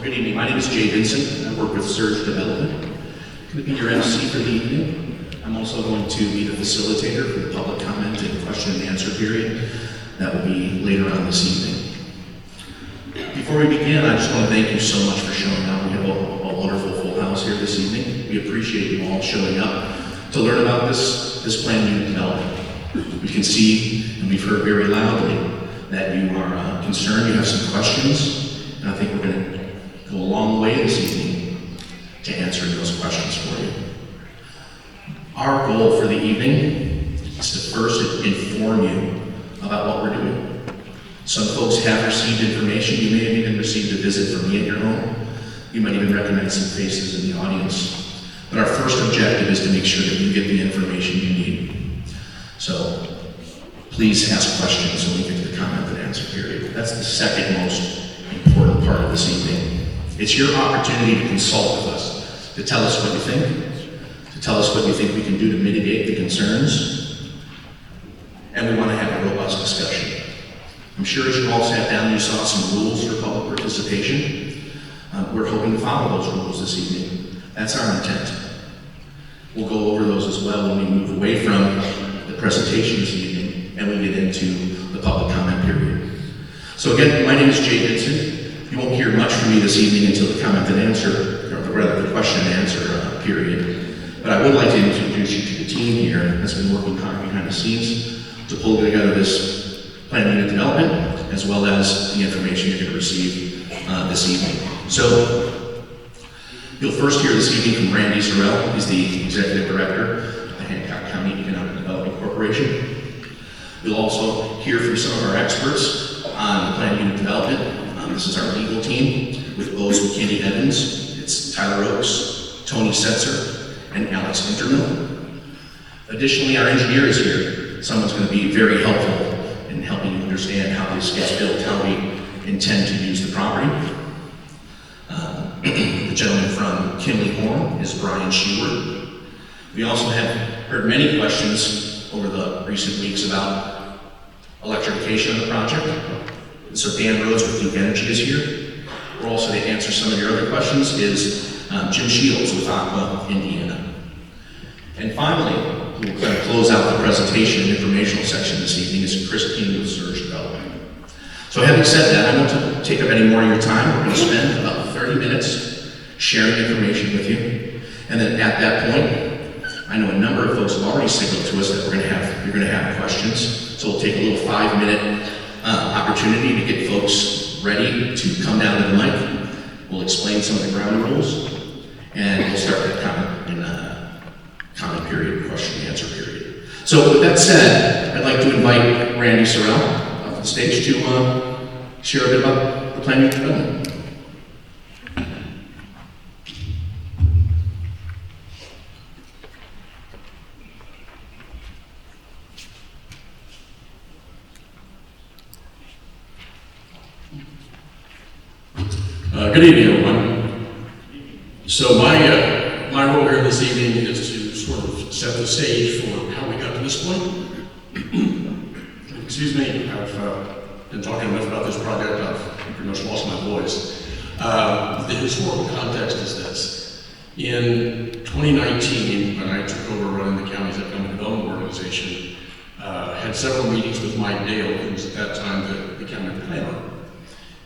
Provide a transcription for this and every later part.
Good evening. My name is Jay Vincent. I work with Surge Development. I'm going to be your MC for the evening. I'm also going to be the facilitator for the public comment and question and answer period. That will be later on this evening. Before we begin, I just want to thank you so much for showing up. We have a wonderful full house here this evening. We appreciate you all showing up to learn about this planned unit development. We can see and we've heard very loudly that you are concerned, you have some questions, and I think we're going to go a long way this evening to answering those questions for you. Our goal for the evening is to first inform you about what we're doing. Some folks have received information. You may have even received a visit from me at your home. You might even recognize some faces in the audience. But our first objective is to make sure that you get the information you need. So please ask questions when we get to the comment and answer period. That's the second most important part of this evening. It's your opportunity to consult with us, to tell us what you think, to tell us what you think we can do to mitigate the concerns, and we want to have a robust discussion. I'm sure as you all sat down, you saw some rules for public participation. We're hoping to follow those rules this evening. That's our intent. We'll go over those as well when we move away from the presentation this evening and we get into the public comment period. So again, my name is Jay Vincent. You won't hear much from me this evening until the comment and answer, or rather the question and answer period. But I would like to introduce you to the team here that's been working hard behind the scenes to pull together this planned unit development, as well as the information you're going to receive this evening. So you'll first hear this evening from Randy Sorrell. He's the Executive Director of the Hancock County Economic Development Corporation. You'll also hear from some of our experts on the planned unit development. This is our legal team with Bose McKinney Evans. It's Tyler Oakes, Tony Setzer, and Alex Intermill. Additionally, our engineer is here. Someone's going to be very helpful in helping you understand how this gets built, how we intend to use the property. The gentleman from Kinley Horn is Brian Sheward. We also have heard many questions over the recent weeks about electrification of the project. So Dan Rhodes with Duke Energy is here. We're also to answer some of your other questions is Jim Shields with Aqua, Indiana. And finally, we'll kind of close out the presentation and informational section this evening is Chris King with Surge Development. So having said that, I won't take up any more of your time. We're going to spend about 30 minutes sharing information with you. And then at that point, I know a number of folks have already signaled to us that you're going to have questions. So we'll take a little 5-minute opportunity to get folks ready to come down to the mic. We'll explain some of the ground rules, and we'll start that comment period, question and answer period. So with that said, I'd like to invite Randy Sorrell up on stage to share a bit about the planned unit development. Good evening, everyone. So my role here this evening is to sort of set the stage for how we got to this point. Excuse me, I've been talking enough about this project, I've pretty much lost my voice. The historical context is this. In 2019, when I took over running the county's economic development organization, had several meetings with Mike Dale, who was at that time the county planner.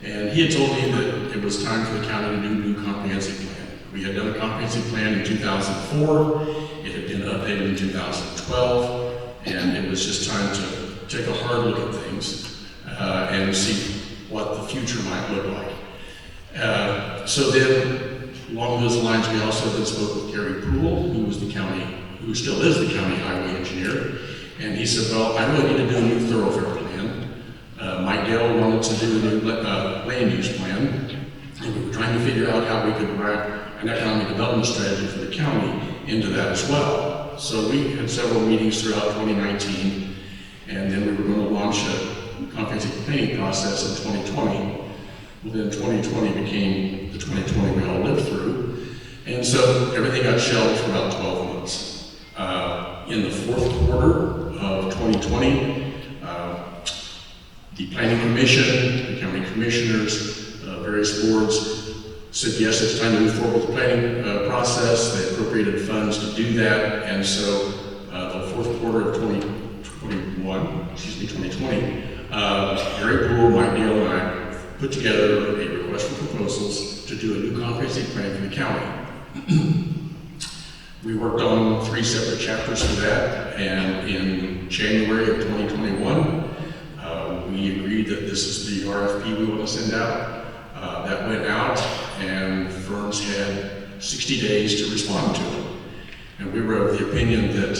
And he had told me that it was time for the county to do a new comprehensive plan. We had done a comprehensive plan in 2004, it had been updated in 2012, and it was just time to take a hard look at things and see what the future might look like. So then, along those lines, we also then spoke with Gary Poole, who still is the county highway engineer, and he said, well, I really need to do a new thoroughfare plan. Mike Dale wanted to do a new land use plan, and we were trying to figure out how we could wrap an economic development strategy for the county into that as well. So we had several meetings throughout 2019, and then we were going to launch a comprehensive planning process in 2020. Well, then 2020 became the 2020 we all lived through, and so everything got shelved for about 12 months. In the fourth quarter of 2020, the Planning Commission, the county commissioners, various boards said, yes, it's time to move forward with the planning process. They appropriated funds to do that, and so the fourth quarter of 2020, Gary Poole, Mike Neal, and I put together a request for proposals to do a new comprehensive plan for the county. We worked on 3 separate chapters for that, and in January of 2021, we agreed that this is the RFP we want to send out. That went out, and firms had 60 days to respond to it. And we were of the opinion that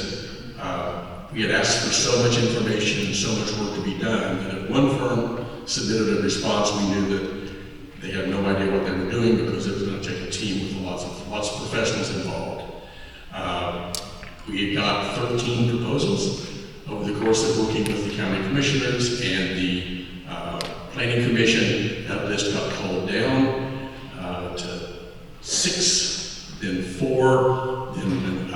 we had asked for so much information and so much work to be done that if one firm submitted a response, we knew that they had no idea what they were doing because it was going to take a team with lots of professionals involved. We got 13 proposals over the course of working with the county commissioners and the planning commission. That list got culled down to 6, then 4, then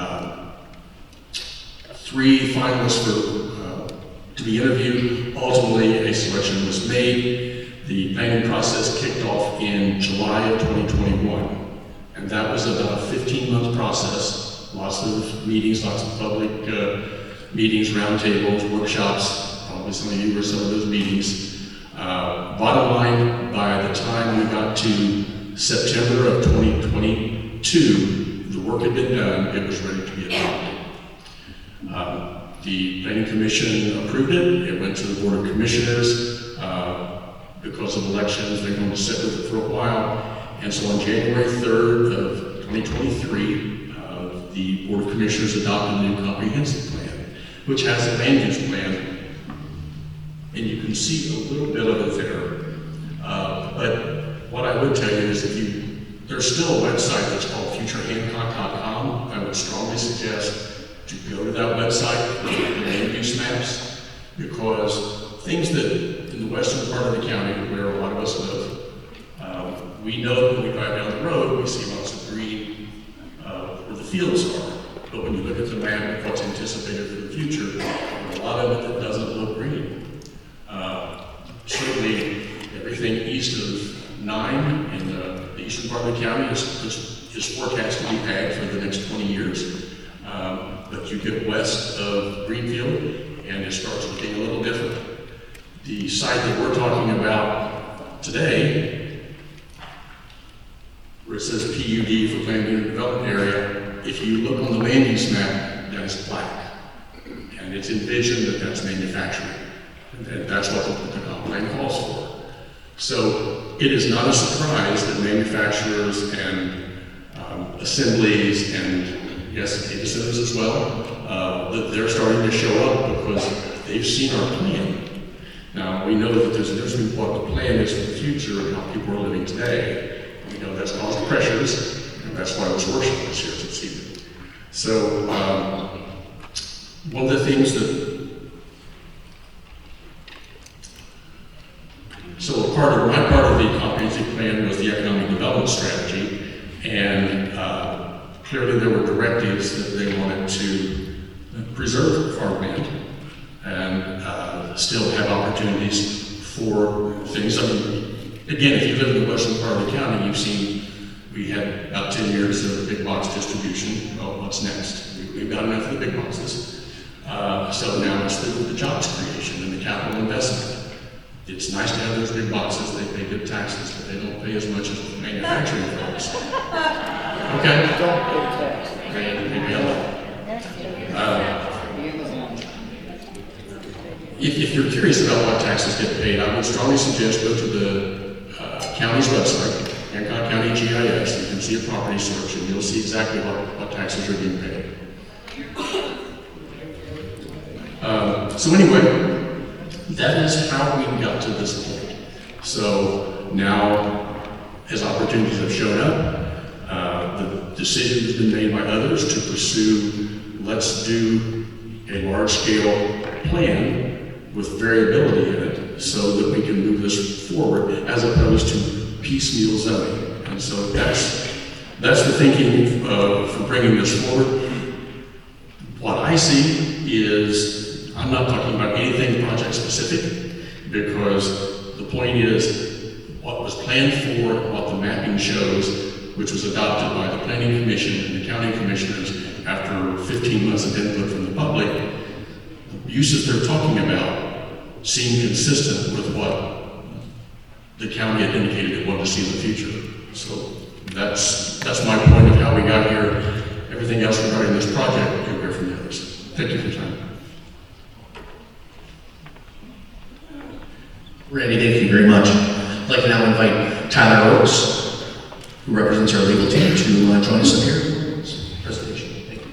3 finalists to be interviewed. Ultimately, a selection was made. The planning process kicked off in July of 2021, and that was about a 15-month process. Lots of meetings, lots of public meetings, roundtables, workshops. Probably some of you were some of those meetings. Bottom line, by the time we got to September of 2022, the work had been done. It was ready to be adopted. The Planning Commission approved it. It went to the Board of Commissioners. Because of elections, they're going to sit with it for a while. And so on January 3rd of 2023, the Board of Commissioners adopted a new comprehensive plan, which has a land use plan. And you can see a little bit of it there. But what I would tell you is there's still a website that's called futurehancock.com. I would strongly suggest to go to that website, look at the land use maps, because things that in the western part of the county, where a lot of us live, we know that when we drive down the road, we see lots of green where the fields are. But when you look at the map of what's anticipated for the future, a lot of it that doesn't look green. Certainly, everything east of 9 in the eastern part of the county is forecast to be ag for the next 20 years. But you get west of Greenfield, and it starts looking a little different. The site that we're talking about today, where it says PUD for Planned Unit Development Area, if you look on the land use map, that is black. And it's envisioned that that's manufacturing. And that's what the comp plan calls for. So it is not a surprise that manufacturers and assemblies and yes, data centers as well, that they're starting to show up because they've seen our plan. Now, we know that there's a difference between what the plan is for the future and how people are living today. We know that's caused pressures, and that's why this workshop is here this evening. So, one of the things that So my part of the comprehensive plan was the economic development strategy, and clearly there were directives that they wanted to preserve farmland and still have opportunities for things. I mean, again, if you live in the western part of the county, you've seen we had about 10 years of big box distribution. Well, what's next? We've got enough of the big boxes. So now it's the jobs creation and the capital investment. It's nice to have those big boxes. They pay good taxes, but they don't pay as much as manufacturing firms. Okay? Don't pay taxes. Maybe a lot. If you're curious about what taxes get paid, I would strongly suggest go to the county's website, Hancock County GIS. You can see a property search, and you'll see exactly what taxes are being paid. So anyway, that is how we got to this point. So now, as opportunities have shown up, the decision has been made by others to pursue, let's do a large-scale plan with variability in it so that we can move this forward as opposed to piecemeal zoning. And so that's the thinking for bringing this forward. What I see is, I'm not talking about anything project specific, because the point is, what was planned for, and what the mapping shows, which was adopted by the Planning Commission and the County Commissioners after 15 months of input from the public. The uses they're talking about seem consistent with what the county had indicated it wanted to see in the future. So that's my point of how we got here. Everything else regarding this project, you'll hear from the others. Thank you for your time. Randy, thank you very much. I'd like to now invite Tyler Oakes, who represents our legal team, to join us up here for this presentation. Thank you.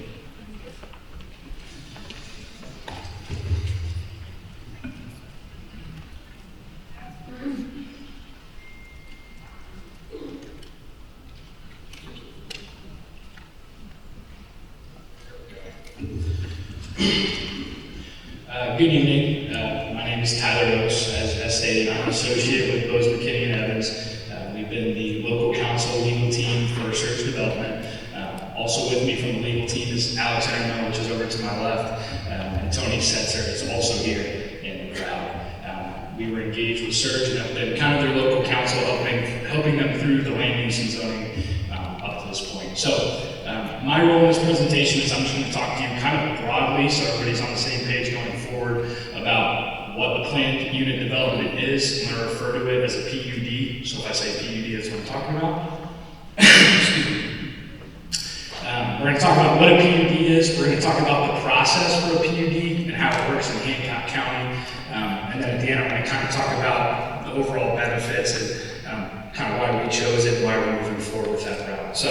Good evening. My name is Tyler Oakes. As stated, I'm an associate with Bose McKinney and Evans. We've been the local counsel legal team for search development. Also with me from the legal team is Alex Enderman, which is over to my left, and Tony Setzer is also here in the crowd. We were engaged with search and have been kind of their local counsel, helping them through the land use and zoning up to this point. So my role in this presentation is I'm just going to talk to you kind of broadly so everybody's on the same page going forward about what the planned unit development is. I'm going to refer to it as a PUD. So if I say PUD, that's what I'm talking about. Excuse me. We're going to talk about what a PUD is. We're going to talk about the process for a PUD and how it works in Hancock County. And then at the end, I'm going to kind of talk about the overall benefits and kind of why we chose it, why we're moving forward with that route. So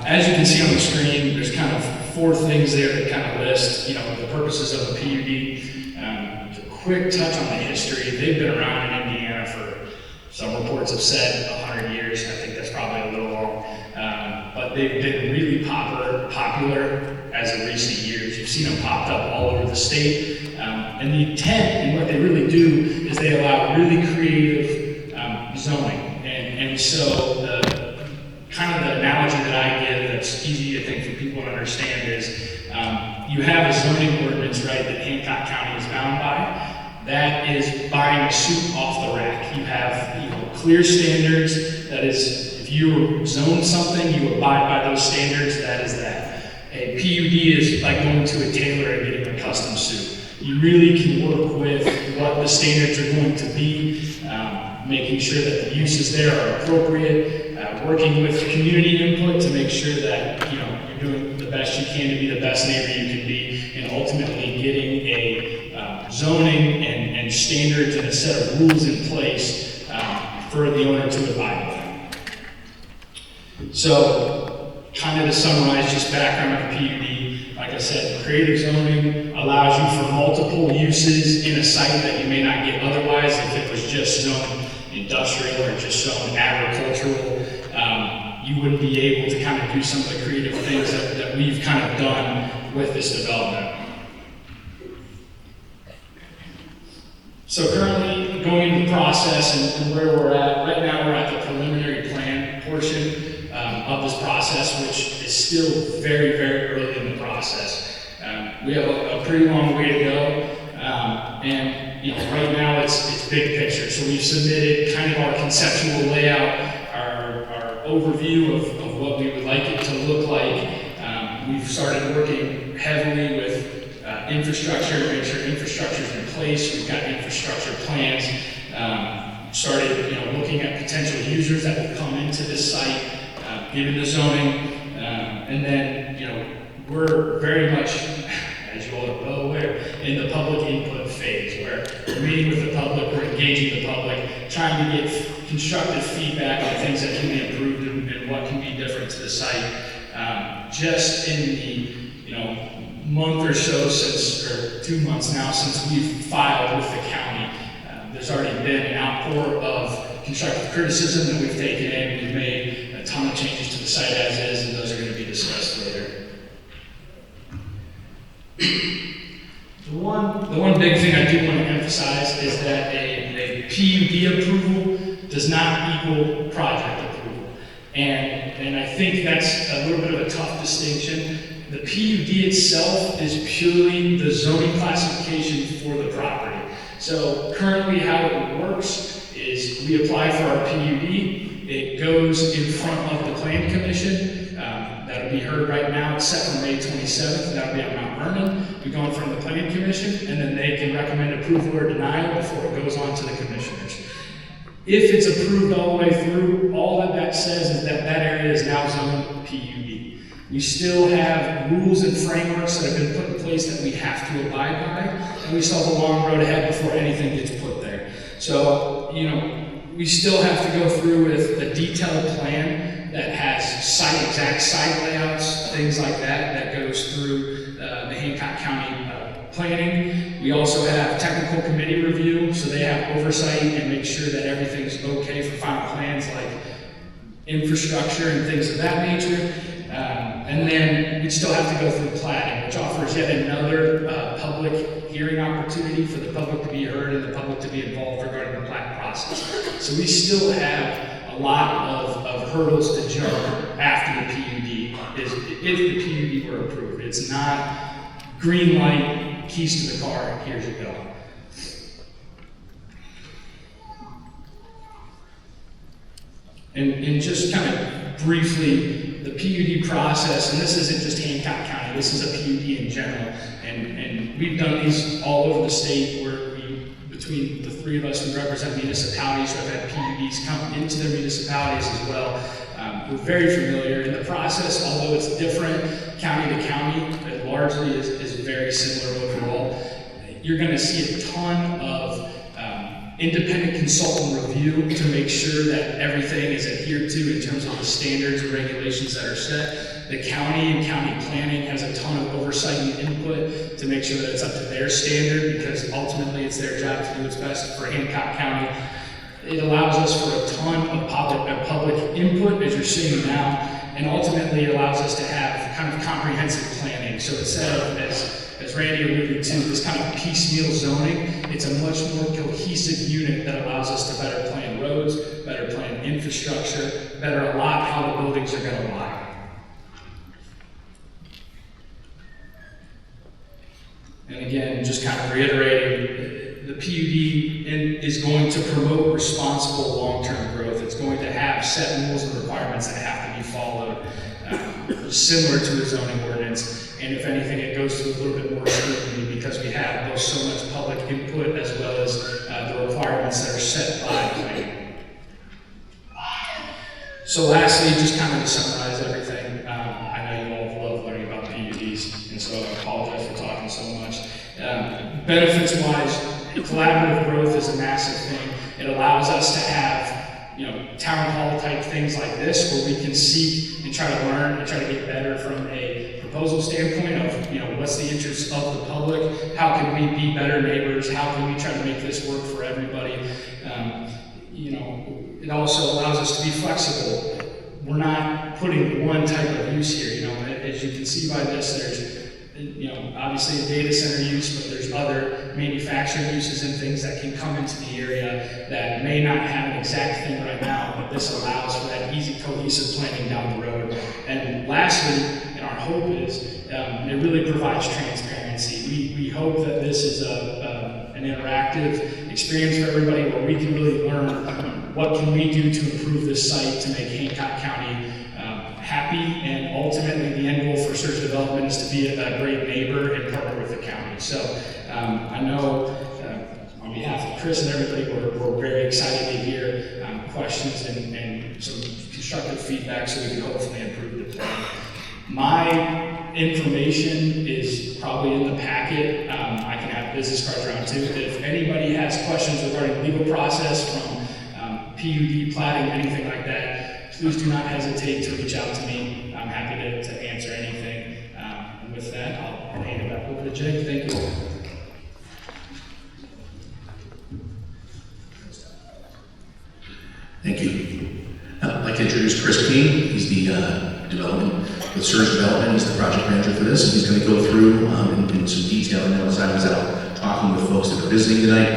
as you can see on the screen, there's kind of 4 things there that kind of list, the purposes of a PUD. A quick touch on the history. They've been around in Indiana for, some reports have said 100 years. I think that's probably a little long. But they've been really popular as of recent years. You've seen them popped up all over the state. And the intent and what they really do is they allow really creative zoning. And so the kind of the analogy that I give that's easy, I think, for people to understand is you have a zoning ordinance, right, that Hancock County is bound by. That is buying a suit off the rack. You have clear standards. That is, if you zone something, you abide by those standards. That is that. A PUD is like going to a tailor and getting a custom suit. You really can work with what the standards are going to be, making sure that the uses there are appropriate, working with community input to make sure that you're doing the best you can to be the best neighbor you can be, and ultimately getting a zoning and standards and a set of rules in place for the owner to abide by. So, kind of to summarize, just background of a PUD, like I said, creative zoning allows you for multiple uses in a site that you may not get otherwise if it was just zoned industrial or just zoned agricultural. You wouldn't be able to kind of do some of the creative things that we've kind of done with this development. So currently, going into the process and where we're at, right now we're at the preliminary plan portion of this process, which is still very, very early in the process. We have a pretty long way to go, and right now it's big picture. So we've submitted kind of our conceptual layout, our overview of what we would like it to look like. We've started working heavily with infrastructure, make sure infrastructure is in place. We've got infrastructure plans. Started, looking at potential users that will come into this site, given the zoning, and then, we're very much, as you all are well aware, in the public input phase, where we're meeting with the public, we're engaging the public, trying to get constructive feedback on things that can be improved and what can be different to the site. Just in the, month or so since, or 2 months now since we've filed with the county, there's already been an outpour of constructive criticism that we've taken in. We've made a ton of changes to the site as is, and those are going to be discussed later. The one big thing I do want to emphasize is that a PUD approval does not equal project approval. And I think that's a little bit of a tough distinction. The PUD itself is purely the zoning classification for the property. So currently how it works is we apply for our PUD, it goes in front of the Plan Commission. That'll be heard right now, it's set for May 27th, that'll be at Mount Vernon. We go in front of the Plan Commission, and then they can recommend approval or denial before it goes on to the commissioners. If it's approved all the way through, all that says is that that area is now zoned PUD. We still have rules and frameworks that have been put in place that we have to abide by, and we still have a long road ahead before anything gets put there. So, we still have to go through with a detailed plan that has exact site layouts, things like that goes through the Hancock County planning. We also have technical committee review, so they have oversight and make sure that everything's okay for final plans like infrastructure and things of that nature. And then we still have to go through platting, which offers yet another public hearing opportunity for the public to be heard and the public to be involved regarding the plat process. So we still have a lot of hurdles to jump after the PUD, if the PUD were approved. It's not green light, keys to the car, here's you go. And just kind of briefly, the PUD process, and this isn't just Hancock County, this is a PUD in general, and we've done these all over the state where between the three of us, we represent municipalities who have had PUDs come into their municipalities as well. We're very familiar in the process, although it's different county to county, it largely is very similar overall. You're going to see a ton of independent consultant review to make sure that everything is adhered to in terms of the standards and regulations that are set. The county and county planning has a ton of oversight and input to make sure that it's up to their standard, because ultimately it's their job to do what's best for Hancock County. It allows us for a ton of public input, as you're seeing now, and ultimately it allows us to have kind of comprehensive planning. So instead of, as Randy alluded to, this kind of piecemeal zoning, it's a much more cohesive unit that allows us to better plan roads, better plan infrastructure, better allot how the buildings are going to lie. And again, just kind of reiterating, the PUD is going to promote responsible long-term growth. It's going to have set rules and requirements that have to be followed, similar to the zoning ordinance. And if anything, it goes through a little bit more scrutiny because we have both so much public input as well as the requirements that are set by planning. So lastly, just kind of to summarize everything, I know you all love learning about PUDs, and so I apologize for talking so much. Benefits-wise, collaborative growth is a massive thing. It allows us to have town hall type things like this where we can seek and try to learn and try to get better from a proposal standpoint of what's the interest of the public, how can we be better neighbors, how can we try to make this work for everybody. It also allows us to be flexible. We're not putting one type of use here. As you can see by this, there's obviously a data center use, but there's other manufacturing uses and things that can come into the area that may not have an exact thing right now, but this allows for that easy, cohesive planning down the road. And lastly, and our hope is, it really provides transparency. We hope that this is an interactive experience for everybody where we can really learn what can we do to improve this site to make Hancock County happy, and ultimately the end goal for search development is to be a great neighbor and partner with the county. So I know on behalf of Chris and everybody, we're very excited to hear questions and some constructive feedback so we can hopefully improve the plan. My information is probably in the packet. I can have business cards around too. If anybody has questions regarding legal process from PUD, platting, anything like that, please do not hesitate to reach out to me. I'm happy to answer anything. And with that, I'll hand it back over to Jake. Thank you. Thank you. I'd like to introduce Chris King. He's the with Surge Development. He's the project manager for this, and he's going to go through in some detail. I know as I was out talking with folks that are visiting tonight,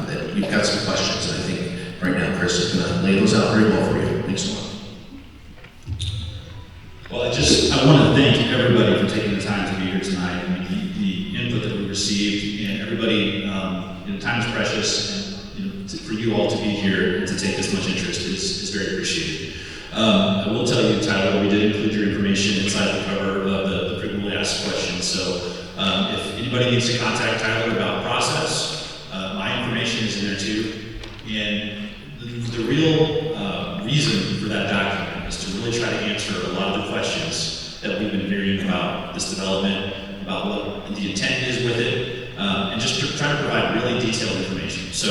that you've got some questions, and I think right now Chris is going to lay those out very well for you. Thanks so much. Well, I want to thank everybody for taking the time to be here tonight. I mean, the input that we received, and everybody, time is precious, and for you all to be here and to take this much interest is very appreciated. I will tell you, Tyler, we did include your information inside the cover of the frequently asked questions. So if anybody needs to contact Tyler about process, my information is in there too. And the real reason for that document is to really try to answer a lot of the questions that we've been hearing about this development, about what the intent is with it, and just to try to provide really detailed information. So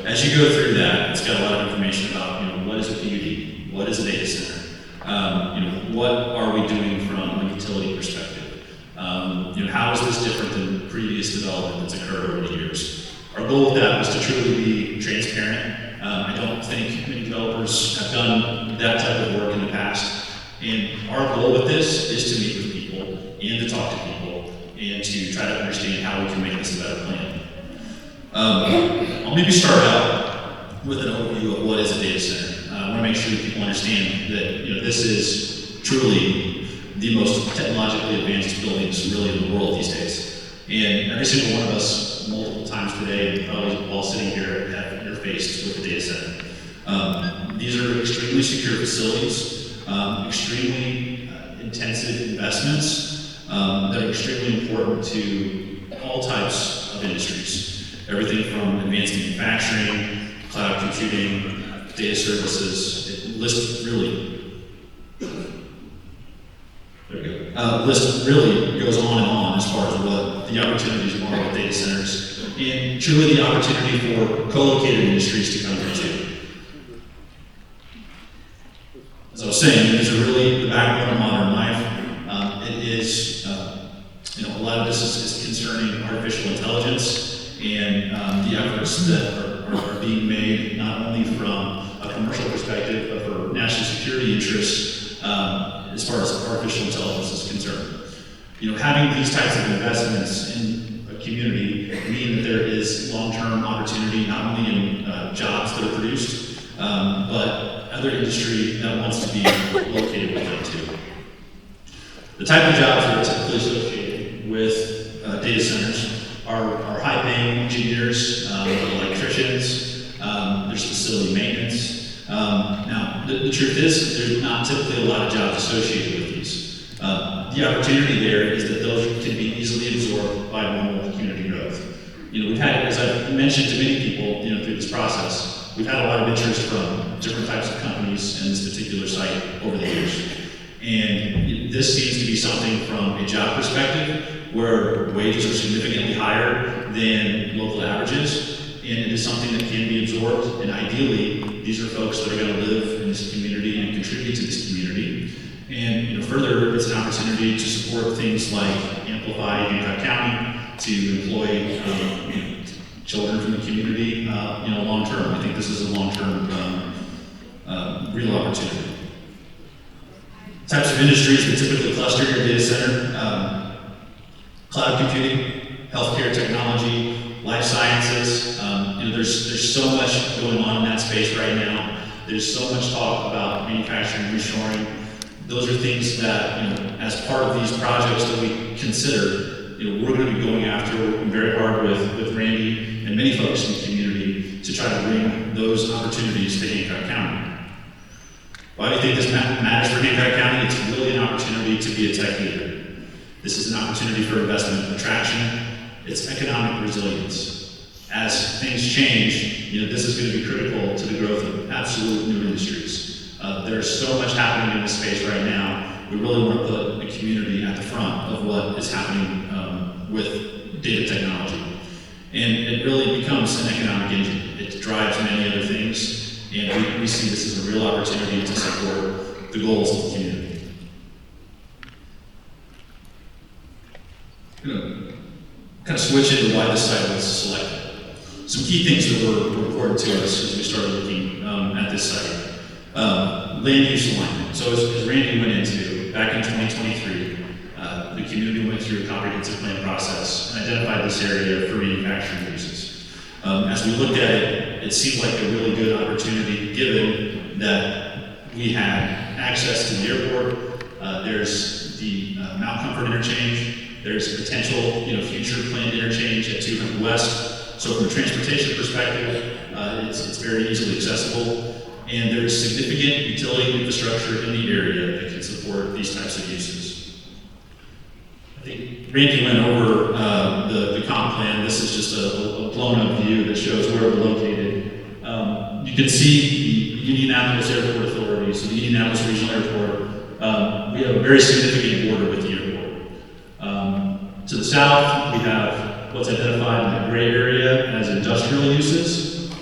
as you go through that, it's got a lot of information about, what is a PUD, what is a data center, what are we doing from a utility perspective, how is this different than previous development that's occurred over the years. Our goal with that was to truly be transparent. I don't think many developers have done that type of work in the past. And our goal with this is to meet with people and to talk to people and to try to understand how we can make this a better plan. I'll maybe start out with an overview of what is a data center. I want to make sure that people understand that this is truly the most technologically advanced buildings really in the world these days. And every single one of us, multiple times today, probably while sitting here, have interfaced with the data center. These are extremely secure facilities, extremely intensive investments that are extremely important to all types of industries. Everything from advanced manufacturing, cloud computing, data services, list really goes on as far as what the opportunities are with data centers, and truly the opportunity for co-located industries to come here too. As I was saying, these are really the backbone of modern life. It is, a lot of this is concerning artificial intelligence and the efforts that are being made not only from a commercial perspective, but for national security interests as far as artificial intelligence is concerned. Having these types of investments in a community mean that there is long-term opportunity not only in jobs that are produced, but other industry that wants to be located within too. The type of jobs that are typically associated with data centers are high-paying engineers, electricians, there's facility maintenance. Now, the truth is, there's not typically a lot of jobs associated with these. The opportunity there is that those can be easily absorbed by normal community growth. We've had, as I've mentioned to many people, through this process, we've had a lot of interest from different types of companies in this particular site over the years. And this seems to be something from a job perspective where wages are significantly higher than local averages, and it is something that can be absorbed. And ideally, these are folks that are going to live in this community and contribute to this community. And further, it's an opportunity to support things like Amplify Hancock County, to employ children from the community, long term. I think this is a long-term real opportunity. Types of industries that typically cluster in your data center: cloud computing, healthcare technology, life sciences. There's so much going on in that space right now. There's so much talk about manufacturing, reshoring. Those are things that, as part of these projects that we consider, we're going to be going after, working very hard with Randy and many folks in the community to try to bring those opportunities to Hancock County. Why do you think this matters for Hancock County? It's really an opportunity to be a tech leader. This is an opportunity for investment attraction. It's economic resilience. As things change, this is going to be critical to the growth of absolute new industries. There's so much happening in this space right now. We really want to put the community at the front of what is happening with data technology. And it really becomes an economic engine. It drives many other things, and we see this as a real opportunity to support the goals of the community. Kind of switch into why this site was selected. Some key things that were important to us as we started looking at this site. Land use alignment. So as Randy went into, back in 2023, the community went through a comprehensive plan process and identified this area for manufacturing uses. As we looked at it, it seemed like a really good opportunity given that we had access to the airport, there's the Mount Comfort interchange, there's potential future planned interchange at 200 West. So from a transportation perspective, it's very easily accessible, and there is significant utility infrastructure in the area that can support these types of uses. I think Randy went over the comp plan. This is just a blown-up view that shows where we're located. You can see the Indianapolis Airport Authority, so the Indianapolis Regional Airport. We have a very significant border with the airport. To the south, we have what's identified in the gray area as industrial uses.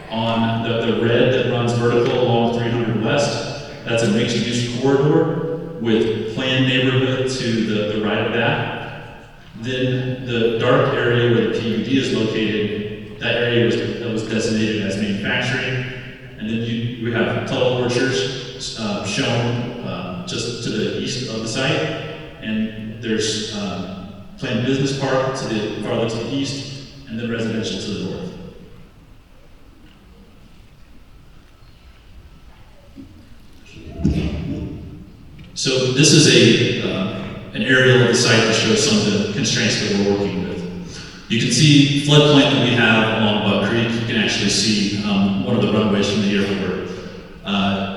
On the red that runs vertical along 300 West, that's a mixed-use corridor with planned neighborhood to the right of that. Then the dark area where the PUD is located, that area was designated as manufacturing. And then you have Tuttle Orchards shown just to the east of the site. And there's planned business park farther to the east, and then residential to the north. So this is an aerial of the site that shows some of the constraints that we're working with. You can see floodplain that we have along Buck Creek. You can actually see one of the runways from the airport.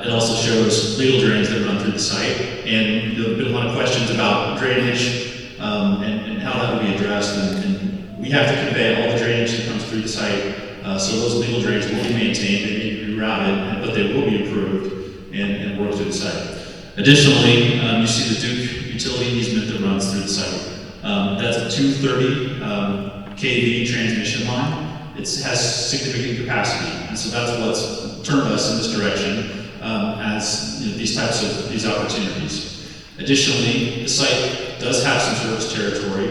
It also shows legal drains that run through the site, and there have been a lot of questions about drainage and how that will be addressed. And we have to convey all the drainage that comes through the site, so those legal drains will be maintained, they may be rerouted, but they will be improved and work through the site. Additionally, you see the Duke utility easement that runs through the site. That's a 230 kV transmission line. It has significant capacity, and so that's what's turned us in this direction as these types of opportunities. Additionally, the site does have some service territory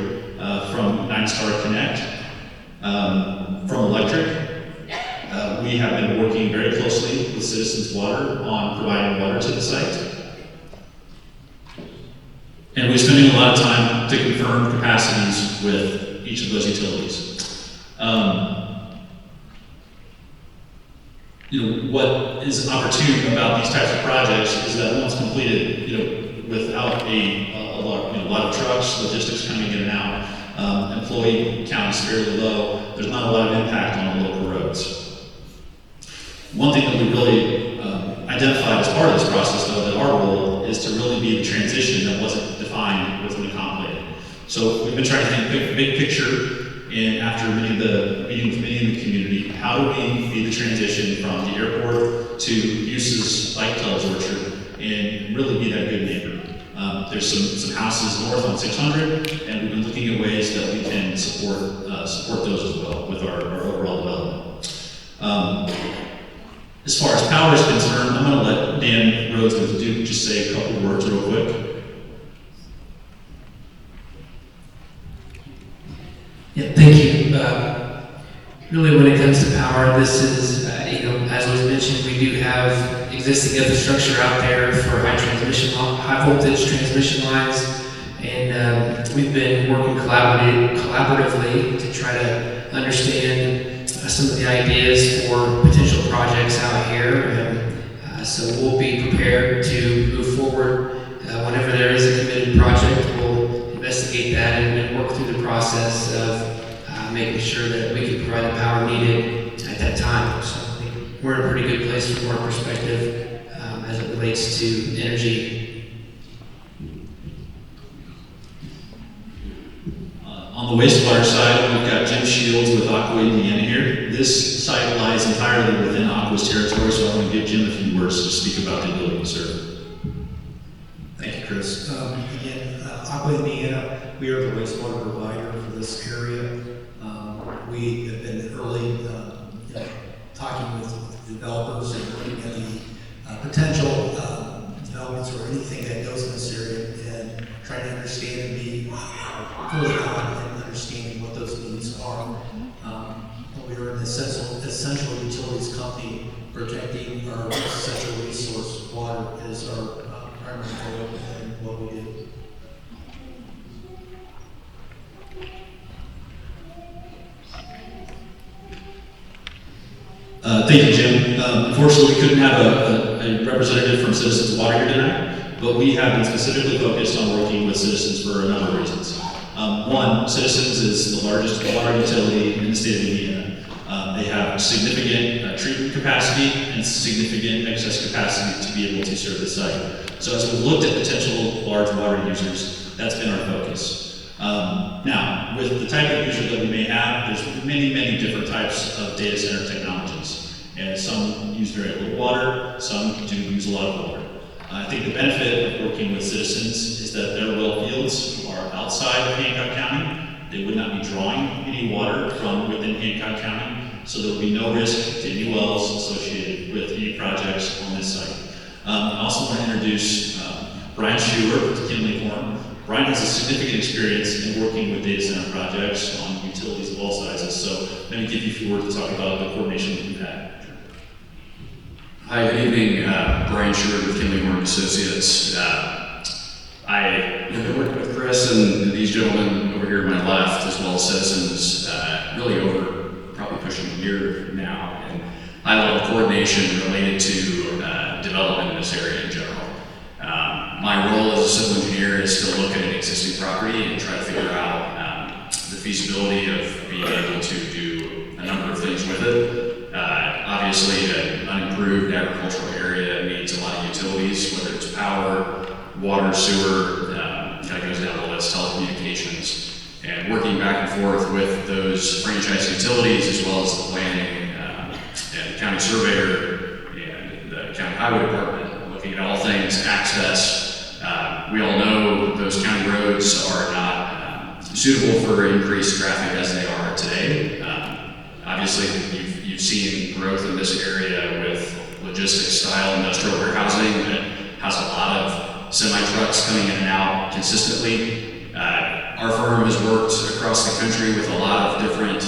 from 9-Star Connect, from electric. We have been working very closely with Citizens Water on providing water to the site. And we're spending a lot of time to confirm capacities with each of those utilities. What is opportune about these types of projects is that once completed, without a lot of trucks, logistics coming in and out, employee count is fairly low. There's not a lot of impact on the local roads. One thing that we really identified as part of this process, though, that our role is to really be the transition that wasn't defined within the comp plan. So we've been trying to think big picture, and after meeting with many in the community, how do we be the transition from the airport to uses like Tull's Orchard and really be that good neighbor? There's some houses north on 600, and we've been looking at ways that we can support those as well with our overall development. As far as power is concerned, I'm going to let Dan Rhodes with Duke just say a couple words real quick. Yeah, thank you. Really, when it comes to power, this is, as was mentioned, we do have existing infrastructure out there for high voltage transmission lines, and we've been working collaboratively to try to understand some of the ideas for potential projects out here. So we'll be prepared to move forward whenever there is a committed project. We'll investigate that and work through the process of making sure that we can provide the power needed at that time. So I think we're in a pretty good place from our perspective as it relates to energy. On the wastewater side, we've got Jim Shields with Aqua Indiana here. This site lies entirely within Aqua's territory, so I'm going to give Jim a few words to speak about the ability to serve. Thank you, Chris. Again, Aqua Indiana, we are the wastewater provider for this area. We have been early talking with developers and looking at the potential developments or anything that goes in this area and trying to understand and be fully on and understanding what those needs are. We are an essential utilities company protecting our essential resource. Water is our primary goal and what we do. Thank you, Jim. Unfortunately, we couldn't have a representative from Citizens Water here tonight, but we have been specifically focused on working with citizens for a number of reasons. One, Citizens is the largest water utility in the state of Indiana. They have significant treatment capacity and significant excess capacity to be able to serve the site. So as we've looked at potential large water users, that's been our focus. Now, with the type of user that we may have, there's many, many different types of data center technologies. And some use very little water, some do use a lot of water. I think the benefit of working with Citizens is that their well fields are outside of Hancock County. They would not be drawing any water from within Hancock County, so there will be no risk to any wells associated with any projects on this site. I also want to introduce Brian Schuler with Kinley-Horn. Brian has a significant experience in working with data center projects on utilities of all sizes, so let me give you a few words to talk about the coordination that we've had. Hi, good evening. Brian Schuler with Kinley-Horn Associates. I have been working with Chris and these gentlemen over here to my left, as well as Citizens, really over probably pushing a year now, and high-level coordination related to development in this area in general. My role as a civil engineer is to look at an existing property and try to figure out the feasibility of being able to do a number of things with it. Obviously, an unimproved agricultural area needs a lot of utilities, whether it's power, water, sewer, kind of goes down the list, telecommunications, and working back and forth with those franchise utilities as well as the planning and county surveyor and the county highway department, looking at all things access. We all know those county roads are not suitable for increased traffic as they are today. Obviously, you've seen growth in this area with logistics-style industrial warehousing that has a lot of semi-trucks coming in and out consistently. Our firm has worked across the country with a lot of different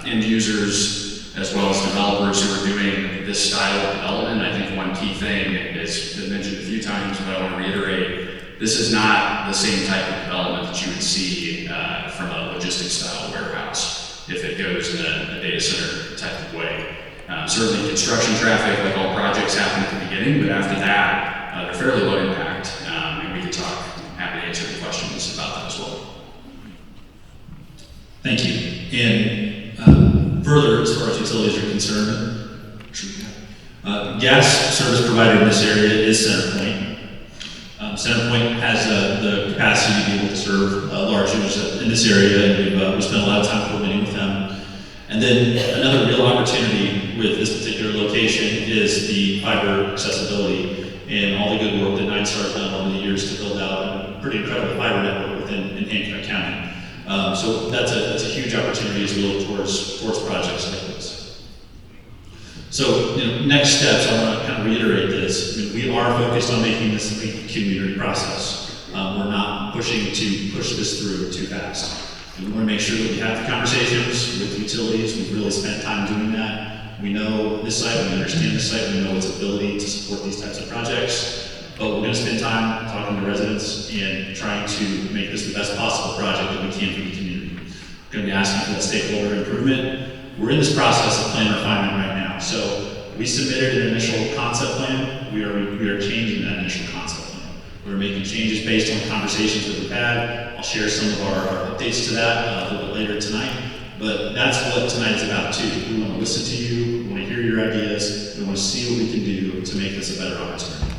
end users as well as developers who are doing this style of development. I think one key thing has been mentioned a few times, but I want to reiterate, this is not the same type of development that you would see from a logistics-style warehouse if it goes in a data center type of way. Certainly construction traffic, like all projects, happen at the beginning, but after that, they're fairly low impact, and we can talk. I'm happy to answer any questions about that as well. Thank you. And further, as far as utilities are concerned, gas service provider in this area is CenterPoint. CenterPoint has the capacity to be able to serve large users in this area, and we've spent a lot of time coordinating with them. And then another real opportunity with this particular location is the fiber accessibility and all the good work that Nine Star's done over the years to build out a pretty incredible fiber network within Hancock County. So that's a huge opportunity as we look towards projects like this. So, next steps, I want to kind of reiterate this. We are focused on making this a community process. We're not pushing to push this through too fast. We want to make sure that we have the conversations with utilities. We've really spent time doing that. We know this site, we understand this site, we know its ability to support these types of projects. But we're going to spend time talking to residents and trying to make this the best possible project that we can for the community. We're going to be asking for that stakeholder improvement. We're in this process of plan refinement right now. So we submitted an initial concept plan. We are changing that initial concept plan. We're making changes based on conversations that we've had. I'll share some of our updates to that a little bit later tonight. But that's what tonight is about too. We want to listen to you. We want to hear your ideas. We want to see what we can do to make this a better opportunity.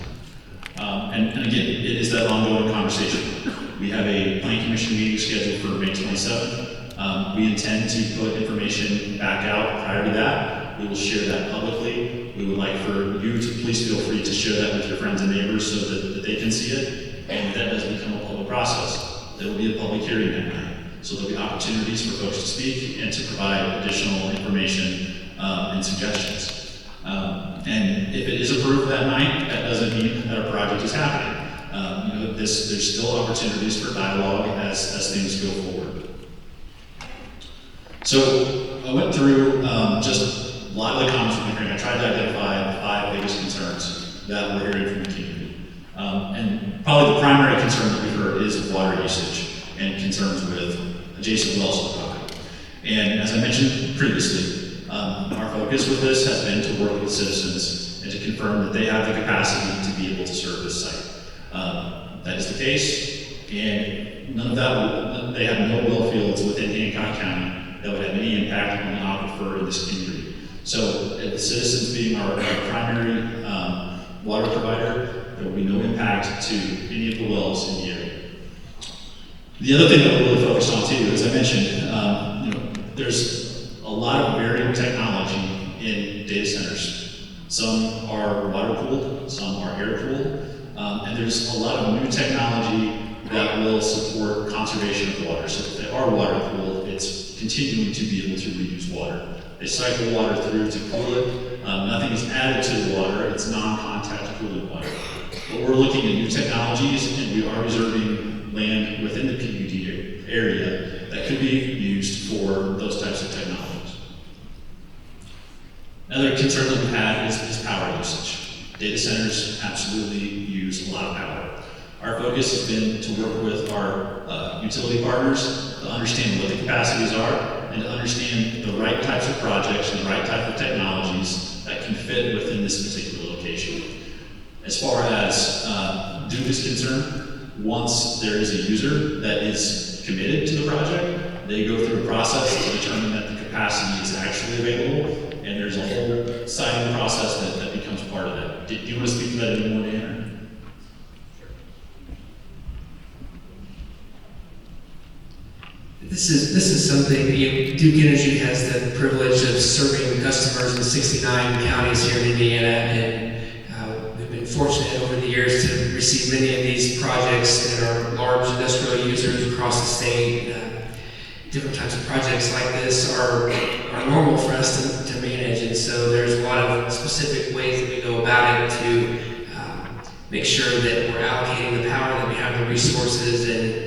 And again, it is that ongoing conversation. We have a planning commission meeting scheduled for May 27th. We intend to put information back out prior to that. We will share that publicly. We would like for you to please feel free to share that with your friends and neighbors so that they can see it. And that does become a public process. There will be a public hearing that night. So there'll be opportunities for folks to speak and to provide additional information and suggestions. And if it is approved that night, that doesn't mean that our project is happening. There's still opportunities for dialogue as things go forward. So I went through just a lot of the comments we've been hearing. I tried to identify the 5 biggest concerns that we're hearing from the community. And probably the primary concern that we've heard is water usage and concerns with adjacent wells to the property. And as I mentioned previously, our focus with this has been to work with citizens and to confirm that they have the capacity to be able to serve this site. That is the case. And none of that, they have no well fields within Hancock County that would have any impact on the aquifer in this community. So, the citizens being our primary water provider, there will be no impact to any of the wells in the area. The other thing that we're really focused on too, as I mentioned, there's a lot of varying technology in data centers. Some are water cooled, some are air cooled, and there's a lot of new technology that will support conservation of water. So if they are water cooled, it's continuing to be able to reuse water. They cycle water through to cool it. Nothing is added to the water. It's non-contact cooled water. But we're looking at new technologies, and we are reserving land within the PUD area that could be used for those types of technologies. Another concern that we've had is power usage. Data centers absolutely use a lot of power. Our focus has been to work with our utility partners to understand what the capacities are and to understand the right types of projects and the right type of technologies that can fit within this particular location. As far as Duke is concerned, once there is a user that is committed to the project, they go through a process to determine that the capacity is actually available, and there's a whole signing process that becomes part of that. Do you want to speak to that anymore, Dan? This is something, Duke Energy has the privilege of serving customers in 69 counties here in Indiana, and we've been fortunate over the years to receive many of these projects that are large industrial users across the state. Different types of projects like this are normal for us to manage, and so there's a lot of specific ways that we go about it to make sure that we're allocating the power, that we have the resources, and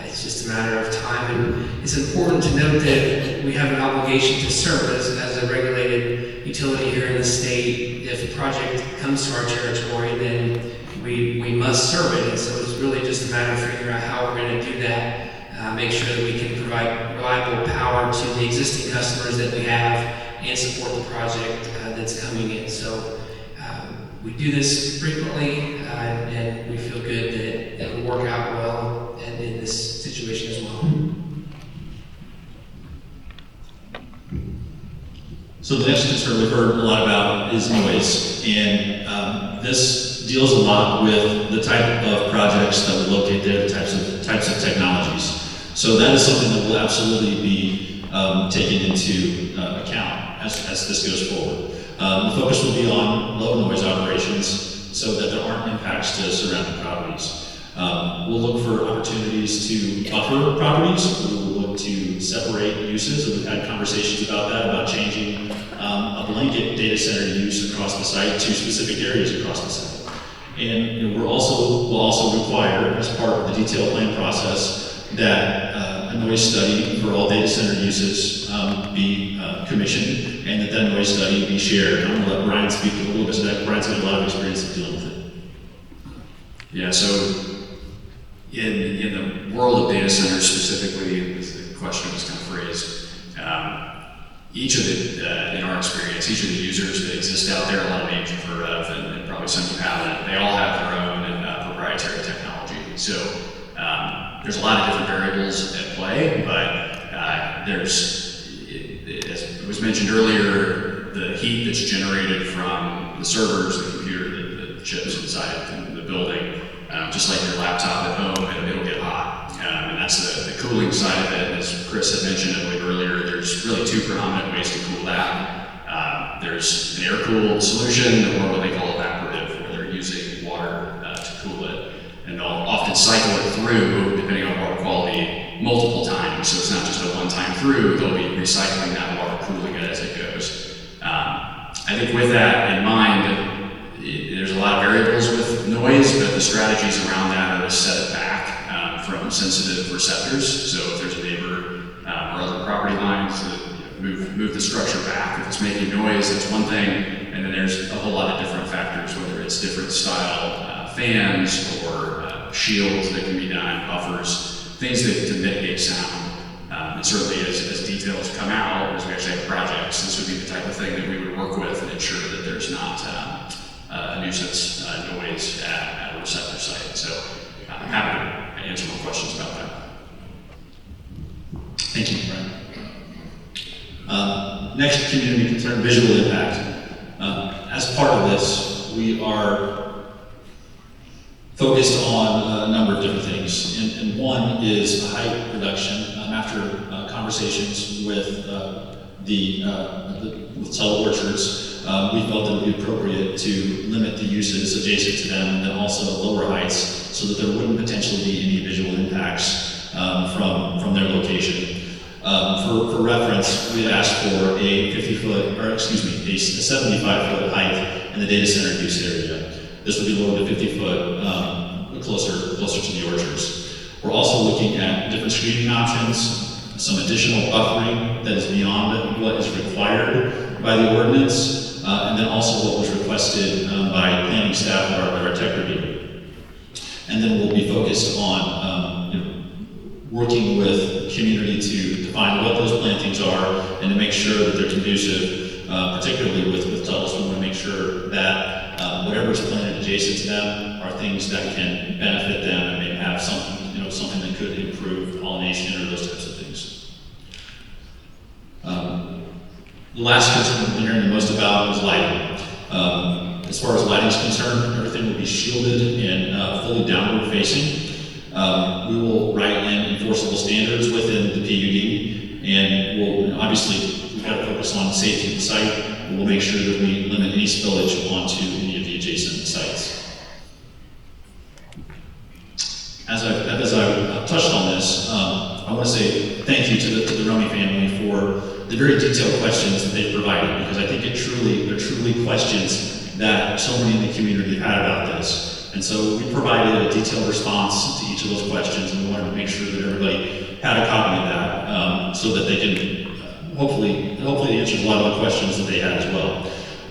it's just a matter of time. And it's important to note that we have an obligation to serve as a regulated utility here in the state. If a project comes to our territory, then we must serve it. And so it's really just a matter of figuring out how we're going to do that. Make sure that we can provide reliable power to the existing customers that we have and support the project that's coming in. So we do this frequently, and we feel good that it will work out well in this situation as well. So the next concern we've heard a lot about is noise, and this deals a lot with the type of projects that we locate there, the types of technologies. So that is something that will absolutely be taken into account as this goes forward. The focus will be on low noise operations so that there aren't impacts to surrounding properties. We'll look for opportunities to buffer properties. We will look to separate uses, and we've had conversations about that, about changing a blanket data center use across the site to specific areas across the site. And we'll also require, as part of the detailed plan process, that a noise study for all data center uses be commissioned, and that noise study be shared. I'm going to let Brian speak a little bit to that. Brian's got a lot of experience in dealing with it. Yeah, so in the world of data centers specifically, as the question was kind of phrased, each of the, in our experience, each of the users that exist out there, a lot of names you've heard of, and probably some you haven't, they all have their own proprietary technology. So there's a lot of different variables at play, but as it was mentioned earlier, the heat that's generated from the servers, the computer, the chips inside the building, just like your laptop at home, it'll get hot. And that's the cooling side of it. As Chris had mentioned, I believe earlier, there's really two predominant ways to cool that. There's an air-cooled solution, or what they call evaporative, where they're using water to cool it. And they'll often cycle it through, depending on water quality, multiple times. So it's not just a one-time through, they'll be recycling that water, cooling it as it goes. I think with that in mind, there's a lot of variables with noise, but the strategies around that are to set it back from sensitive receptors. So if there's a neighbor or other property lines, move the structure back. If it's making noise, that's one thing. And then there's a whole lot of different factors, whether it's different style fans or shields that can be done, buffers, things that to mitigate sound. And certainly as details come out, as we actually have projects, this would be the type of thing that we would work with and ensure that there's not a nuisance noise at a receptor site. So I'm happy to answer more questions. Thank you, Brian. Next, community concern, visual impact. As part of this, we are focused on a number of different things. And one is height reduction. After conversations with with Tuttle Orchards, we felt it would be appropriate to limit the uses adjacent to them and then also lower heights so that there wouldn't potentially be any visual impacts from their location. For reference, we had asked for a 75-foot height in the data center use area. This would be lowered to 50-foot, closer to the orchards. We're also looking at different screening options, some additional buffering that is beyond what is required by the ordinance, and then also what was requested by planning staff or our tech review. And then we'll be focused on working with community to define what those plantings are and to make sure that they're conducive, particularly with Tuttles. We want to make sure that whatever is planted adjacent to them are things that can benefit them and maybe have something that could improve pollination or those types of things. The last concern we've been hearing the most about is lighting. As far as lighting is concerned, everything will be shielded and fully downward facing. We will write in enforceable standards within the PUD, and we'll obviously we've got to focus on safety of the site. And we'll make sure that we limit any spillage onto any of the adjacent sites. As I've touched on this, I want to say thank you to the Rummy family for the very detailed questions that they've provided, because I think they're truly questions that so many in the community have had about this. And so we provided a detailed response to each of those questions, and we wanted to make sure that everybody had a copy of that, so that they can hopefully answer a lot of the questions that they had as well.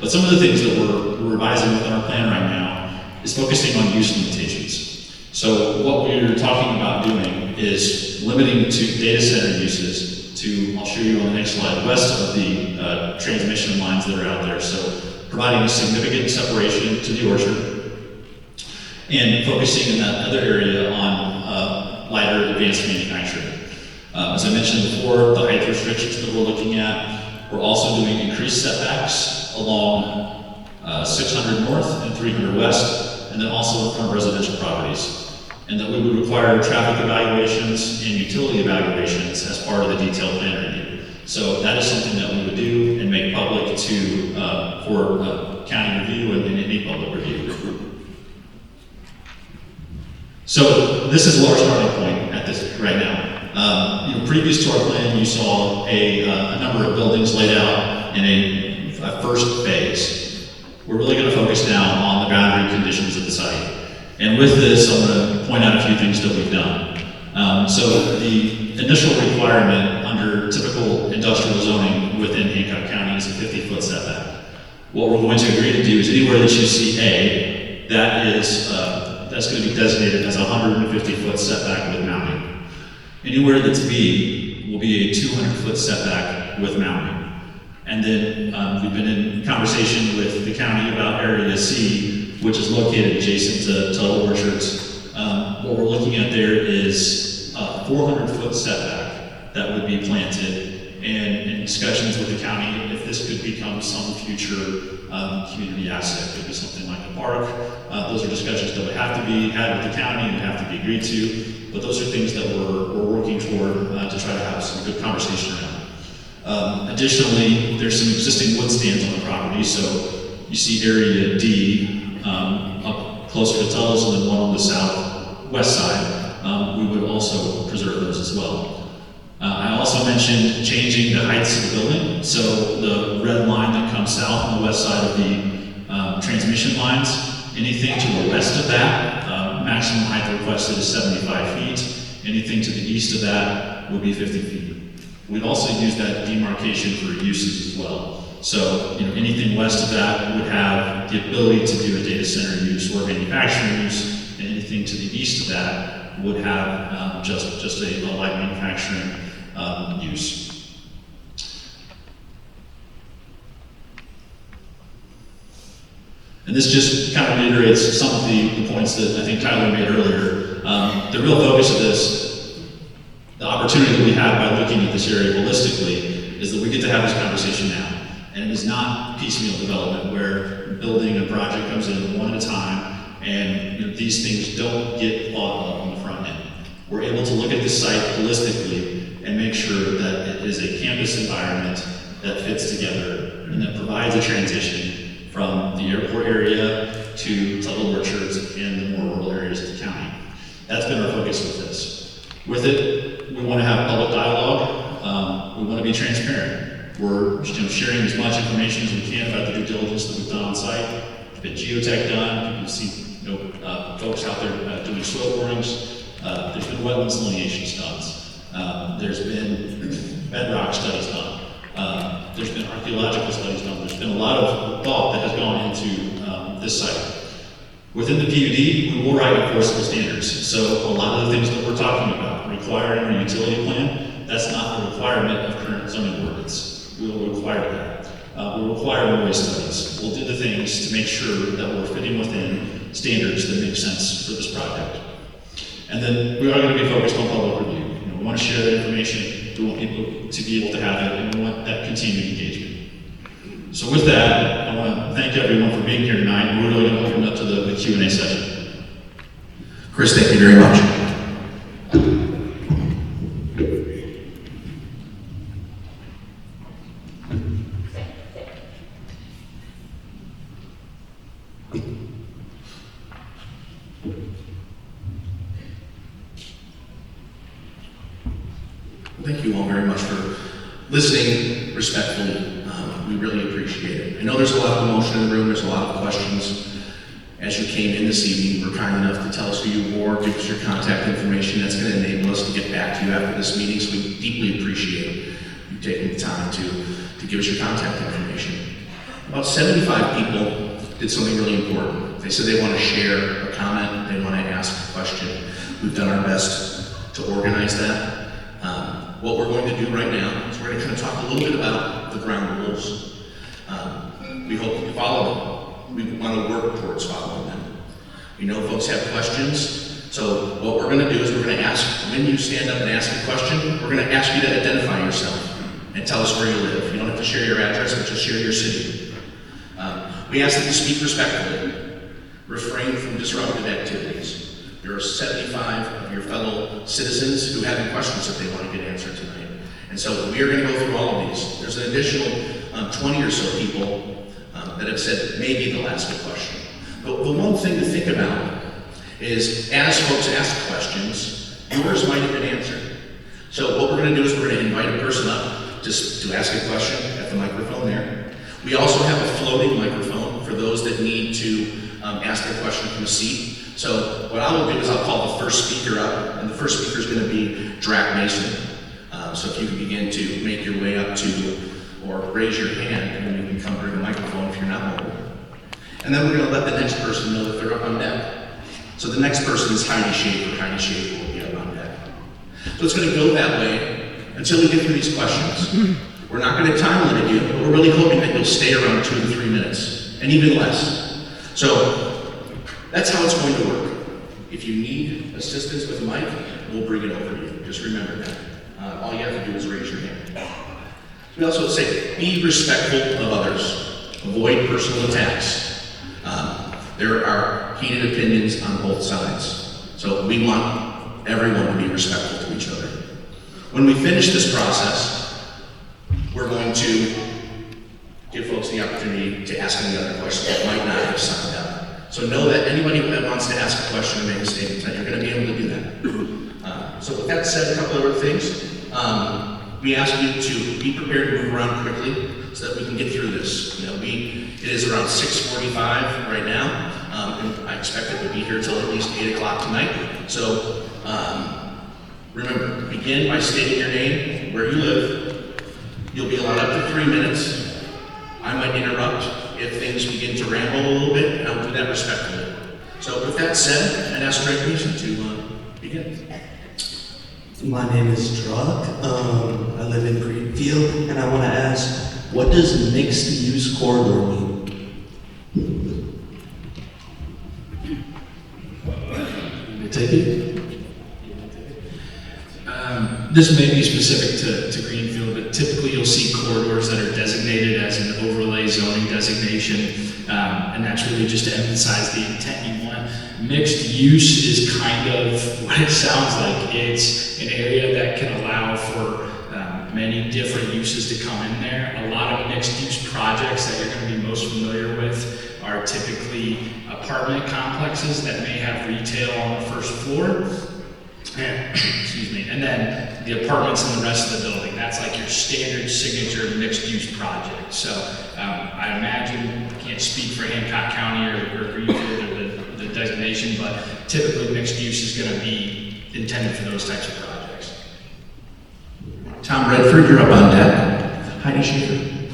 But some of the things that we're revising within our plan right now is focusing on use limitations. So what we're talking about doing is limiting to data center uses to, I'll show you on the next slide, west of the transmission lines that are out there. So providing a significant separation to the orchard and focusing in that other area on lighter advanced manufacturing. As I mentioned before, the height restrictions that we're looking at, we're also doing increased setbacks along 600 north and 300 west, and then also in front of residential properties. And that we would require traffic evaluations and utility evaluations as part of the detailed plan review. So that is something that we would do and make public for county review and any public review. So this is our starting point at this right now. Previous to our plan, you saw a number of buildings laid out in a first phase. We're really going to focus now on the boundary conditions of the site. And with this, I'm going to point out a few things that we've done. So the initial requirement under typical industrial zoning within Hancock County is a 50-foot setback. What we're going to agree to do is anywhere that you see A, that's going to be designated as a 150-foot setback with mounting. Anywhere that's B will be a 200-foot setback with mounting. And then we've been in conversation with the county about area C, which is located adjacent to Tuttle Orchards. What we're looking at there is a 400-foot setback that would be planted, and in discussions with the county, if this could become some future community asset, could be something like a park. Those are discussions that would have to be had with the county and have to be agreed to, but those are things that we're working toward to try to have some good conversation around. Additionally, there's some existing wood stands on the property, so you see area D up closer to Tuttle's and then one on the southwest side. We would also preserve those as well. I also mentioned changing the heights of the building. So the red line that comes south on the west side of the transmission lines, anything to the west of that, maximum height requested is 75 feet. Anything to the east of that would be 50 feet. We'd also use that demarcation for uses as well. So, anything west of that would have the ability to do a data center use or manufacturing use, and anything to the east of that would have just a light manufacturing use. And this just kind of reiterates some of the points that I think Tyler made earlier. The real focus of this The opportunity that we have by looking at this area holistically is that we get to have this conversation now. And it is not piecemeal development where building a project comes in one at a time and these things don't get thought of on the front end. We're able to look at the site holistically and make sure that it is a campus environment that fits together and that provides a transition from the airport area to Tuttle orchards and the more rural areas of the county. That's been our focus with this. With it, we want to have public dialogue. We want to be transparent. We're sharing as much information as we can about the due diligence that we've done on site. There's been geotech done. You can see folks out there doing soil borings. There's been wetlands delineation studies. There's been bedrock studies done. There's been archaeological studies done. There's been a lot of thought that has gone into this site. Within the PUD, we will write enforceable standards. So a lot of the things that we're talking about, requiring our utility plan, that's not a requirement of current zoning ordinance. We will require that. We'll require noise studies. We'll do the things to make sure that we're fitting within standards that make sense for this project. And then we are going to be focused on public review. We want to share that information. We want people to be able to have it, and we want that continued engagement. So with that, I want to thank everyone for being here tonight. We're really going to open up to the Q&A session. Chris, thank you very much. Thank you all very much for listening respectfully. We really appreciate it. I know there's a lot of emotion in the room, there's a lot of questions. As you came in this evening, you were kind enough to tell us who you were, give us your contact information. That's going to enable us to get back to you after this meeting, so we deeply appreciate you taking the time to give us your contact information. About 75 people did something really important. They said they want to share a comment, they want to ask a question. We've done our best to organize that. What we're going to do right now is we're going to kind of talk a little bit about the ground rules. We hope you follow them. We want to work towards following them. We know folks have questions, so what we're going to do is we're going to ask, when you stand up and ask a question, we're going to ask you to identify yourself and tell us where you live. You don't have to share your address, but just share your city. We ask that you speak respectfully, refrain from disruptive activities. There are 75 of your fellow citizens who have questions that they want to get answered tonight. And so we are going to go through all of these. There's an additional 20 or so people that have said maybe they'll ask a question. But the one thing to think about is as folks ask questions, yours might have been answered. So what we're going to do is we're going to invite a person up just to ask a question at the microphone there. We also have a floating microphone for those that need to ask their question from a seat. So what I will do is I'll call the first speaker up, and the first speaker is going to be Drac Mason. So if you can begin to make your way up to, or raise your hand, and then you can come bring the microphone if you're not mobile. And then we're going to let the next person know that they're up on deck. So the next person is Heidi Schaefer. Heidi Schaefer will be up on deck. So it's going to go that way until we get through these questions. We're not going to time limit you, but we're really hoping that you'll stay around 2 to 3 minutes, and even less. So that's how it's going to work. If you need assistance with a mic, we'll bring it over to you. Just remember that. All you have to do is raise your hand. We also say, be respectful of others. Avoid personal attacks. There are heated opinions on both sides. So we want everyone to be respectful to each other. When we finish this process, we're going to give folks the opportunity to ask any other questions that might not have signed up. So know that anybody that wants to ask a question or make a statement, that you're going to be able to do that. So with that said, a couple other things. We ask you to be prepared to move around quickly so that we can get through this. It is around 6:45 right now, and I expect it to be here till at least 8 o'clock tonight. So remember, begin by stating your name, where you live. You'll be allowed up to 3 minutes. I might interrupt if things begin to ramble a little bit, and I'll do that respectfully. So with that said, I'd ask Greg Mason to begin. My name is Druck. I live in Greenfield, and I want to ask, what does mixed-use corridor mean? Take it. This may be specific to Greenfield, but typically you'll see corridors that are designated as an overlay zoning designation, and that's really just to emphasize the intent you want. Mixed use is kind of what it sounds like. It's an area that can allow for many different uses to come in there. A lot of mixed use projects that you're going to be most familiar with are typically apartment complexes that may have retail on the first floor. And, excuse me, and then the apartments in the rest of the building. That's like your standard signature mixed-use project. So I imagine, I can't speak for Hancock County or Greenfield or the designation, but typically mixed use is going to be intended for those types of projects. Tom Redford, you're up on deck. Heidi Schaefer.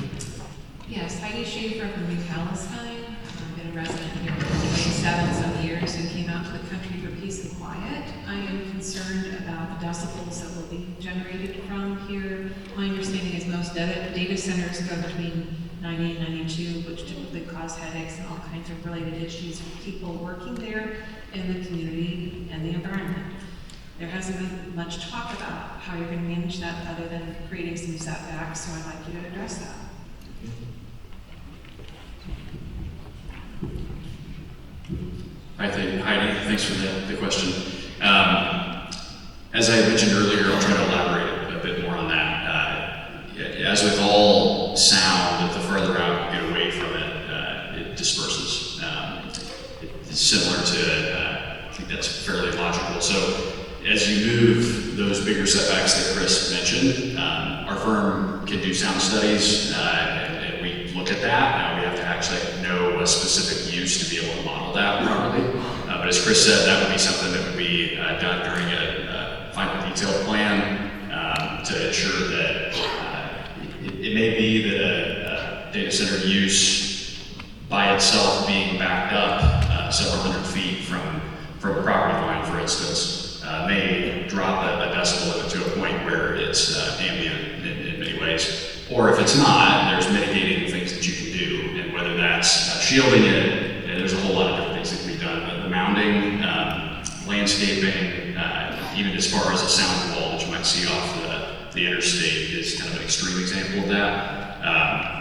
Yes, Heidi Schaefer from New Palestine. I've been a resident here for 27 some years and came out to the country for peace and quiet. I am concerned about the decibels that will be generated from here. My understanding is most data centers go between 90 and 92, which typically cause headaches and all kinds of related issues for people working there in the community and the environment. There hasn't been much talk about how you're going to manage that other than creating some setbacks, so I'd like you to address that. Heidi, thanks for the question. As I mentioned earlier, I'll try to elaborate a bit more on that. As with all sound, the further out you get away from it, it disperses. It's similar to, I think that's fairly logical. So as you move those bigger setbacks that Chris mentioned, our firm can do sound studies, and we look at that. Now we have to actually know a specific use to be able to model that properly. But as Chris said, that would be something that would be done during a final detailed plan to ensure that it may be that a data center use by itself being backed up several hundred feet from a property line, for instance, may drop a decibel limit to a point where it's ambient in many ways. Or if it's not, there's mitigating things that you can do, and whether that's shielding it, and there's a whole lot of different things that can be done. The mounding, landscaping, even as far as a sound wall that you might see off the interstate is kind of an extreme example of that.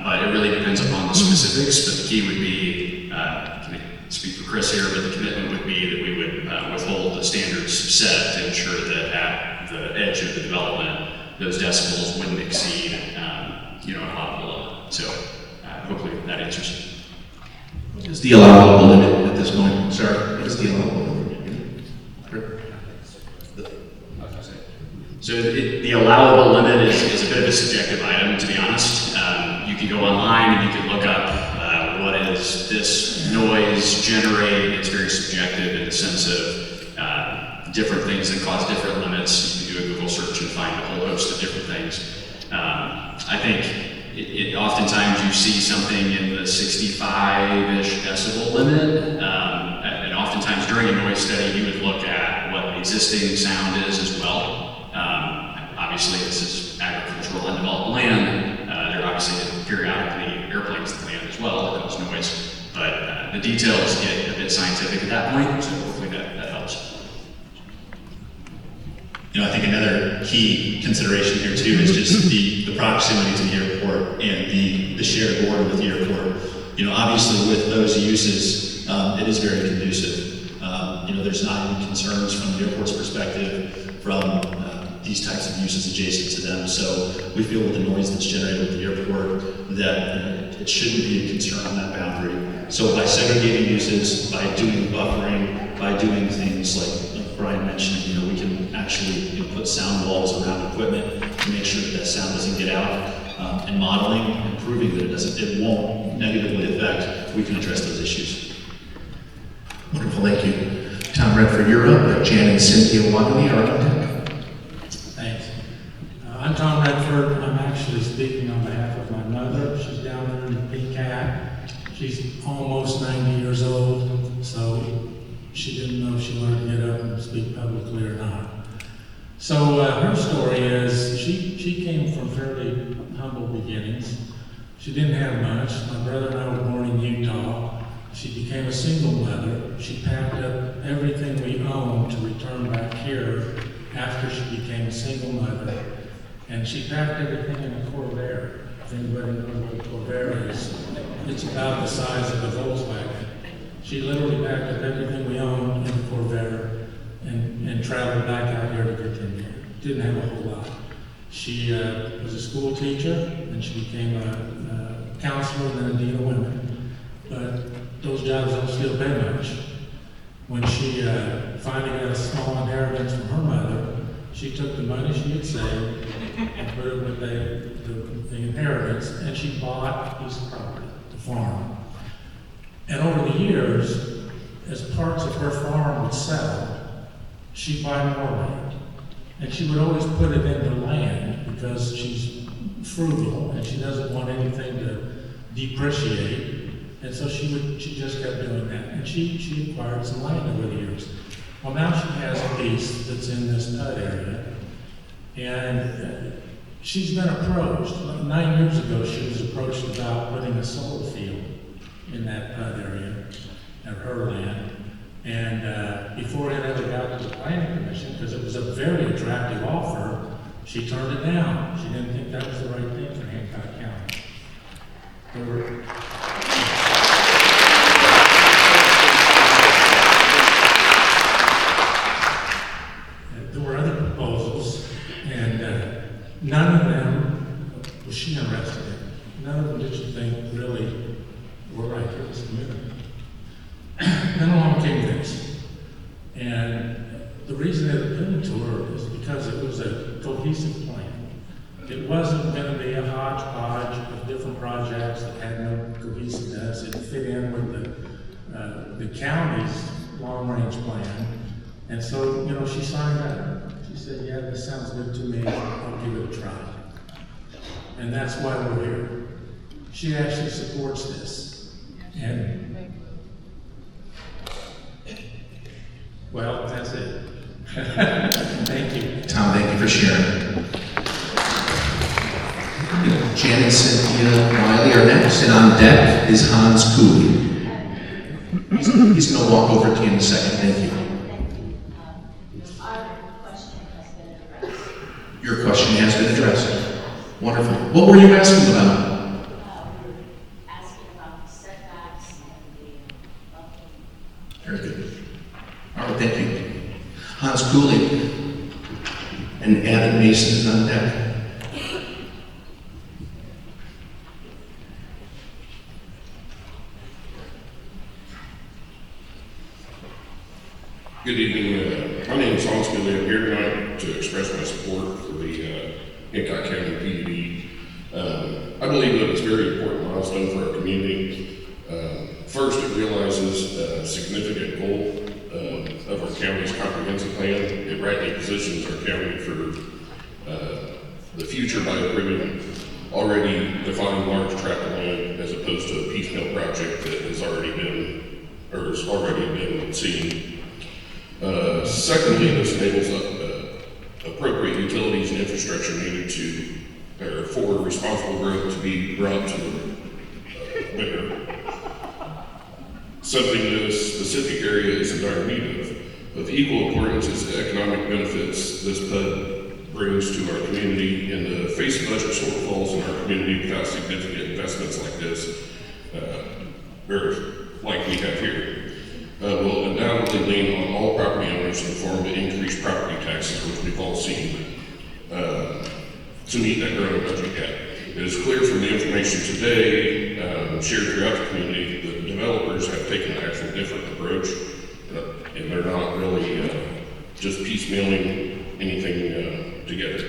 But it really depends upon the specifics, but the key would be, can I speak for Chris here, but the commitment would be that we would withhold the standards set to ensure that at the edge of the development, those decibels wouldn't exceed, an allowable limit. So hopefully that answers. What is the allowable limit at this point? Sorry, what is the allowable limit? So the allowable limit is a bit of a subjective item, to be honest. You can go online and you can look up what is this noise generate. It's very subjective in the sense of different things that cause different limits. You can do a Google search and find a whole host of different things. I think oftentimes you see something in the 65-ish decibel limit, and oftentimes during a noise study you would look at what the existing sound is as well. Obviously this is agricultural undeveloped land. There are obviously periodically airplanes that land as well that cause noise, but the details get a bit scientific at that point, so hopefully that helps. I think another key consideration here too is just the proximity to the airport and the shared border with the airport. Obviously with those uses, it is very conducive. There's not any concerns from the airport's perspective from these types of uses adjacent to them. So we feel with the noise that's generated with the airport that it shouldn't be a concern on that boundary. So by segregating uses, by doing buffering, by doing things like Brian mentioned, we can actually put sound walls around equipment to make sure that sound doesn't get out, and modeling and proving that it won't negatively affect, we can address those issues. Wonderful, thank you. Tom Redford, you're up. Jan and Cynthia Watley are on deck. Thanks. I'm Tom Redford. I'm actually speaking on behalf of my mother. She's down there in the PCAT. She's almost 90 years old, so she didn't know if she wanted to get up and speak publicly or not. So her story is she came from fairly humble beginnings. She didn't have much. My brother and I were born in Utah. She became a single mother. She packed up everything we owned to return back here after she became a single mother, and she packed everything in a Corvair. If anybody knows what a Corvair is, it's about the size of a Volkswagen. She literally packed up everything we owned in a Corvair and traveled back out here to continue. Didn't have a whole lot. She was a school teacher, and she became a counselor and then a dean of women. But those jobs don't still pay much. When she finally got a small inheritance from her mother, she took the money she had saved and put it with the inheritance, and she bought a piece of property, the farm. And over the years, as parts of her farm would sell, she'd buy more land. And she would always put it into land because she's frugal and she doesn't want anything to depreciate. And so she just kept doing that. And she acquired some land over the years. Well, now she has a piece that's in this PUD area. And she's been approached. 9 years ago, she was approached about putting a solar field in that PUD area of her land. And before it ever got to the planning commission, because it was a very attractive offer, she turned it down. She didn't think that was the right thing for Hancock County. There were other proposals, and none of them was she interested in. None of them did she think really were right for this community. Then along came this. And the reason it appealed to her is because it was a cohesive plan. It wasn't going to be a hodgepodge of different projects that had no cohesiveness. It fit in with the county's long-range plan. And so, she signed up. She said, yeah, this sounds good to me. I'll give it a try. And that's why we're here. She actually supports this. And well, that's it. Thank you. Tom, thank you for sharing. Jan and Cynthia Wiley are next, and on deck is Hans Cooley. He's going to walk over to you in a second. Thank you. Our question has been addressed. Your question has been addressed. Wonderful. What were you asking about? Asking about the setbacks and the Very good. All right, thank you. Hans Cooley and Adam Mason is on deck. Good evening. My name is Hans Cooley. I'm here tonight to express my support for the Hancock County PUD. I believe that it's a very important milestone for our community. First, it realizes a significant goal of our county's comprehensive plan. It rightly positions our county for the future by approving already defined large tract of land as opposed to a piecemeal project that has already been seen. Secondly, this enables appropriate utilities and infrastructure needed for responsible growth to be brought to the bear. Something this specific area is in dire need of. Of equal importance is the economic benefits this PUD brings to our community. In the face of budget shortfalls in our community without significant investments like this, like we have here, will undoubtedly lean on all property owners in the form of increased property taxes, which we've all seen, to meet that growing budget gap. It is clear from the information today shared throughout the community that the developers have taken an actual different approach, and they're not really just piecemealing anything together.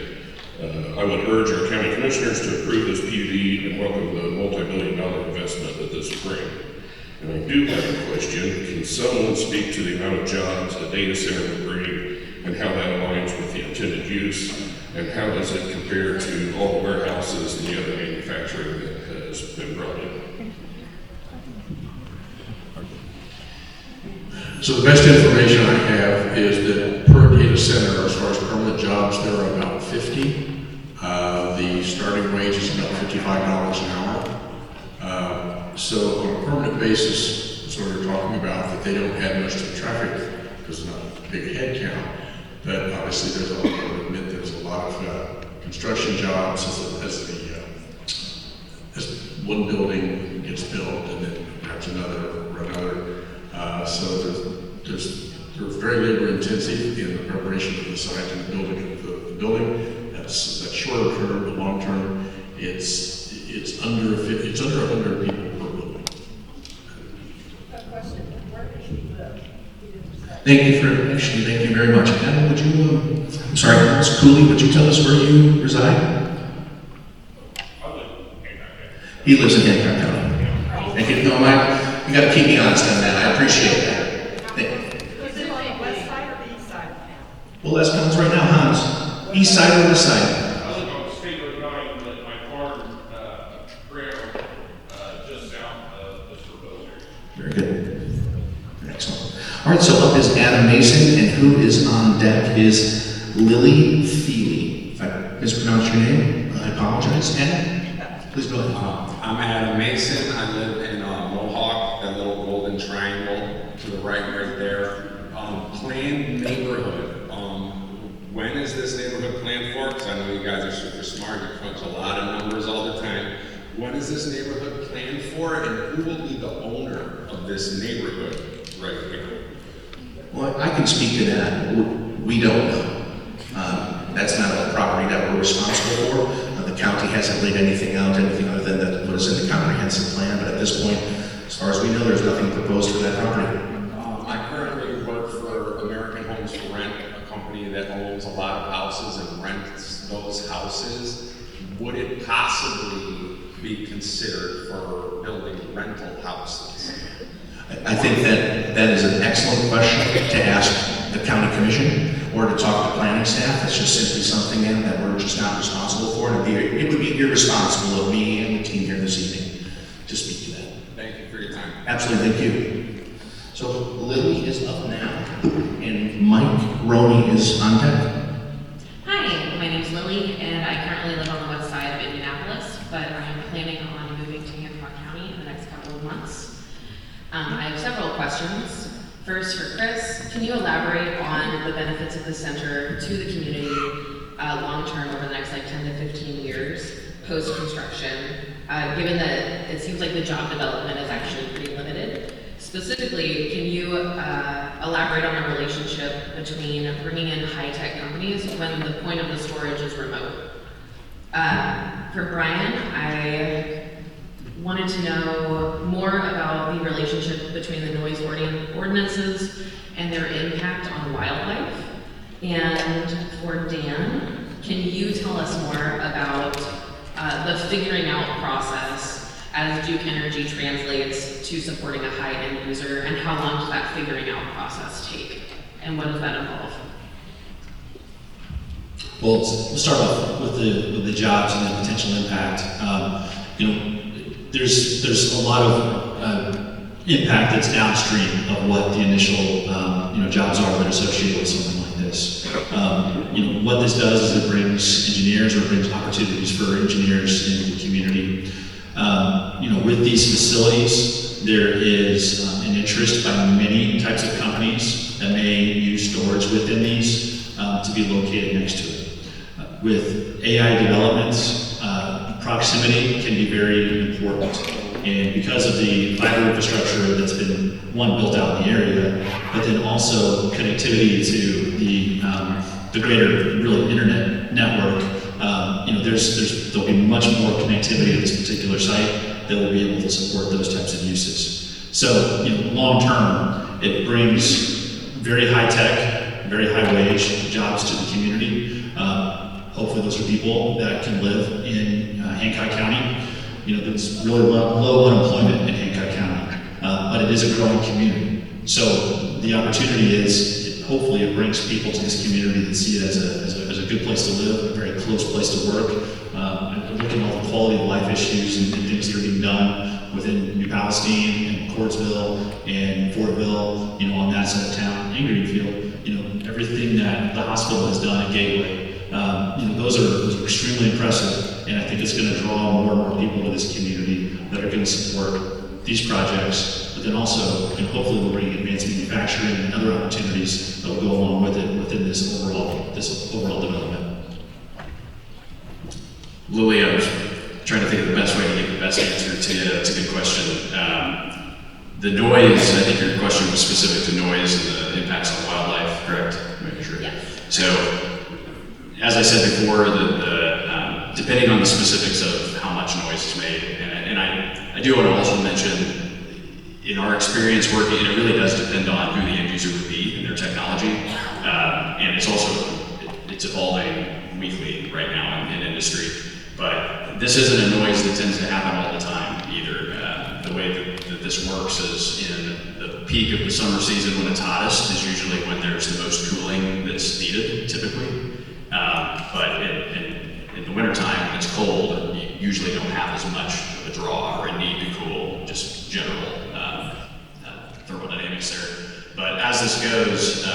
I would urge our county commissioners to approve this PUD and welcome the multi-billion-dollar investment that this will bring. And I do have a question. Can someone speak to the amount of jobs a data center would bring and how that aligns with the intended use? And how does it compare to all the warehouses and the other manufacturing that has been brought in? So the best information I have is that per data center, as far as permanent jobs, there are about 50. The starting wage is about $55 an hour. So on a permanent basis, that's what we're talking about, that they don't add much to the traffic because it's not a big head count. But but obviously there's a, I would admit there's a lot of construction jobs as one building gets built and then perhaps another or another. So they're very labor intensive in the preparation of the site and the building of the building. That's shorter term, but long term, it's under 100 people per building. Thank you very much. Adam, would you, I'm sorry, Mr. Cooley, would you tell us where you reside? He lives in Hancock County. Thank you. No, you gotta keep me honest on that. I appreciate that. Is it on the west side or the east side of town? Well, that's Hans right now, Hans. East side or west side? I live on State Road 9, but my farm, ground, just south of this proposed area. Very good. Excellent. All right, so up is Adam Mason, and who is on deck is Lily Feely. If I mispronounced your name, I apologize. Adam, please go ahead. I'm Adam Mason. I live in Mohawk, that little golden triangle to the right there. Planned neighborhood. When is this neighborhood planned for? Because I know you guys are super smart. You crunch a lot of numbers all the time. When is this neighborhood planned for, and who will be the owner of this neighborhood right here? Well, I can speak to that. We don't know. That's not a property that we're responsible for. The county hasn't laid anything out, anything other than what is in the comprehensive plan, but at this point, as far as we know, there's nothing proposed for that property. I currently work for American Homes for Rent, a company that owns a lot of houses and rents those houses. Would it possibly be considered for building rental houses? I think that is an excellent question to ask the county commission or to talk to planning staff. It's just simply something that we're just not responsible for. It would be irresponsible of me and the team here this evening to speak to that. Thank you for your time. Absolutely, thank you. So Lily is up now, and Mike Roney is on deck. Hi, my name's Lily, and I currently live on the west side of Indianapolis, but I am planning on moving to Hancock County in the next couple of months. I have several questions. First, for Chris, can you elaborate on the benefits of the center to the community long-term over the next 10 to 15 years post-construction, given that it seems like the job development is actually pretty limited? Specifically, can you elaborate on the relationship between bringing in high-tech companies when the point of the storage is remote? For Brian, I wanted to know more about the relationship between the noise ordinances and their impact on wildlife. And for Dan, can you tell us more about the figuring out process as Duke Energy translates to supporting a high-end user, and how long does that figuring out process take, and what does that involve? Well, let's start off with the jobs and the potential impact. There's a lot of impact that's downstream of what the initial jobs are that are associated with something like this. What this does is it brings engineers, or it brings opportunities for engineers into the community. With these facilities, there is an interest by many types of companies that may use storage within these to be located next to it. With AI developments, proximity can be very important. And because of the fiber infrastructure that's been, built out in the area, but then also connectivity to the greater, really, internet network, there'll be much more connectivity at this particular site that will be able to support those types of uses. So, long term, it brings very high tech, very high wage jobs to the community. Hopefully those are people that can live in Hancock County. There's really low unemployment in Hancock County, but it is a growing community. So the opportunity is, hopefully it brings people to this community that see it as a good place to live, a very close place to work. Looking at all the quality of life issues and things that are being done within New Palestine and Cordsville and Fortville, on that side of town, and Greenfield, everything that the hospital has done at Gateway. Those are extremely impressive, and I think it's going to draw more and more people to this community that are going to support these projects, but then also, and hopefully will bring advanced manufacturing and other opportunities that will go along with it within this overall development. Lily, I was trying to think of the best way to give the best answer to you. That's a good question. The noise, I think your question was specific to noise and the impacts on wildlife, correct? Make sure. Yes. So, as I said before, depending on the specifics of how much noise is made, and I do want to also mention, in our experience working, and it really does depend on who the end user would be and their technology, and it's evolving weekly right now in industry. But this isn't a noise that tends to happen all the time either. The way that this works is in the peak of the summer season when it's hottest is usually when there's the most cooling that's needed, typically. But in the wintertime, when it's cold, you usually don't have as much of a draw or a need to cool, just general thermodynamics there. But as this goes,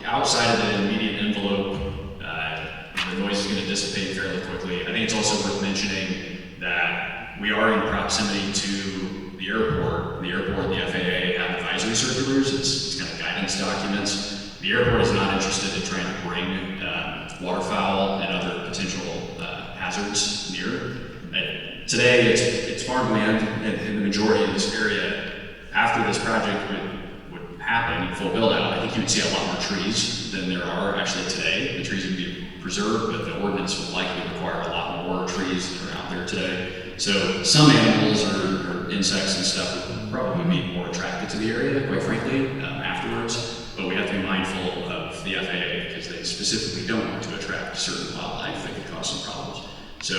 outside of the immediate envelope, the noise is going to dissipate fairly quickly. I think it's also worth mentioning that we are in proximity to the airport. The airport and the FAA have advisory circulars. It's kind of guidance documents. The airport is not interested in trying to bring waterfowl and other potential hazards near. Today, it's farmland, and the majority of this area, after this project would happen in full build out, I think you would see a lot more trees than there are actually today. The trees would be preserved, but the ordinance would likely require a lot more trees that are out there today. So some animals or insects and stuff would probably be more attracted to the area, quite frankly, afterwards. But we have to be mindful of the FAA because they specifically don't want to attract certain wildlife that could cause some problems. So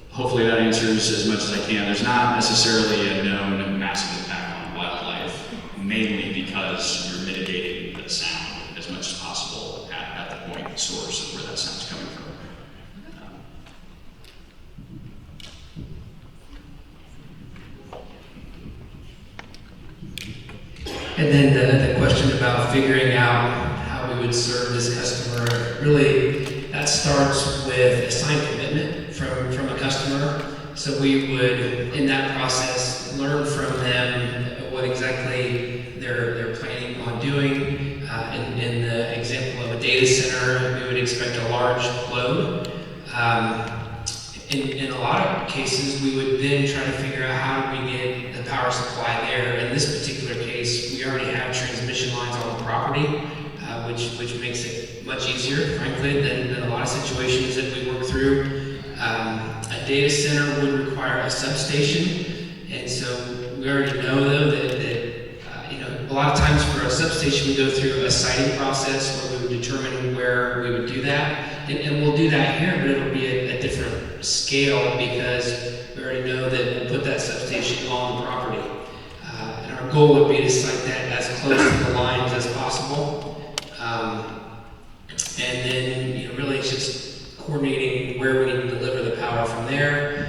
hopefully that answers as much as I can. There's not necessarily a known massive impact on wildlife, mainly because you're mitigating the sound as much as possible at the point source of where that sound's coming from. And then the question about figuring out how we would serve this customer, really, that starts with a signed commitment from a customer. So we would, in that process, learn from them what exactly they're planning on doing. In the example of a data center, we would expect a large load. In a lot of cases, we would then try to figure out how do we get the power supply there. In this particular case, we already have transmission lines on the property, which makes it much easier, frankly, than a lot of situations that we work through. A data center would require a substation, and so we already know, though, that a lot of times for a substation, we go through a siting process where we would determine where we would do that. And we'll do that here, but it'll be a different scale because we already know that we'll put that substation on the property. And our goal would be to site that as close to the lines as possible. And then, really it's just coordinating where we need to deliver the power from there.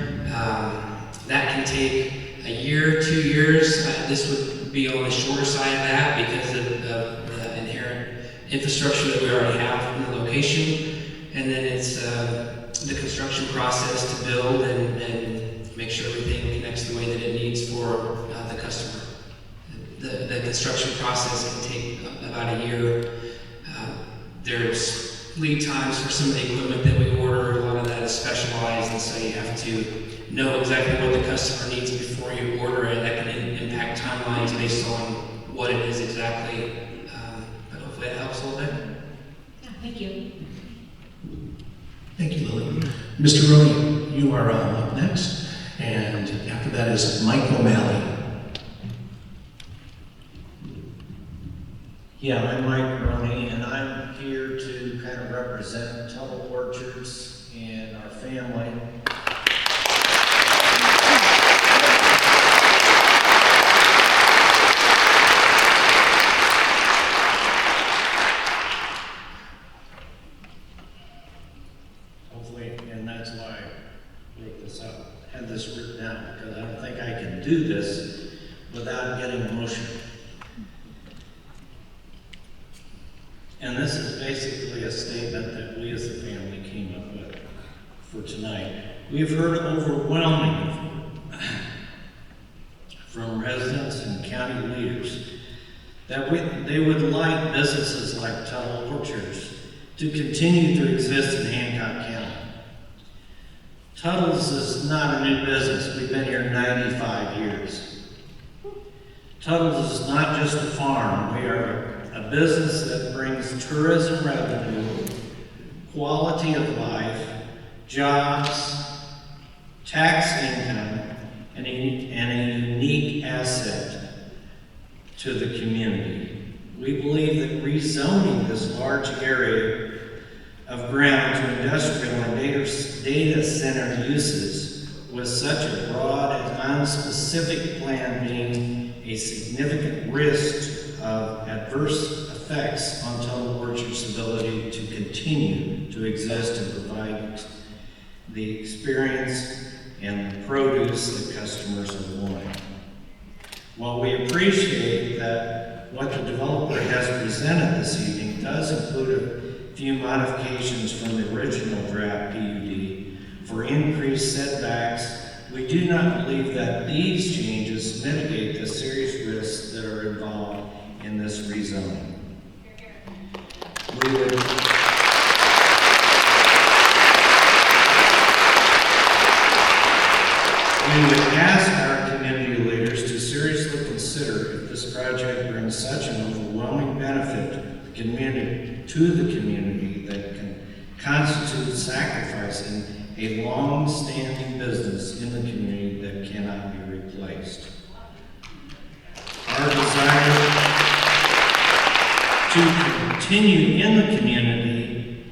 That can take a year, 2 years. This would be on the shorter side of that because of the inherent infrastructure that we already have in the location. And then it's the construction process to build and make sure everything connects the way that it needs for the customer. The construction process can take about a year. There's lead times for some of the equipment that we order. A lot of that is specialized, and so you have to know exactly what the customer needs before you order it. That can impact timelines based on what it is exactly. But hopefully that helps a little bit. Yeah, thank you. Thank you, Lily. Mr. Roney, you are up next, and after that is Mike O'Malley. Yeah, I'm Mike Roney, and I'm here to kind of represent Tuttle Orchards and our family. Hopefully, and that's why I wrote this out, had this written down, because I don't think I can do this without getting emotional. And this is basically a statement that we as a family came up with for tonight. We've heard overwhelming and county leaders that they would like businesses like Tuttle Orchards to continue to exist in Hancock County. Tuttle's is not a new business. We've been here 95 years. Tuttle's is not just a farm. We are a business that brings tourism revenue, quality of life, jobs, tax income, and a unique asset to the community. We believe that rezoning this large area of ground to industrial and data center uses with such a broad and unspecific plan being a significant risk of adverse effects on Tuttle Orchard's ability to continue to exist and provide the experience and the produce that customers are wanting. While we appreciate that what the developer has presented this evening does include a few modifications from the original draft PUD for increased setbacks, we do not believe that these changes mitigate the serious risks that are involved in this rezoning. We would ask our community leaders to seriously consider if this project brings such an overwhelming benefit to the community that can constitute sacrificing a long-standing business in the community that cannot be replaced. Our desire to continue in the community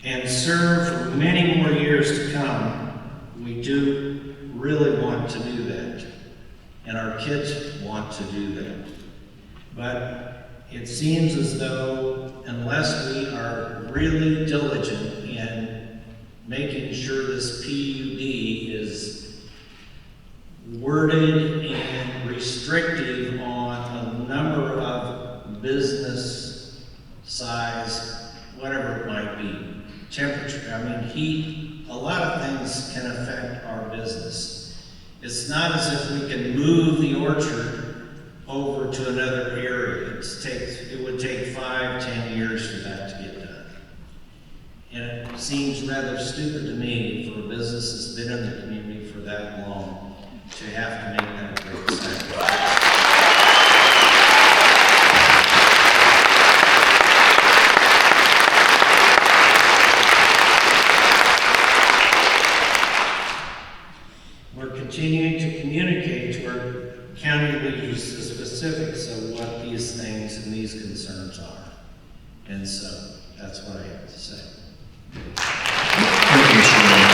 and serve for many more years to come, we do really want to do that, and our kids want to do that. But it seems as though unless we are really diligent in making sure this PUD is worded and restrictive on a number of business size, whatever it might be, temperature, heat, a lot of things can affect our business. It's not as if we can move the orchard over to another area. It would take 5-10 years for that to get done. And it seems rather stupid to me for a business that's been in the community for that long to have to make that great sacrifice. We're continuing to communicate to our county leaders the specifics of what these things and these concerns are. And so that's what I have to say. Thank you, Mr. Mayor.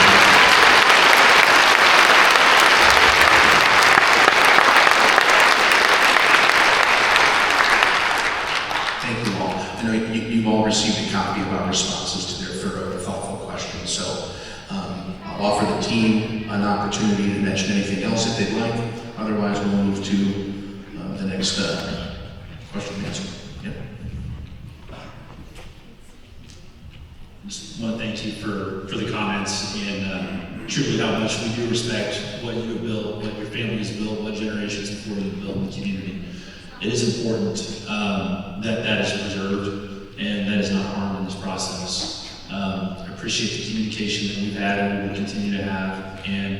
Thank you all. I know you've all received a copy of our responses to their thorough and thoughtful questions, so I'll offer the team an opportunity to mention anything else if they'd like. Otherwise, we'll move to the next question and answer. Yep. Just want to thank you for the comments and truly how much we do respect what you have built, what your family has built, what generations before you have built in the community. It is important that is preserved and that is not harmed in this process. I appreciate the communication that we've had and we will continue to have, and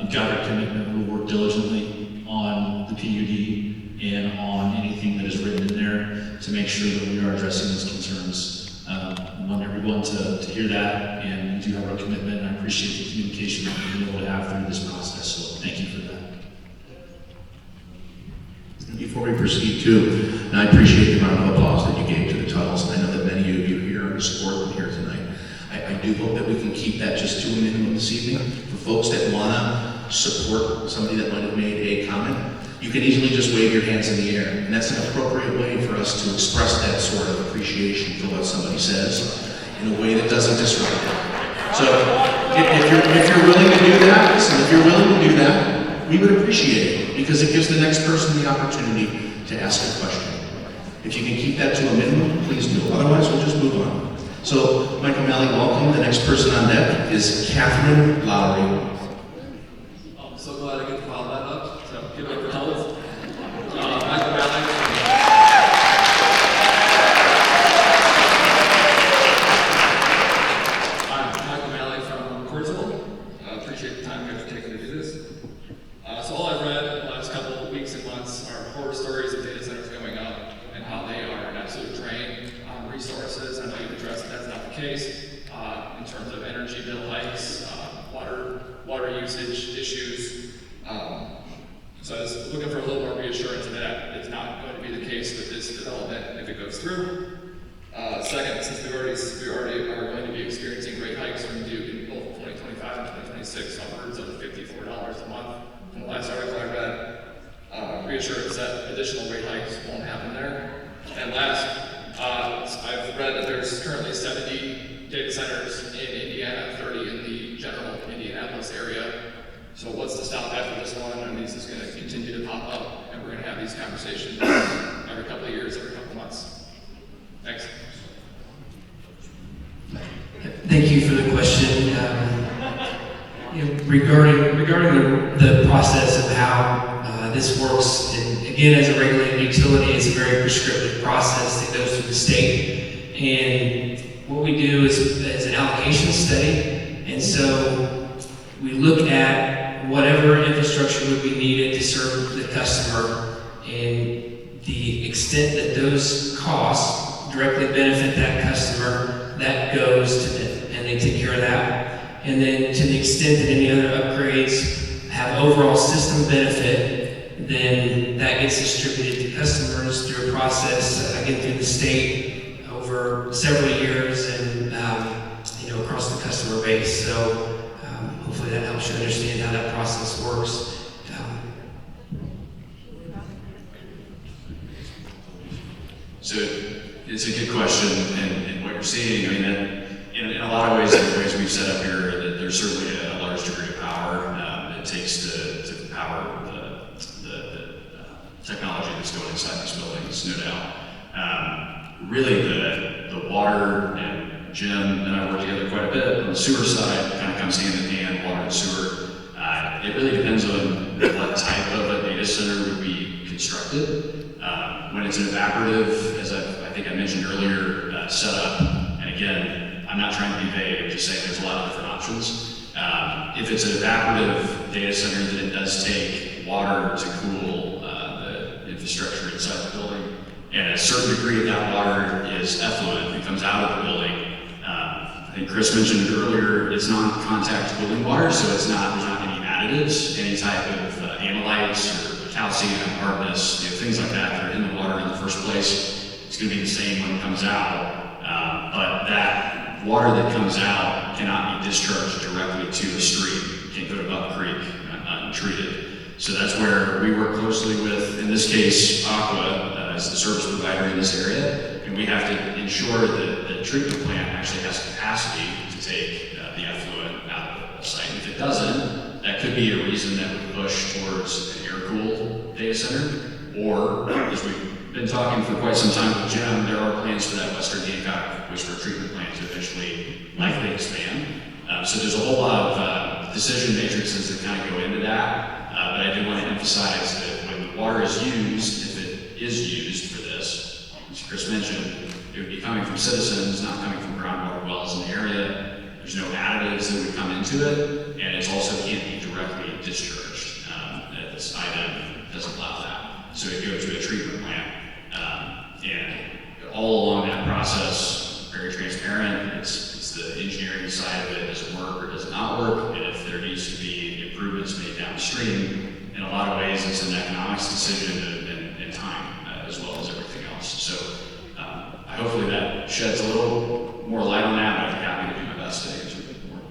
you've got our commitment. We'll work diligently on the PUD and on anything that is written in there to make sure that we are addressing those concerns. I want everyone to hear that, and you do have our commitment, and I appreciate the communication that we've been able to have through this process, so thank you for that. Before we proceed too, and I appreciate the round of applause that you gave to the Tuttles, and I know that many of you here are support them here tonight. I do hope that we can keep that just to a minimum this evening. For folks that want to support somebody that might have made a comment, you can easily just wave your hands in the air, and that's an appropriate way for us to express that sort of appreciation for what somebody says in a way that doesn't disrupt it. So if you're willing to do that, listen, if you're willing to do that, we would appreciate it, because it gives the next person the opportunity to ask a question. If you can keep that to a minimum, please do. Otherwise, we'll just move on. So, Michael Malley, welcome. The next person on deck is Catherine Lowry. I'm so glad I get to follow that up. So, give it up for Tuttles. case, in terms of energy bill hikes, water usage issues. So I was looking for a little more reassurance that it's not going to be the case with this development if it goes through. Second, since we already are going to be experiencing rate hikes from Duke in both 2025 and 2026, upwards of $54 a month. From the last article I read, reassurance that additional rate hikes won't happen there. And last, I've read that there's currently 70 data centers in Indiana, 30 in the general Indianapolis area. So what's to stop after this one? And this is going to continue to pop up, and we're going to have these conversations every couple of years, every couple of months. Thanks. Thank you for the question. Regarding the process of how this works, and again, as a regulated utility, it's a very prescriptive process that goes through the state. And what we do is an allocation study, and so we look at whatever infrastructure would be needed to serve the customer, and the extent that those costs directly benefit that customer, that goes to them, and they take care of that. And then to the extent that any other upgrades have overall system benefit, then that gets distributed to customers through a process, again, through the state over several years and, across the customer base. So hopefully that helps you understand how that process works. So it's a good question, and what you're seeing, I mean, in a lot of ways, in the ways we've set up here, that there's certainly a large degree of power it takes to power the technology that's going inside these buildings, no doubt. Really, the water, and Jim and I work together quite a bit on the sewer side, kind of comes hand in hand, water and sewer. It really depends on what type of a data center would be constructed. When it's an evaporative, as I think I mentioned earlier, setup, and again, I'm not trying to be vague, I'm just saying there's a lot of different options. If it's an evaporative data center, then it does take water to cool the infrastructure inside the building. And a certain degree of that water is effluent that comes out of the building. I think Chris mentioned it earlier, it's non-contact cooling water, so there's not any additives, any type of analytes or calcium, hardness, things like that are in the water in the first place. It's going to be the same when it comes out, but that water that comes out cannot be discharged directly to the stream. It can't go to Buck Creek untreated. So that's where we work closely with, in this case, Aqua as the service provider in this area, and we have to ensure that the treatment plant actually has capacity to take the effluent out of the site. If it doesn't, that could be a reason that would push towards an air-cooled data center, or, as we've been talking for quite some time with Jim, there are plans for that Western Hancock wastewater treatment plant to eventually likely expand. So there's a whole lot of decision matrices that kind of go into that, but I do want to emphasize that when the water is used, if it is used for this, as Chris mentioned, it would be coming from citizens, not coming from groundwater wells in the area. There's no additives that would come into it, and it also can't be directly discharged. This item doesn't allow that. So it goes to a treatment plant, and all along that process, very transparent. It's the engineering side of it. Does it work or does it not work? And if there needs to be improvements made downstream, in a lot of ways, it's an economics decision and time as well as everything else. So hopefully that sheds a little more light on that. I'd be happy to do my best to answer it more.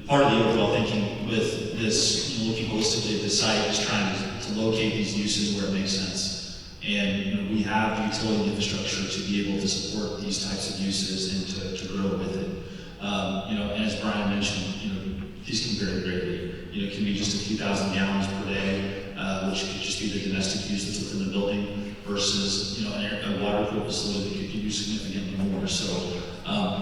Part of the overall thinking with this, looking holistically at the site, is trying to locate these uses where it makes sense. And we have the utility infrastructure to be able to support these types of uses and to grow with it. And as Brian mentioned, these can vary greatly. It can be just a few thousand gallons per day, which could just be the domestic use that's within the building, versus a water cool facility that could give you significantly more. So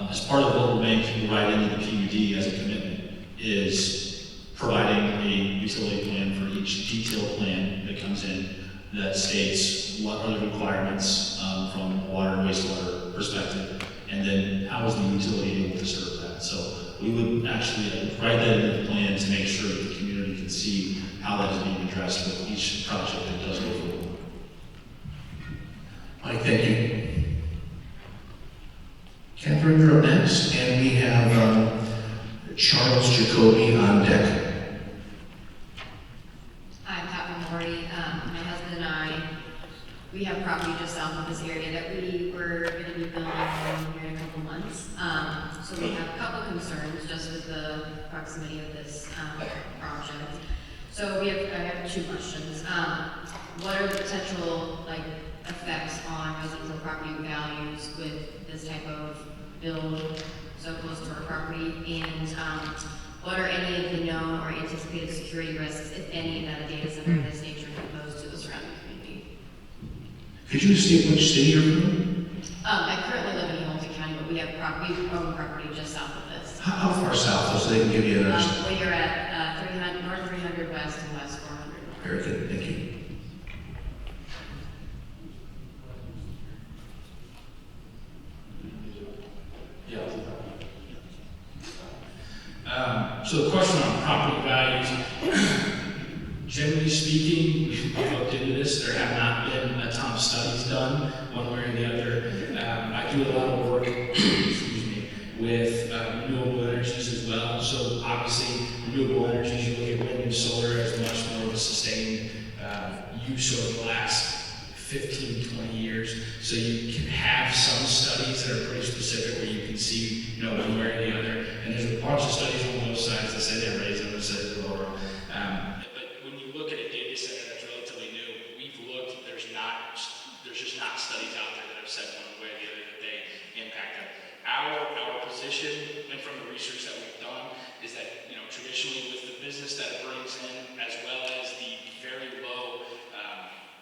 as part of what we're making right into the PUD as a commitment is providing a utility plan for each detailed plan that comes in that states what are the requirements from a water and wastewater perspective, and then how is the utility able to serve that. So we would actually write that into the plan to make sure that the community can see how that is being addressed with each project that does go forward. Mike, thank you. say that we were gonna be building one here in a couple months. So we have a couple concerns just with the proximity of this, project. So I have two questions. What are the potential, like, effects on residential property values with this type of build so close to our property? And, what are any of the known or anticipated security risks, if any, that a data center of this nature could pose to the surrounding community? Could you state which city you're from? I currently live in Hamilton County, but we own property just south of this. How far south, so they can give you an understanding? We are at 300, north 300 west and west 400 north. Very good, thank you. So the question on property values, generally speaking, we've looked into this. There have not been a ton of studies done one way or the other. I do a lot of work, excuse me, with renewable energies as well. So obviously, renewable energies, you look at wind and solar as much more of a sustained use over the last 15, 20 years. So you can have some studies that are pretty specific where you can see, one way or the other. And there's a bunch of studies on both sides that say they're raising, that say they're lower. But when you look at a data center that's relatively new, we've looked, there's just not studies out there that have said one way or the other that they impact them. Our position, and from the research that we've done, is that, traditionally with the business that it brings in, as well as the very low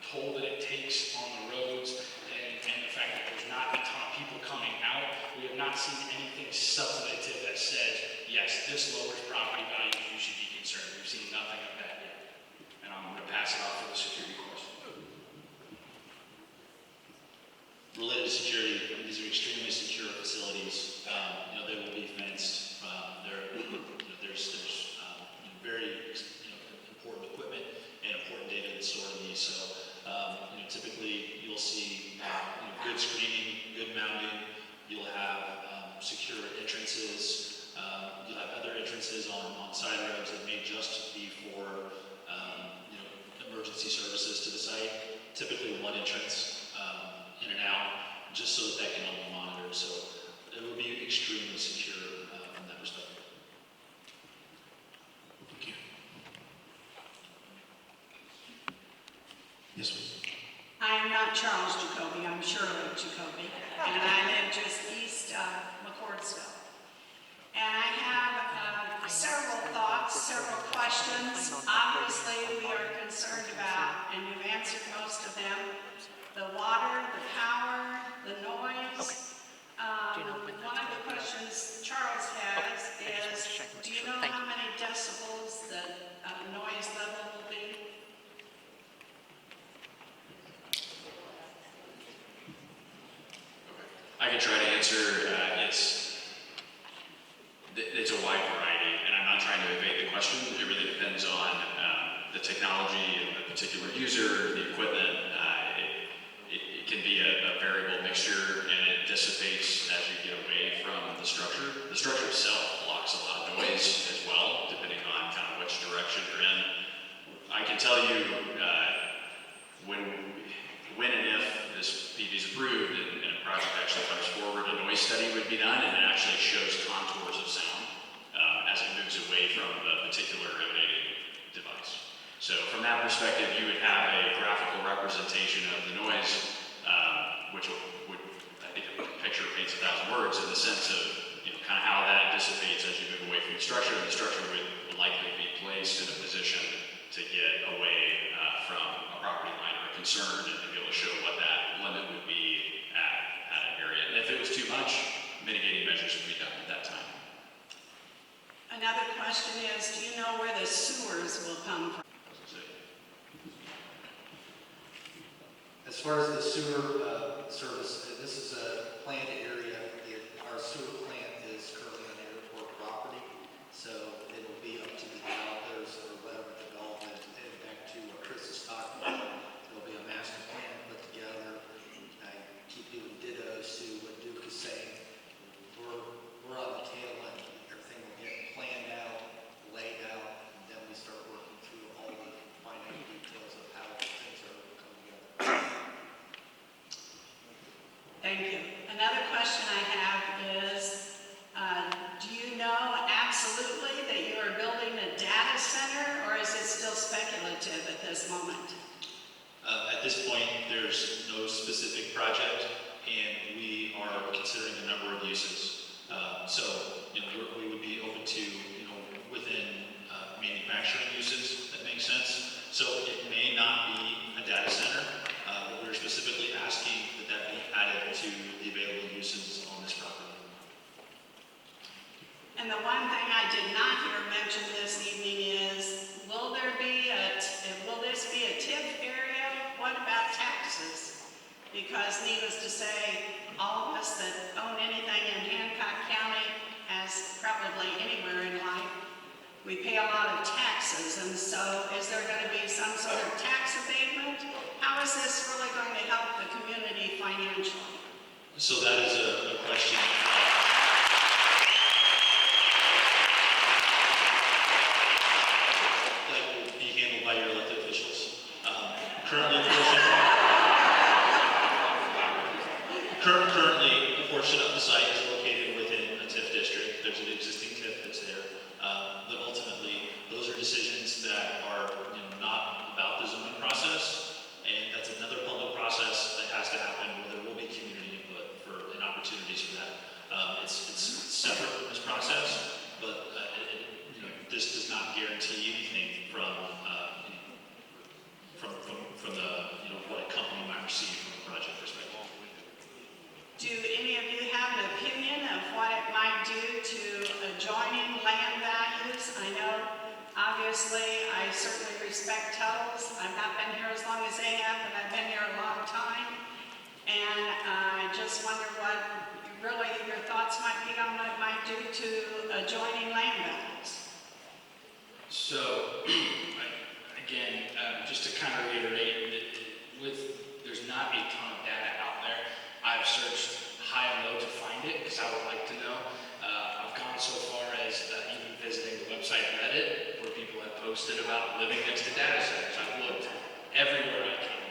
toll that it takes on the roads, and the fact that there's not a ton of people coming out, we have not seen anything substantive that says, yes, this lowers property values, you should be concerned. We've seen nothing of that yet. And I'm going to pass it off for the security question. Related to security, these are extremely secure facilities. They will be fenced. There's very important equipment and important data that's stored in these. So typically you'll see good screening, good mounting. You'll have secure entrances. You'll have other entrances on side roads that may just be for emergency services to the site. Typically one entrance in and out, just so that can all be monitored. So it will be extremely secure from that perspective. Thank you. Yes, please. I am not Charles Jacoby, I'm Shirley Jacoby, and I live just east of McCordsville. And I have several thoughts, several questions. Obviously, we are concerned about, and you've answered most of them, the water, the power, the noise. One of the questions Charles has is, do you know how many decibels the noise level will be? I can try to answer. It's a wide variety, and I'm not trying to evade the question. It really depends on the technology and the particular user, the equipment. It can be a variable mixture, and it dissipates as you get away from the structure. The structure itself blocks a lot of noise as well, depending on kind of which direction you're in. I can tell you when and if this PV is approved and a project actually comes forward, a noise study would be done, and it actually shows contours of sound as it moves away from the particular emanating device. So from that perspective, you would have a graphical representation of the noise, which would, I think, a picture paints 1,000 words in the sense of kind of how that dissipates as you move away from the structure. The structure would likely be placed in a position to get away from a property line or a concern, and be able to show what that limit would be at an area. And if it was too much, mitigating measures would be done at that time. Another question is, do you know where the sewers will come from? As far as the sewer service, this is a planned area. Our sewer plant is currently on airport property, so it'll be up to the developers or whatever development. And back to what Chris is talking about, there'll be a master plan put together. I keep doing dittos to what Duke is saying. We're on the tail end. Everything will get planned out, laid out, and then we start working through all the finite details of how things are coming together. Thank you. Another question I have is, do you know absolutely that you are building a data center, or is it still speculative at this moment? At this point, there's no specific project, and we are considering a number of uses. So, we would be open to, within manufacturing uses that make sense. So it may not be a data center, but we're specifically asking that be added to the available uses on this property. And the one thing I did not hear mentioned this evening is, will this be a TIF area? What about taxes? Because needless to say, all of us that own anything in Hancock County, as probably anywhere in life, we pay a lot of taxes, and so is there going to be some sort of tax abatement? How is this really going to help the community financially? So that is a question that will be handled by your elected officials. Currently, a portion of the site is located within a TIF district. There's an existing TIF that's there. But ultimately, those are decisions that are not about the zoning process, and that's another public process that has to happen where there will be community input and opportunities for that. It's separate from this process, but this does not guarantee anything from the what a company might receive from a project perspective. Do any of you have an opinion of what it might do to adjoining land values? I know, obviously, I certainly respect Tuttle's. I've not been here as long as they have, but I've been here a long time. And I just wonder what really your thoughts might be on what it might do to adjoining land values. So, again, just to kind of reiterate, there's not a ton of data out there. I've searched high and low to find it because I would like to know. I've gone so far as even visiting the website Reddit, where people have posted about living next to data centers. I've looked everywhere I can.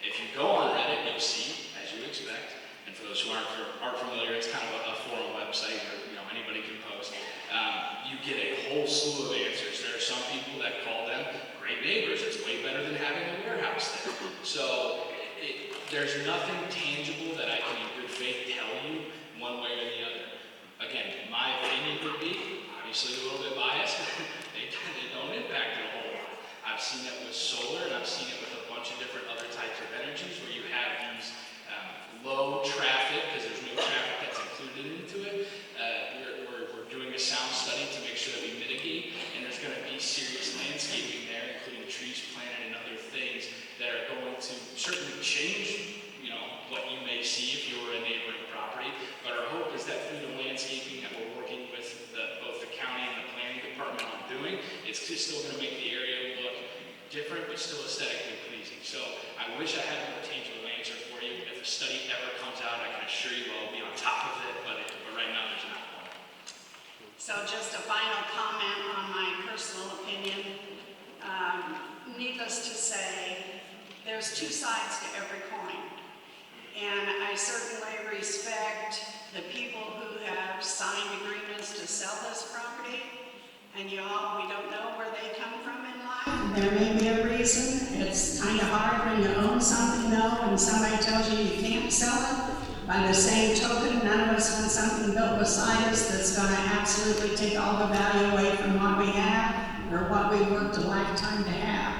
If you go on Reddit, you'll see, as you expect, and for those who aren't familiar, it's kind of a forum website where anybody can post. You get a whole slew of answers. There are some people that call them great neighbors. It's way better than having a warehouse there. So there's nothing tangible that I can in good faith tell you one way or the other. Again, my opinion would be, obviously a little bit biased, they don't impact it a whole lot. I've seen it with solar, and I've seen it with a bunch of different other types of energies where you have these low traffic, because there's no traffic that's included into it. We're doing a sound study to make sure that we mitigate, and there's going to be serious landscaping there, including trees planted and other things that are going to certainly change, what you may see if you were a neighboring property. But our hope is that through the landscaping that we're working with both the county and the planning department on doing, it's just still going to make the area look different, but still aesthetically pleasing. So I wish I had a more tangible answer for you. If a study ever comes out, I can assure you I'll be on top of it, but right now there's not one. So just a final comment on my personal opinion. Needless to say, there's two sides to every coin. And I certainly respect the people who have signed agreements to sell this property. And we don't know where they come from in life. There may be a reason. It's kind of hard when you own something, though, and somebody tells you you can't sell it. By the same token, none of us want something built beside us that's going to absolutely take all the value away from what we have or what we worked a lifetime to have.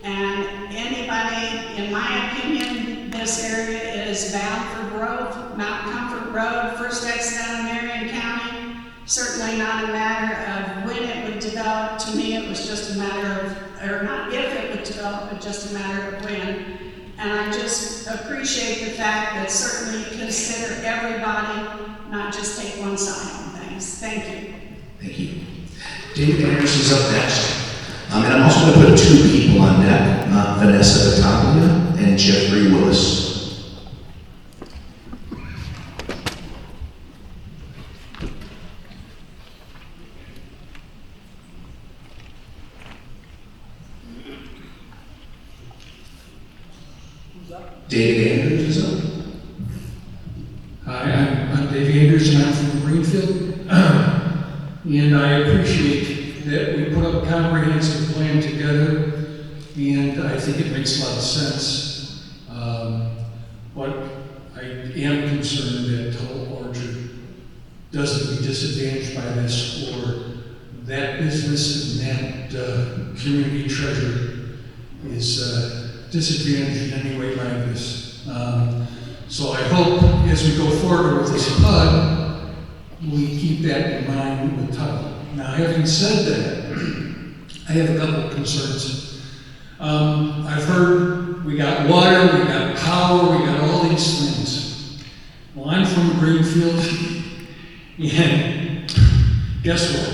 And anybody, in my opinion, this area is bound for growth. Mount Comfort Road, first exit out of Marion County, certainly not a matter of when it would develop. To me, it was just a matter of, or not if it would develop, but just a matter of when. And I just appreciate the fact that certainly you consider everybody, not just take one side on things. Thank you. Thank you. David Anderson's up next. And I'm also going to put two people on deck, Vanessa Battaglia and Jeffrey Willis. David Andrews is up. I'm Dave Andrews, and I'm from Greenfield. And I appreciate that we put a comprehensive plan together, and I think it makes a lot of sense. But I am concerned that Tuttle Orchard doesn't be disadvantaged by this, or that business and that community treasure is disadvantaged in any way by this. So I hope as we go forward with this PUD, we keep that in mind with Tuttle. Now, having said that, I have a couple of concerns. I've heard we got water, we got power, we got all these things. Well, I'm from Greenfield, and guess what?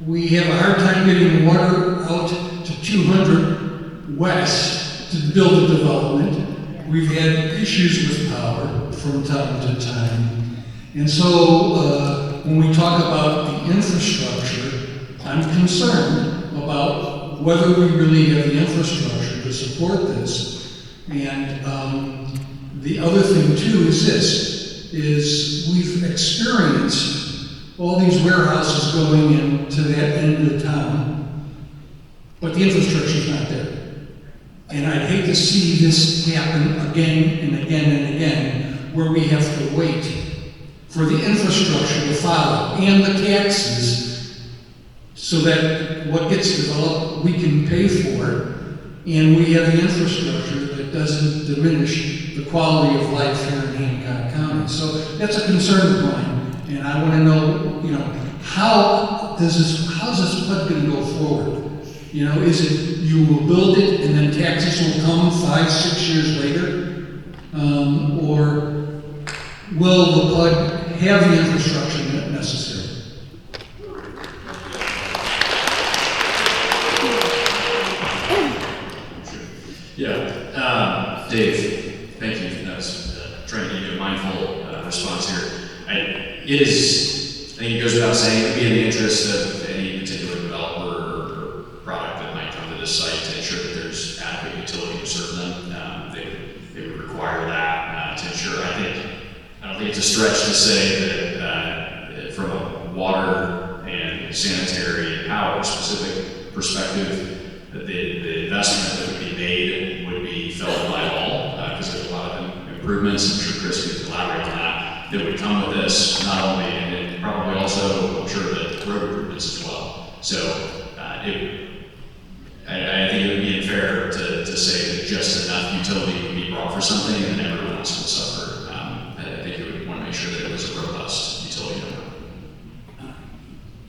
We have a hard time getting water out to 200 west to build a development. We've had issues with power from time to time. And so when we talk about the infrastructure, I'm concerned about whether we really have the infrastructure to support this. And the other thing too is this, is we've experienced all these warehouses going into that end of town, but the infrastructure's not there. And I'd hate to see this happen again and again and again, where we have to wait for the infrastructure to follow and the taxes, so that what gets developed, we can pay for it, and we have the infrastructure that doesn't diminish the quality of life here in Hancock County. So that's a concern of mine, and I want to know, how's this PUD going to go forward? Is it you will build it and then taxes will come 5-6 years later? Or will the PUD have the infrastructure necessary? Yeah, Dave, thank you. I was trying to give you a mindful response here. I think it goes without saying, it would be in the interest of any particular developer or product that might come to this site to ensure that there's adequate utility to serve them. They would require that to ensure. I don't think it's a stretch to say that from a water and sanitary and power specific perspective, that the investment that would be made would be felt by all, because there's a lot of improvements, I'm sure Chris could elaborate on that would come with this, not only, and probably also, I'm sure, that road improvements as well. So I think it would be unfair to say that just enough utility would be brought for something and then everyone else would suffer. I think you would want to make sure that it was a robust utility network.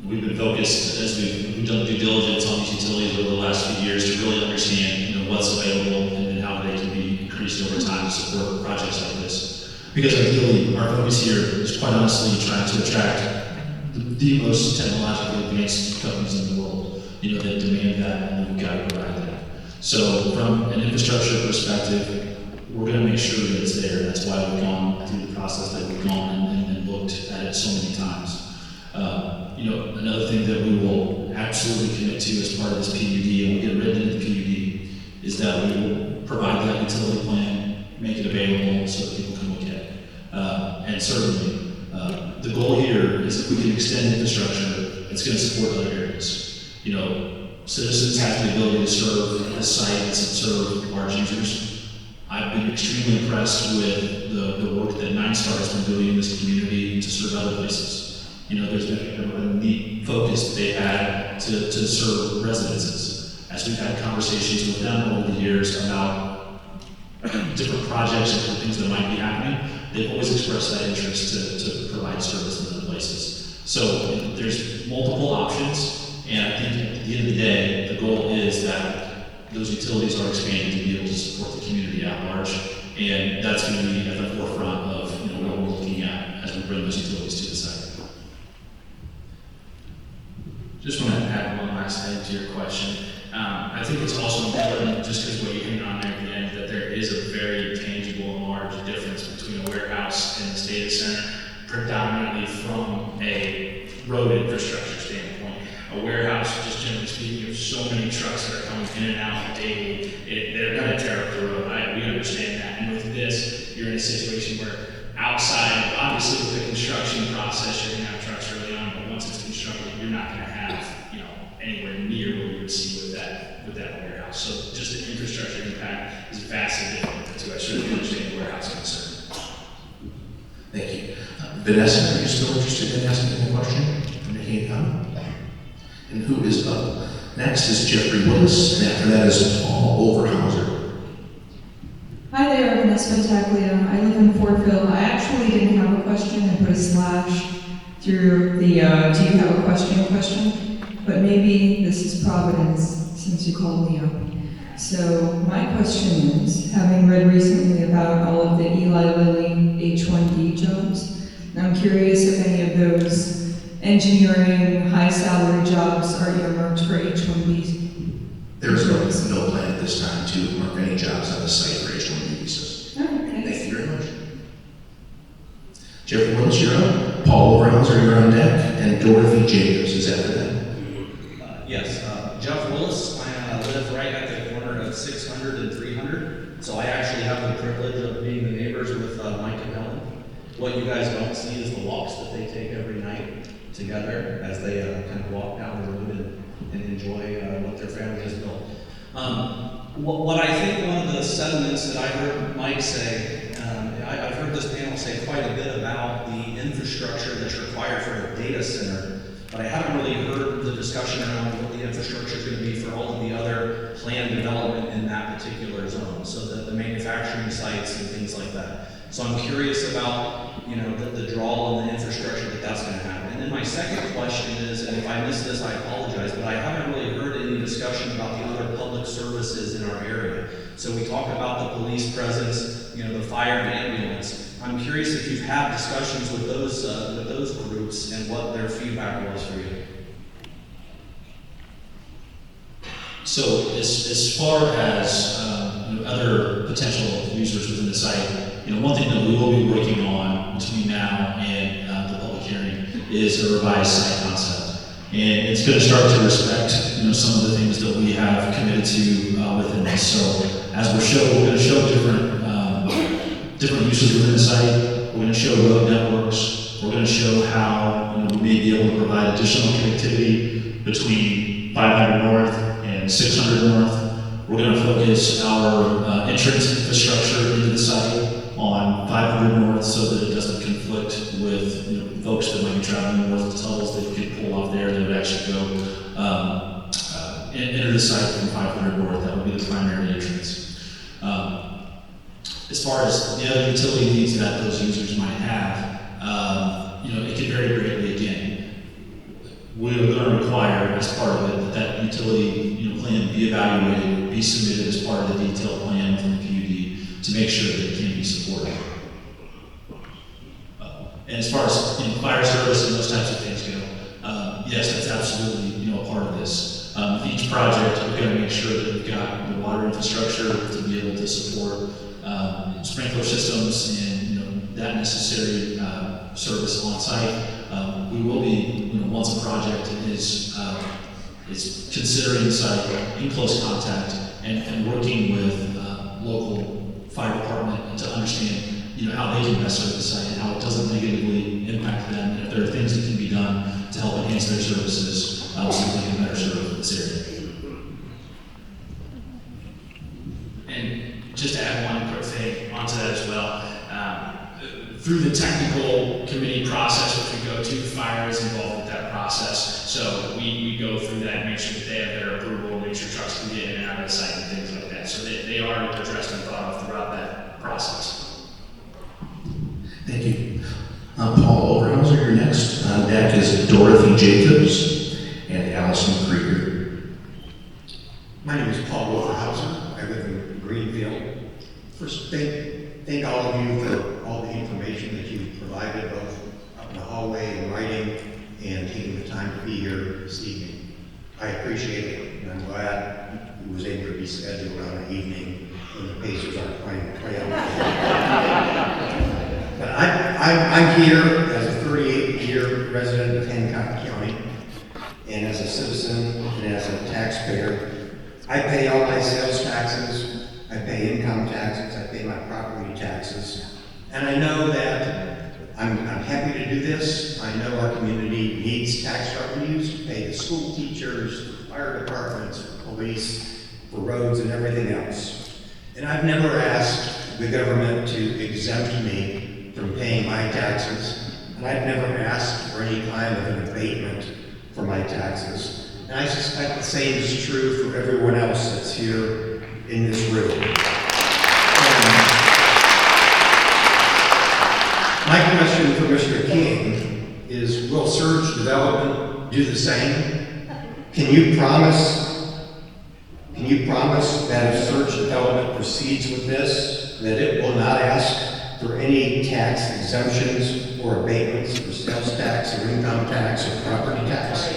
We've been focused, as we've done due diligence on these utilities over the last few years, to really understand what's available and how they can be increased over time to support projects like this. Because ideally, our focus here is quite honestly trying to attract the most technologically advanced companies in the world, that demand that, and we've got to provide that. So from an infrastructure perspective, we're going to make sure that it's there. That's why we've gone through the process that we've gone and looked at it so many times. Another thing that we will absolutely commit to as part of this PUD, and we'll get written into the PUD, is that we will provide that utility plan, make it available so that people can look at it. And certainly, the goal here is if we can extend infrastructure, it's going to support other areas. Citizens have the ability to serve the sites and serve large users. I've been extremely impressed with the work that Nine Star has been doing in this community to serve other places. There's been a neat focus that they've had to serve residences. As we've had conversations with them over the years about different projects and different things that might be happening, they've always expressed that interest to provide service in other places. So there's multiple options, and I think at the end of the day, the goal is that those utilities are expanding to be able to support the community at large, and that's going to be at the forefront of what we're looking at as we bring those utilities to the site. Just want to add one last thing to your question. I think it's also important, just because what you hit on there at the end, that there is a very tangible and large difference between a warehouse and a data center, predominantly from a road infrastructure standpoint. A warehouse, just generally speaking, there's so many trucks that are coming in and out daily, they're going to tear up the road. We understand that. And with this, you're in a situation where outside, obviously, obviously with the construction process, you're gonna have trucks early on, but once it's constructed, you're not gonna have, anywhere near what you would see with that warehouse. So just the infrastructure impact is vastly different to I certainly understand the warehouse concern. Thank you. Vanessa, are you still interested in asking a question or making a comment? And who is up? Next is Jeffrey Willis, and after that is Paul Overhauser. Hi there, Vanessa Battaglia. I live in Fortville. I actually didn't have a question. I put a slash through the do you have a question? But maybe this is Providence since you called me up. So my question is, having read recently about all of the Eli Lilly H-1B jobs, I'm curious if any of those engineering, high salary jobs are earmarked for H-1Bs. There is no plan at this time to mark any jobs on the site for H-1B visas. All right, thanks. Thank you very much. Jeffrey Willis, you're up. Paul Overhauser, you're on deck. And Dorothy Jacobs is after that. Yes, Jeff Willis. I live right at the corner of 600 and 300, so I actually have the privilege of being the neighbors with Mike and Helen. What you guys don't see is the walks that they take every night together as they kind of walk down the road and enjoy what their family has built. What I think one of the sentiments that I heard Mike say, I've heard this panel say quite a bit about the infrastructure that's required for a data center, but I haven't really heard the discussion around what the infrastructure is going to be for all of the other planned development in that particular zone, so the manufacturing sites and things like that. So I'm curious about, the draw on the infrastructure that's going to happen. And then my second question is, and if I missed this, I apologize, but I haven't really heard any discussion about the other public services in our area. So we talk about the police presence, the fire and ambulance. I'm curious if you've had discussions with those groups and what their feedback was for you. So as far as other potential users within the site, one thing that we will be working on between now and the public hearing is a revised site concept, and it's going to start to respect some of the things that we have committed to within this. So as we're going to show different uses within the site. We're going to show road networks. We're going to show how we may be able to provide additional connectivity between 500 North and 600 North. We're going to focus our entrance infrastructure into the site on 500 North so that it doesn't conflict with folks that might be traveling north to tunnels that could pull off there. They would actually go enter the site from 500 North. That would be the primary entrance. As far as the other utility needs that those users might have, it can vary greatly. Again, we're going to require as part of it that utility plan be evaluated, be submitted as part of the detailed plan from the PUD to make sure that it can be supported. And as far as fire service and those types of things go, yes, that's absolutely a part of this. With each project, we're going to make sure that we've got the water infrastructure to be able to support sprinkler systems and that necessary service on site. We will be, once a project is considering the site in close contact and working with local fire department to understand how they can best serve the site and how it doesn't negatively impact them, and if there are things that can be done to help enhance their services so that they can better serve this area. And just to add one quick thing onto that as well, through the technical committee process, which we go to, fire is involved with that process. So we go through that and make sure that they have their approval, make sure trucks can get in and out of the site and things like that. So they are addressed and thought of throughout that process. Thank you. Paul Overhauser, you're next. On deck is Dorothy Jacobs and Allison Krieger. My name is Paul Overhauser. I live in Greenfield. First, thank all of you for all the information that you provided, both up in the hallway and writing, and taking the time to be here this evening. I appreciate it, and I'm glad it was able to be scheduled on an evening when the Pacers aren't playing the playoff. But I'm here as a 38-year resident of Hancock County, and as a citizen and as a taxpayer. I pay all my sales taxes, I pay income taxes, I pay my property taxes, and I know that I'm do this. I know our community needs tax revenues to pay the school teachers, for fire departments, for police, for roads and everything else. And I've never asked the government to exempt me from paying my taxes. And I've never asked for any kind of an abatement for my taxes. And I suspect the same is true for everyone else that's here in this room. My question for Mr. King is, will surge development do the same? Can you promise that if surge development proceeds with this, that it will not ask for any tax exemptions or abatements for sales tax or income tax or property tax?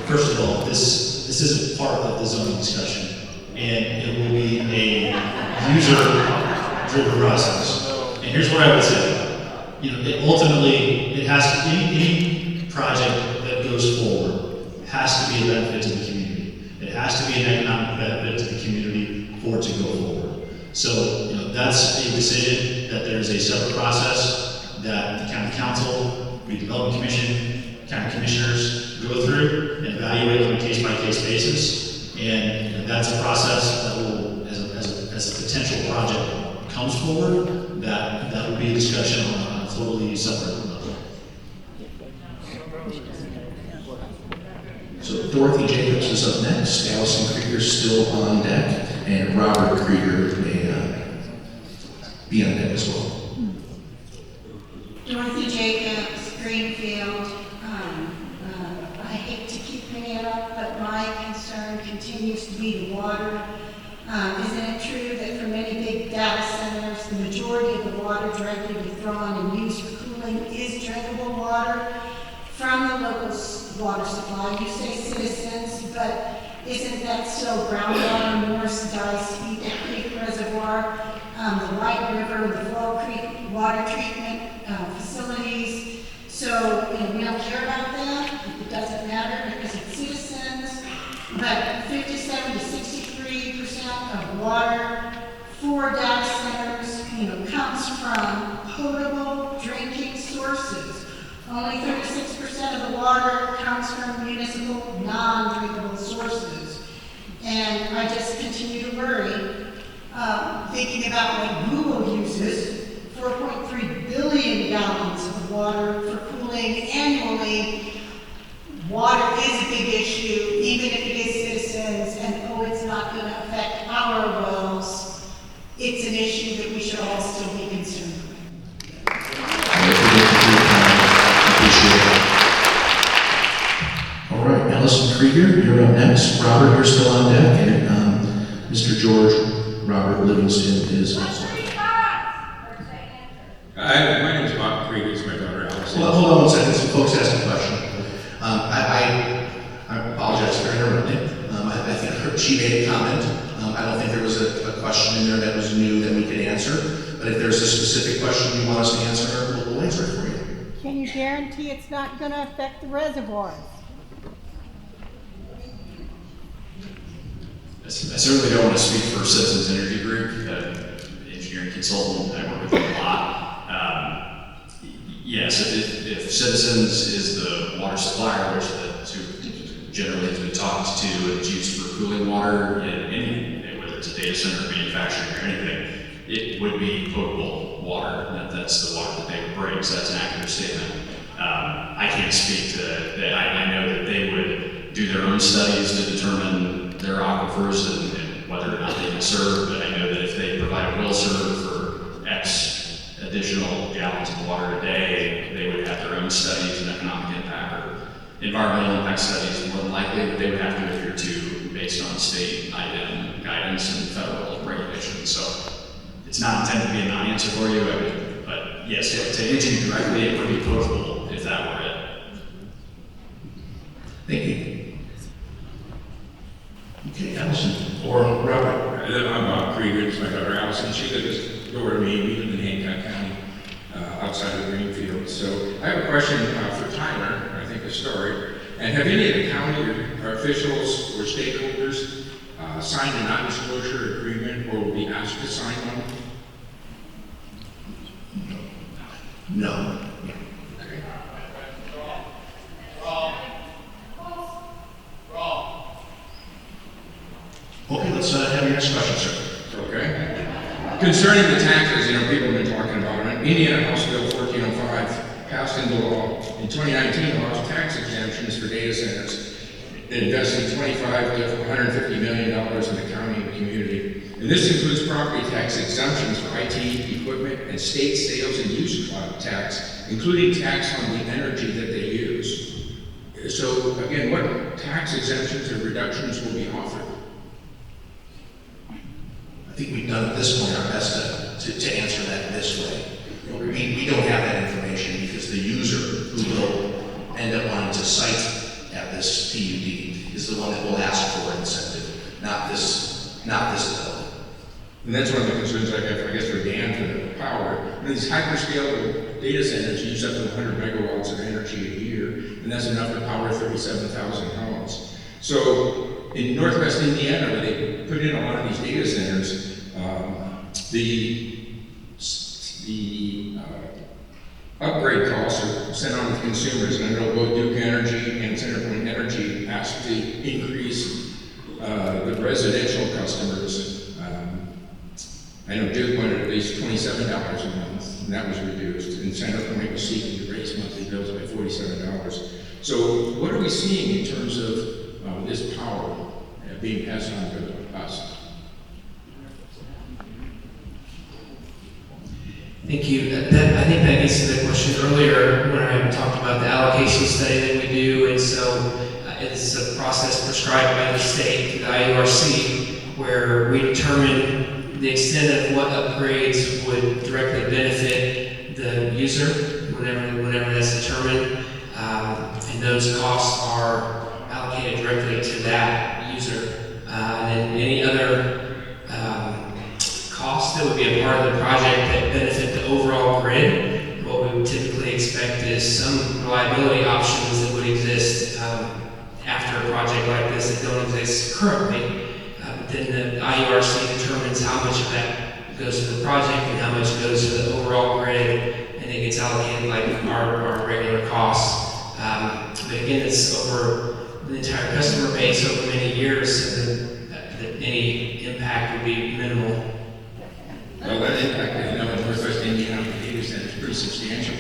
First of all, this isn't part of the zoning discussion, and it will be a user-driven process. And here's what I would say. Ultimately, it has to, any project that goes forward has to be a benefit to the community. It has to be an economic benefit to the community for it to go forward. So, that's a decision that there's a separate process that the county council, redevelopment commission, county commissioners go through and evaluate on a case-by-case basis. And that's a process that will, as a potential project comes forward, that will be a discussion on a totally separate level. So Dorothy Jacobs is up next, Allison Krieger's still on deck, and Robert Krieger may be on deck as well. Dorothy Jacobs, Greenfield. I hate to keep bringing it up, but my concern continues to be the water. Isn't it true that for many big data centers, the majority of the water directly withdrawn and used for cooling is drinkable water from the local water supply? You say citizens, but isn't that still groundwater, Morris Dice, Eagle Creek Reservoir, the White River, the Fall Creek water treatment facilities? So, we don't care about that. It doesn't matter because it's citizens. But 57 to 63% of water for data centers, comes from potable drinking sources. Only 36% of the water comes from municipal non-drinkable sources. And I just continue to worry, thinking about what Google uses, 4.3 billion gallons of water for cooling annually. Water is a big issue, even if it is citizens, and it's not going to affect our wells. It's an issue that we should all still be concerned with. All right, Allison Krieger, you're up next. Robert, you're still on deck, and Mr. George Robert Livingston is also. My name is Bob Krieger, it's my daughter Allison. Well, hold on one second, some folks asked a question. I apologize for interrupting. I think she made a comment. I don't think there was a question in there that was new that we could answer, but if there's a specific question you want us to answer, we'll answer it for you. Can you guarantee it's not going to affect the reservoirs? I certainly don't want to speak for Citizens Energy Group, engineering consultant. I work with them a lot. Yes, if Citizens is the water supplier, which generally has been talked to and it's used for cooling water, whether it's a data center, manufacturing, or anything, it would be potable water. That's the water that they would bring, so that's an accurate statement. I can't speak to that. I know that they would do their own studies to determine their aquifers and whether or not they can serve, but I know that if they provide a will serve for X additional gallons of water a day, they would have their own studies and economic impact or environmental impact studies more than likely that they would have to adhere to based on state IDEM guidance and federal regulations. So it's not intended to be a non-answer for you, but yes, to answer you directly, it would be potable if that were it. Thank you. Okay, Allison or Robert. I'm Bob Krieger, it's my daughter Allison. She lives door to me. We live in Hancock County, outside of Greenfield. So I have a question for Tyler, I think a story. And have any of the county or officials or stakeholders sign a non-disclosure agreement or will be asked to sign one? No. Okay. Okay, let's have your next question, sir. Okay. Concerning the taxes, people have been talking about it. Indiana House Bill 1405 passed into law in 2019 allows tax exemptions for data centers that invest in $25 to $150 million in the county and community. And this includes property tax exemptions for IT equipment and state sales and use tax, including tax on the energy that they use. So again, what tax exemptions or reductions will be offered? I think we've done at this point our best to answer that this way. We don't have that information because the user who will end up wanting to site at this PUD is the one that will ask for an incentive, not this development. And that's one of the concerns I have, I guess, for Dan for the power. These hyperscale data centers use up to 100 megawatts of energy a year, and that's enough to power 37,000 homes. So in Northwest Indiana, where they put in a lot of these data centers, the upgrade costs are sent on to consumers, and I know both Duke Energy and CenterPoint Energy asked to increase the residential customers. I know Duke wanted at least $27 a month, and that was reduced, and CenterPoint was seeking to raise monthly bills by $47. So what are we seeing in terms of this power being passed on to us? Thank you. I think that gets to the question earlier when I talked about the allocation study that we do, and so it's a process prescribed by the state, the IURC, where we determine the extent of what upgrades would directly benefit the user, whenever that's determined, and those costs are allocated directly to that user. And any other costs that would be a part of the project that benefit the overall grid, what we would typically expect is some reliability options that would exist after a project like this that don't exist currently. Then the IURC determines how much of that goes to the project and how much goes to the overall grid, and it gets allocated like our regular costs. But again, it's over the entire customer base over many years, so that any impact would be minimal. Well, that impact, in Northwest Indiana, data center is pretty substantial.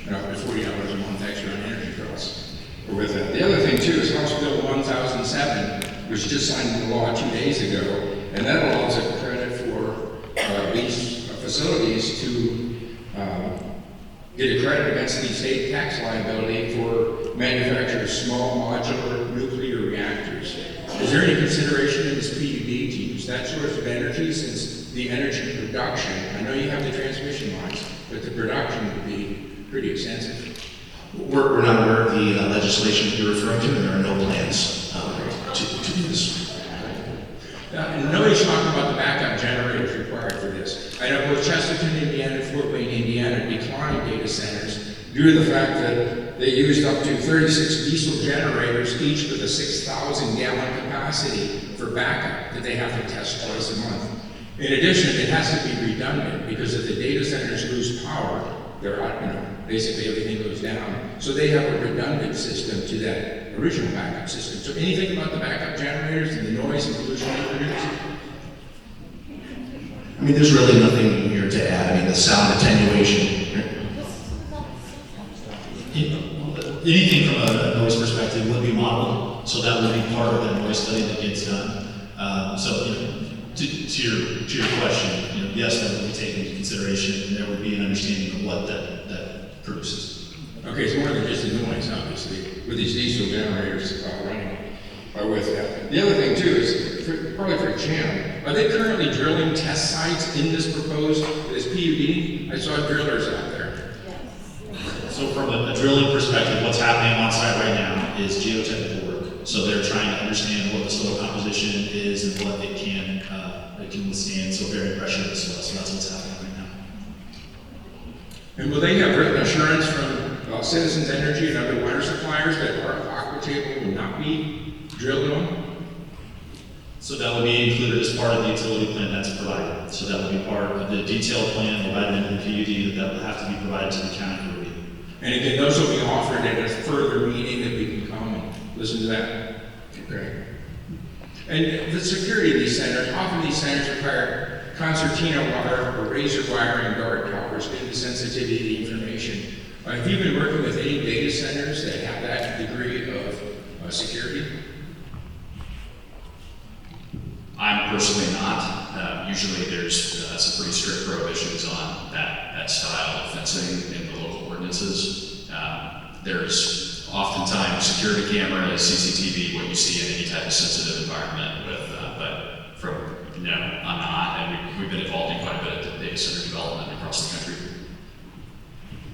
Up to $40 a month extra on energy costs. With that. The other thing too is House Bill 1007, which just signed into law 2 days ago, and that allows a credit for these facilities to get a credit against the state tax liability for manufacturing small modular nuclear reactors. Is there any consideration in this PUD to use that source of energy, since the energy production, I know you have the transmission lines, but the production would be pretty extensive? We're not aware of the legislation that you're referring to, and there are no plans to do this. And nobody's talking about the backup generators required for this. I know both Chesterton, Indiana, and Fort Wayne, Indiana declined data centers due to the fact that they used up to 36 diesel generators, each with a 6,000 gallon capacity for backup that they have to test twice a month. In addition, it has to be redundant, because if the data centers lose power, they're out, basically everything goes down. So they have a redundant system to that original backup system. So anything about the backup generators and the noise and pollution they produce? I mean, there's really nothing here to add. I mean, the sound attenuation. Anything from a noise perspective would be modeled, so that would be part of that noise study that gets done. To your question, yes, that would be taken into consideration, and there would be an understanding of what that produces. Okay, it's more than just the noise, obviously, with these diesel generators running with that. The other thing too is, probably for Jim, are they currently drilling test sites in this proposed, this PUD? I saw drillers out there. So from a drilling perspective, what's happening on site right now is geotechnical work. So they're trying to understand what the soil composition is and what it can withstand, so very pressured soil. So that's what's happening right now. And will they have written assurance from Citizens Energy and other water suppliers that our aqua table will not be drilled on? So that would be included as part of the utility plan that's provided. So that would be part of the detailed plan provided in the PUD that will have to be provided to the county for review. And again, those will be offered at a further meeting that we can come and listen to that. Great. And the security of these centers, often these centers require concertina wire or razor wire and guard towers due to the sensitivity of the information. Have you been working with any data centers that have that degree of security? I'm personally not. Usually there's some pretty strict prohibitions on that style of fencing in the local ordinances. There's oftentimes security cameras, CCTV, what you see in any type of sensitive environment with, but no, I'm not. And we've been involved in quite a bit of data center development across the country.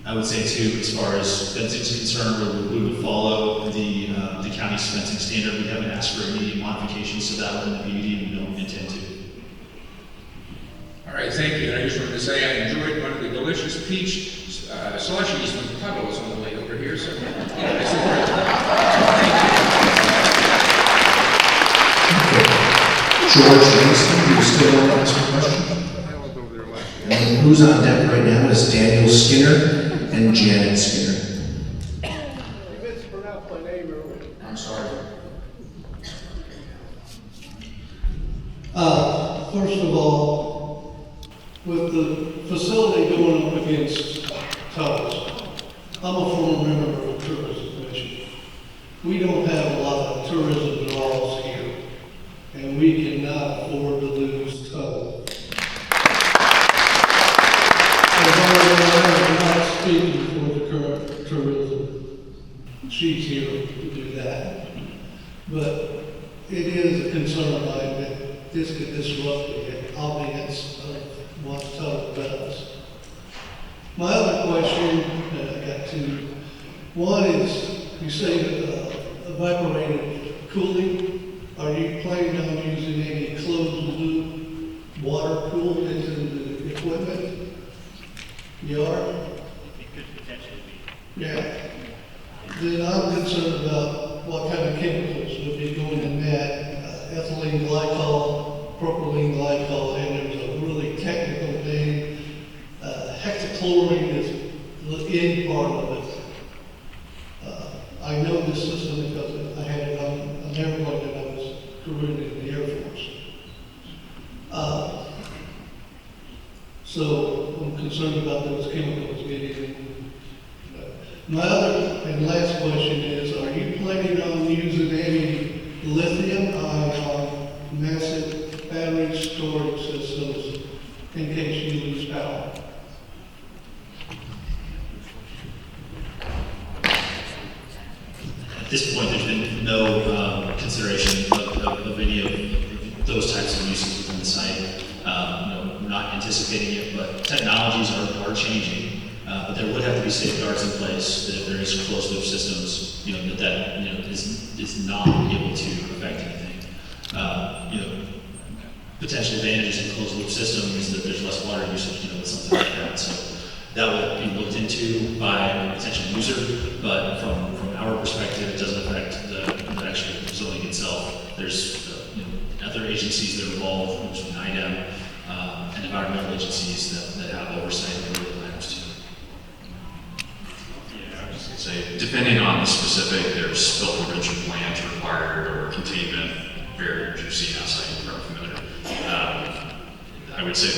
I would say too, as far as fencing is concerned, we would follow the county's fencing standard. We haven't asked for any modifications to that within the PUD, and we don't intend to. All right, thank you. And I just wanted to say I enjoyed one of the delicious peach slushies from Puddles on the way over here. So, George Langston, you still want to ask a question? And who's on deck right now is Daniel Skinner and Janet Skinner. You mispronounced my name earlier. I'm sorry. First of all, with the facility going up against Tubbs, I'm a former member of the Tourism Commission. We don't have a lot of tourism draws here, and we cannot afford to lose Tubbs. I'm not speaking for the current tourism. She's here to do that. But it is a concern of mine that this could disrupt the ambience of what Tubbs does. My other question, I got two. One is, you say evaporative cooling. Are you planning on using any closed loop water cooled into the equipment? You are? It could potentially be. Yeah. Then I'm concerned about what kind of chemicals would be going in that. Ethylene glycol, propylene glycol, and there's a really technical name. Hexachlorine is the end part of it. I know this system because I had it on an airplane that I was crewing in the Air Force. So I'm concerned about those chemicals getting in. My other and last question is, are you planning on using any lithium-ion massive battery storage systems in case you lose power? At this point, there's been no consideration of any of those types of uses within the site. We're not anticipating it, but technologies are changing. But there would have to be safeguards in place that if there is closed loop systems, that is not able to affect anything. Potential advantages in closed loop system is that there's less water usage, with something like that. So that will be looked into by a potential user, but from our perspective, it doesn't affect the actual zoning itself. There's other agencies that are involved, which is NIDEM, and environmental agencies that have oversight over the plans too. Yeah, I was just going to say, depending on the specific, there's spill prevention plans required or containment barriers you've seen outside, you're probably familiar. I would say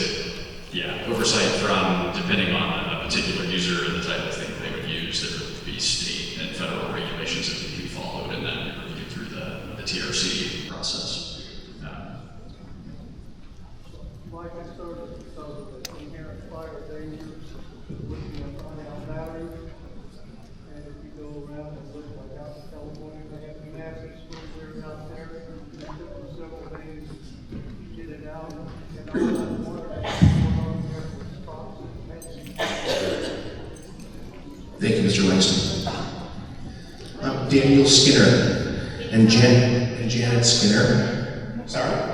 that, oversight from, depending on a particular user and the type of thing they would use, there would be state and federal regulations that need to be followed, and then really get through the TRC process. Like I started because of the inherent fire dangers with the ion batteries. And if you go around and look like out in California, they have massive sprinkler out there. It took them several days to get it out. And all that water that's going on there was toxic. Thank you, Mr. Langston. Daniel Skinner and Janet Skinner. Sorry?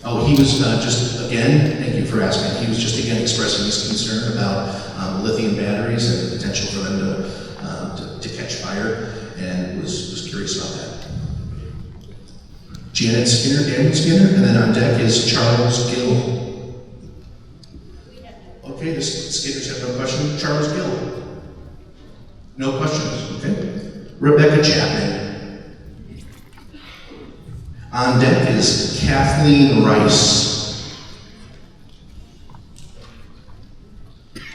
Oh, he was just, again, thank you for asking, he was just again expressing his concern about lithium batteries and the potential for them to catch fire, and was curious about that. Janet Skinner, Daniel Skinner, and then on deck is Charles Gill. Okay, the Skinners have no question. Charles Gill. No questions, okay. Rebecca Chapman. On deck is Kathleen Rice.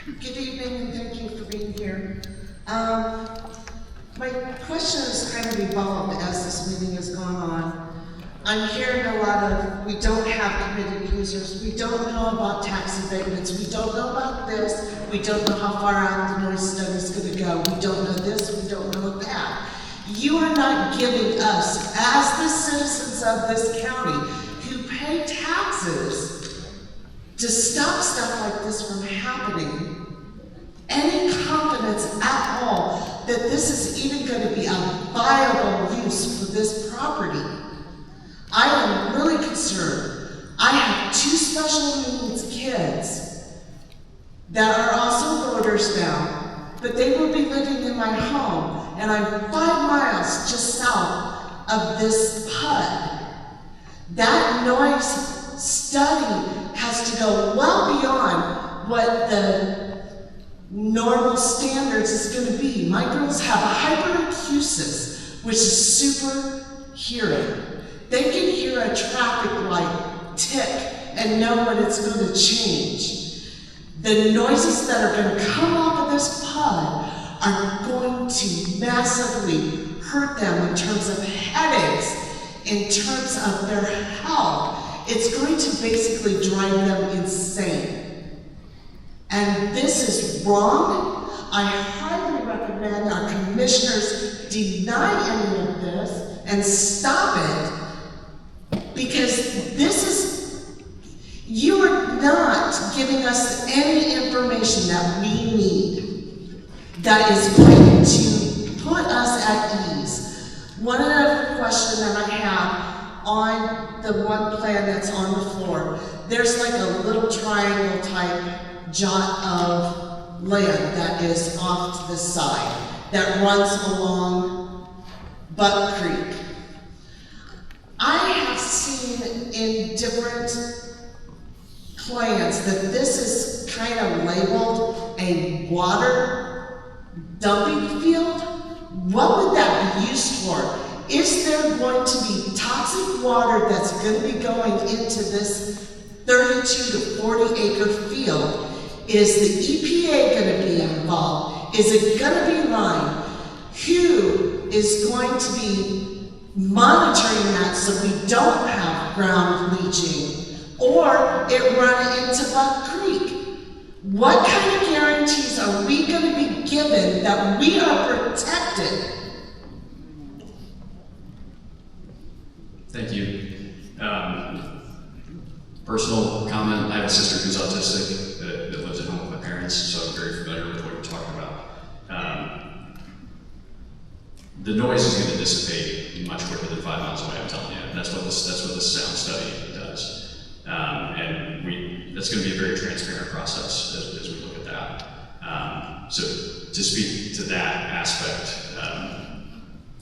Good evening and thank you for being here. My question has kind of evolved as this meeting has gone on. I'm hearing a lot of, we don't have committed users, we don't know about tax abatements, we don't know about this, we don't know how far out the noise study is going to go, we don't know this, we don't know that. You are not giving us, as the citizens of this county who pay taxes, to stop stuff like this from happening, any confidence at all that this is even going to be a viable use for this property. I am really concerned. I have 2 special needs kids that are also voters now, but they will be living in my home, and I'm 5 miles just south of this PUD. That noise study has to go well beyond what the normal standards is going to be. My girls have hyperacusis, which is super hearing. They can hear a traffic light tick and know when it's going to change. The noises that are going to come off of this PUD are going to massively hurt them in terms of headaches, in terms of their health. It's going to basically drive them insane. And this is wrong. I highly recommend our commissioners deny any of this and stop it, because this is, you are not giving us any information that we need that is going to put us at ease. One other question that I have on the one plan that's on the floor, there's like a little triangle type jot of land that is off to the side that runs along Buck Creek. I have seen in different plans that this is kind of labeled a water dumping field. What would that be used for? Is there going to be toxic water that's going to be going into this 32 to 40 acre field? Is the EPA going to be involved? Is it going to be lined? Who is going to be monitoring that so we don't have ground leaching or it run into Buck Creek? What kind of guarantees are we going to be given that we are protected? Thank you. Personal comment, I have a sister who's autistic that lives at home with my parents, so I'm very familiar with what you're talking about. The noise is going to dissipate much quicker than 5 miles away, I'm telling you. That's what this sound study does. And that's going to be a very transparent process as we look at that. So to speak to that aspect,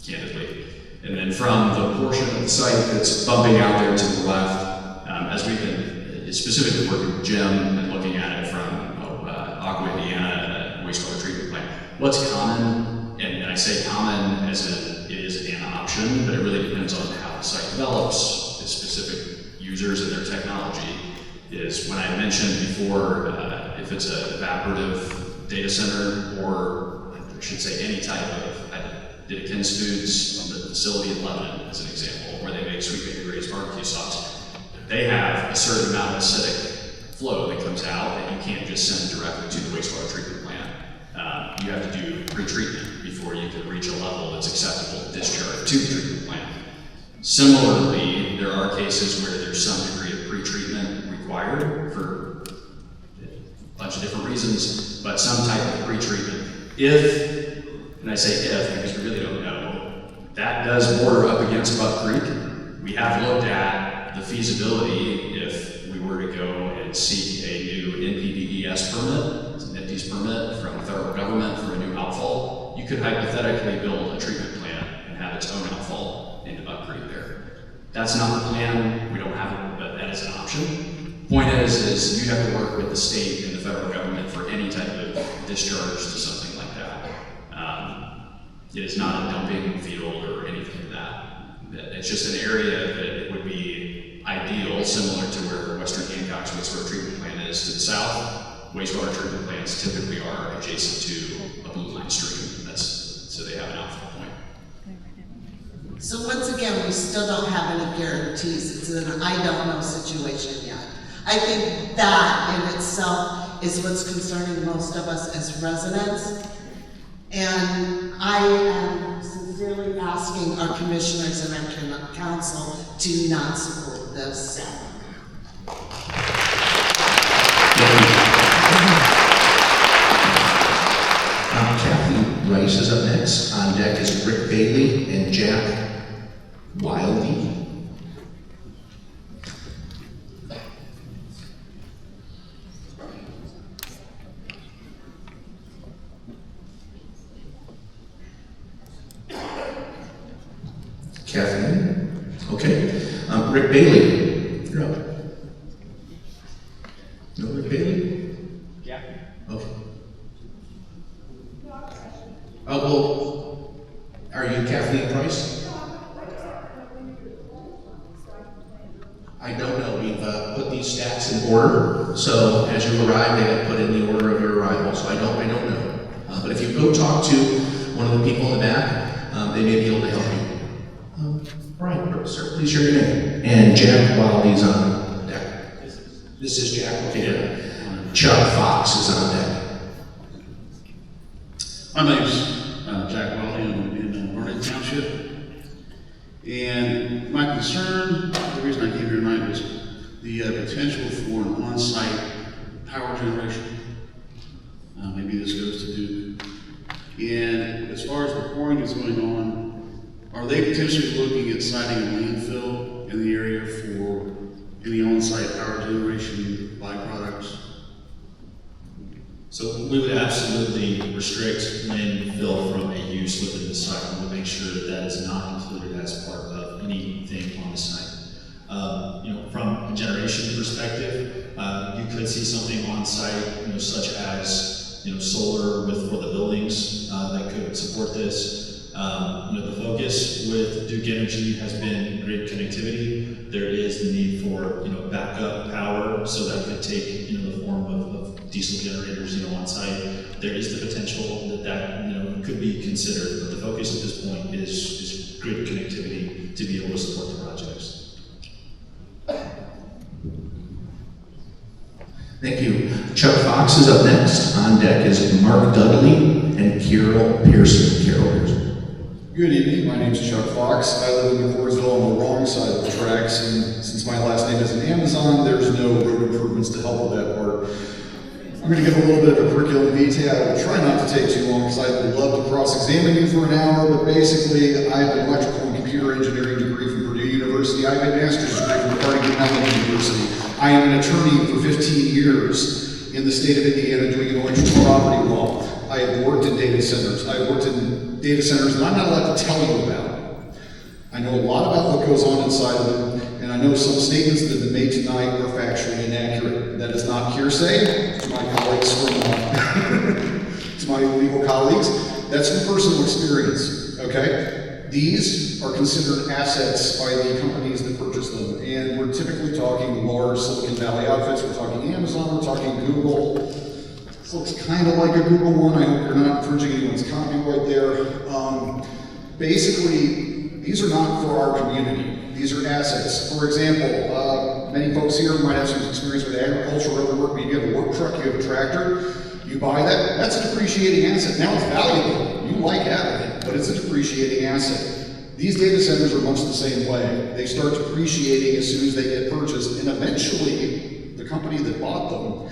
candidly. And then from the portion of the site that's bumping out there to the left, as we've been specifically working with Jim and looking at it from Aqua, Indiana, wastewater treatment plant, what's common, and I say common as in it is an option, but it really depends on how the site develops, the specific users and their technology, is when I mentioned before, if it's an evaporative data center, or I should say any type of, I did a Ken's Foods facility in Lebanon as an example, where they make sweet baby Ray's barbecue sauce. They have a certain amount of acidic flow that comes out that you can't just send directly to the wastewater treatment plant. You have to do pretreatment before you can reach a level that's acceptable to discharge to the treatment plant. Similarly, there are cases where there's some degree of pretreatment required for a bunch of different reasons, but some type of pretreatment. If, and I say if because we really don't know, that does border up against Buck Creek. We have looked at the feasibility if we were to go and seek a new NPDES permit, it's an NPDES permit from the federal government for a new outfall. You could hypothetically build a treatment plant and have its own outfall into Buck Creek there. That's not the plan, we don't have it, but that is an option. Point is you have to work with the state and the federal government for any type of discharge to something like that. It is not a dumping field or anything like that. It's just an area that it would be ideal, similar to where Western Hancock's wastewater treatment plant is to the south. Wastewater treatment plants typically are adjacent to a blue line stream. So they have an outflow point. So once again, we still don't have any guarantees. It's an I don't know situation yet. I think that in itself is what's concerning most of us as residents. And I am sincerely asking our commissioners and our council to not support this. Kathy Rice is up next. On deck is Rick Bailey and Jack Wiley. Kathleen? Okay. Rick Bailey, you're up. No Rick Bailey? Yeah. Okay. Oh, well, are you Kathleen Price? I don't know. We've put these stacks in order. So as you arrive, they got put in the order of your arrival. So I don't know. But if you go talk to one of the people in the back, they may be able to help you. Brian, sir, please share your name. And Jack Wiley's on deck. This is Jack. Okay. Chuck Fox is on deck. My name's Jack Wiley. I'm in Vernon Township. And my concern, the reason I came here tonight was the potential for an on-site power generation. Maybe this goes to Duke. And as far as the pouring that's going on, are they potentially looking at siting a landfill in the area for any on-site power generation byproducts? So we would absolutely restrict landfill from a use within the site and we'll make sure that that is not included as part of anything on the site. From a generation perspective, you could see something on site, such as solar for the buildings that could support this. The focus with Duke Energy has been grid connectivity. There is the need for backup power, so that could take the form of diesel generators on site. There is the potential that could be considered, but the focus at this point is grid connectivity to be able to support the projects. Thank you. Chuck Fox is up next. On deck is Mark Dudley and Carol Pearson. Carol Pearson. Good evening, my name is Chuck Fox. I live in McCordsville on the wrong side of the tracks, and since my last name isn't Amazon, there's no road improvements to help with that part. I'm going to give a little bit of a curriculum vitae. I will try not to take too long because I would love to cross-examine you for an hour, but basically I have an electrical and computer engineering degree from Purdue University. I have a master's degree from Carnegie Mellon University. I am an attorney for 15 years in the state of Indiana doing intellectual property law. I have worked in data centers. I have worked in data centers that I'm not allowed to tell you about. I know a lot about what goes on inside of them, and I know some statements that have been made tonight are factually inaccurate. That is not hearsay to my colleagues to my legal colleagues. That's from personal experience, okay? These are considered assets by the companies that purchase them, and we're typically talking large Silicon Valley outfits. We're talking Amazon, we're talking Google. This looks kind of like a Google one. I hope you're not infringing anyone's copyright there. Basically, these are not for our community. These are assets. For example, many folks here might have some experience with agriculture or other work. Maybe you have a work truck, you have a tractor. You buy that, that's a depreciating asset. Now it's valuable. You like having it, but it's a depreciating asset. These data centers are much the same way. They start depreciating as soon as they get purchased, and eventually the company that bought them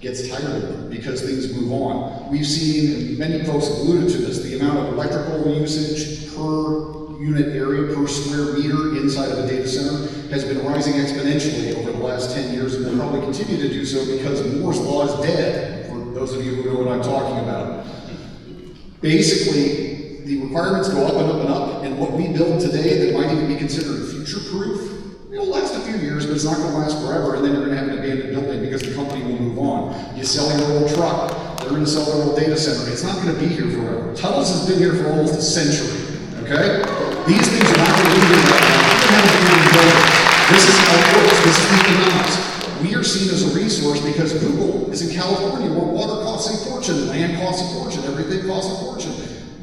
gets tired of them because things move on. We've seen, and many folks have alluded to this, the amount of electrical usage per unit area, per square meter inside of a data center has been rising exponentially over the last 10 years and will probably continue to do so because Moore's Law is dead, for those of you who know what I'm talking about. Basically, the requirements go up and up and up, and what we build today that might even be considered future-proof, it'll last a few years, but it's not gonna last forever, and then you're gonna have an abandoned building because the company will move on. You sell your old truck, they're gonna sell their old data center, it's not gonna be here forever. Tunnels has been here for almost a century, okay? These things are not gonna be here forever. You can have abandoned buildings. This is how it works, this is the economics. We are seen as a resource because Google is in California where water costs a fortune, land costs a fortune, everything costs a fortune.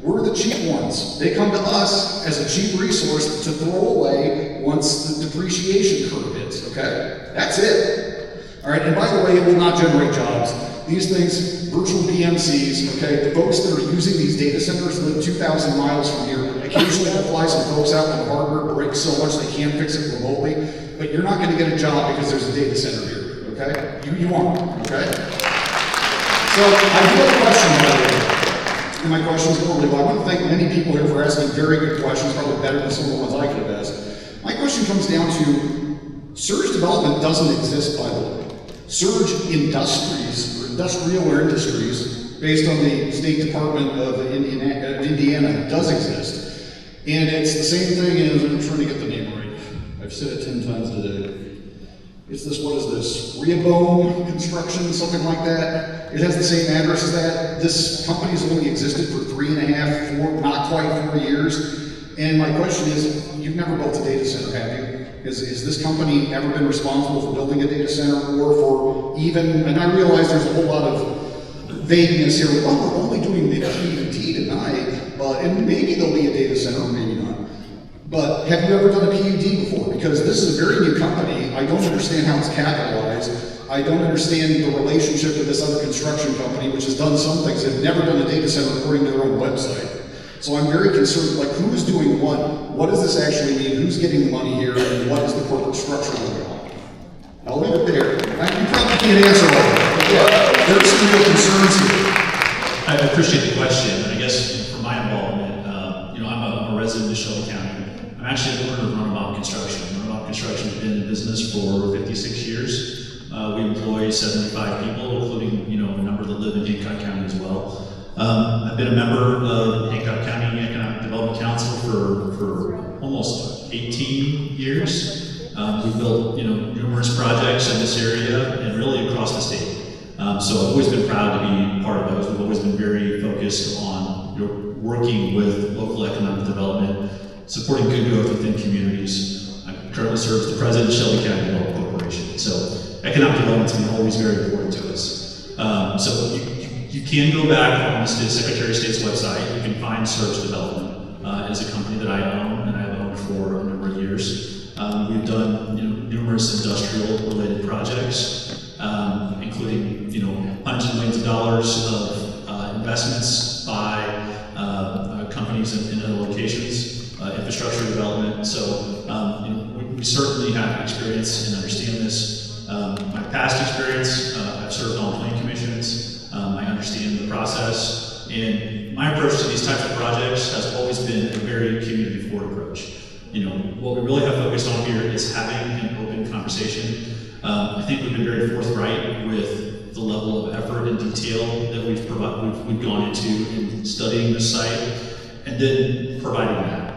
We're the cheap ones. They come to us as a cheap resource to throw away once the depreciation curve hits, okay? That's it. All right, and by the way, it will not generate jobs. These things, virtual BMCs, okay, the folks that are using these data centers live 2,000 miles from here. Occasionally they'll fly some folks out when the hardware breaks so much they can't fix it remotely, but you're not gonna get a job because there's a data center here, okay? You aren't, okay? So I do have a question, by the way. And my question is more legal. I want to thank many people here for asking very good questions, probably better than some of the ones I could have asked. My question comes down to, surge development doesn't exist, by the way. Surge industries, or industrial or industries, based on the State Department of Indiana, does exist. And it's the same thing as, I'm trying to get the name right. I've said it 10 times today. It's this, what is this, Rehoboam Construction, something like that. It has the same address as that. This company's only existed for 3.5, 4, not quite 4 years. And my question is, you've never built a data center, have you? Is this company ever been responsible for building a data center or for even, and I realize there's a whole lot of vagueness here. Well, we're only doing the PUD tonight, but, and maybe there'll be a data center, or maybe not. But have you ever done a PUD before? Because this is a very new company. I don't understand how it's capitalized. I don't understand the relationship with this other construction company, which has done some things. They've never done a data center according to their own website. So I'm very concerned, like, who's doing what does this actually mean? Who's getting the money here? And what is the corporate structure going on? I'll leave it there. You probably can't answer all of that, but yeah, there are some real concerns here. I appreciate the question. I guess for my involvement, I'm a resident of Shelby County. I'm actually the owner of Runabout Construction. Runabout Construction has been in business for 56 years. We employ 75 people, including a number that live in Hancock County as well. I've been a member of Hancock County Economic Development Council for almost 18 years. We've built numerous projects in this area and really across the state. So I've always been proud to be part of those. We've always been very focused on working with local economic development, supporting good growth within communities. I currently serve as the president of Shelby County Development Corporation. So economic development has been always very important to us. So you can go back on the Secretary of State's website. You can find Surge Development. It is a company that I own and I've owned for a number of years. We've done numerous industrial-related projects, including hundreds of millions of dollars of investments by companies in other locations, infrastructure development. So we certainly have experience and understand this. My past experience, I've served on planning commissions. I understand the process, and my approach to these types of projects has always been a very community-forward approach. What we really have focused on here is having an open conversation. I think we've been very forthright with the level of effort and detail that we've gone into in studying the site, and then providing that.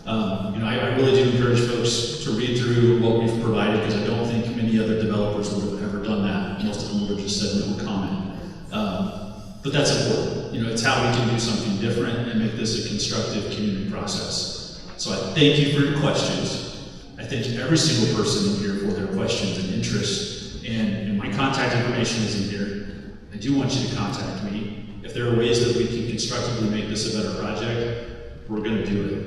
I really do encourage folks to read through what we've provided, because I don't think many other developers would have ever done that. Most of them would have just said no comment. But that's important. It's how we can do something different and make this a constructive community process. So I thank you for your questions. I thank every single person in here for their questions and interest. And my contact information is in here. I do want you to contact me. If there are ways that we can constructively make this a better project, we're going to do it.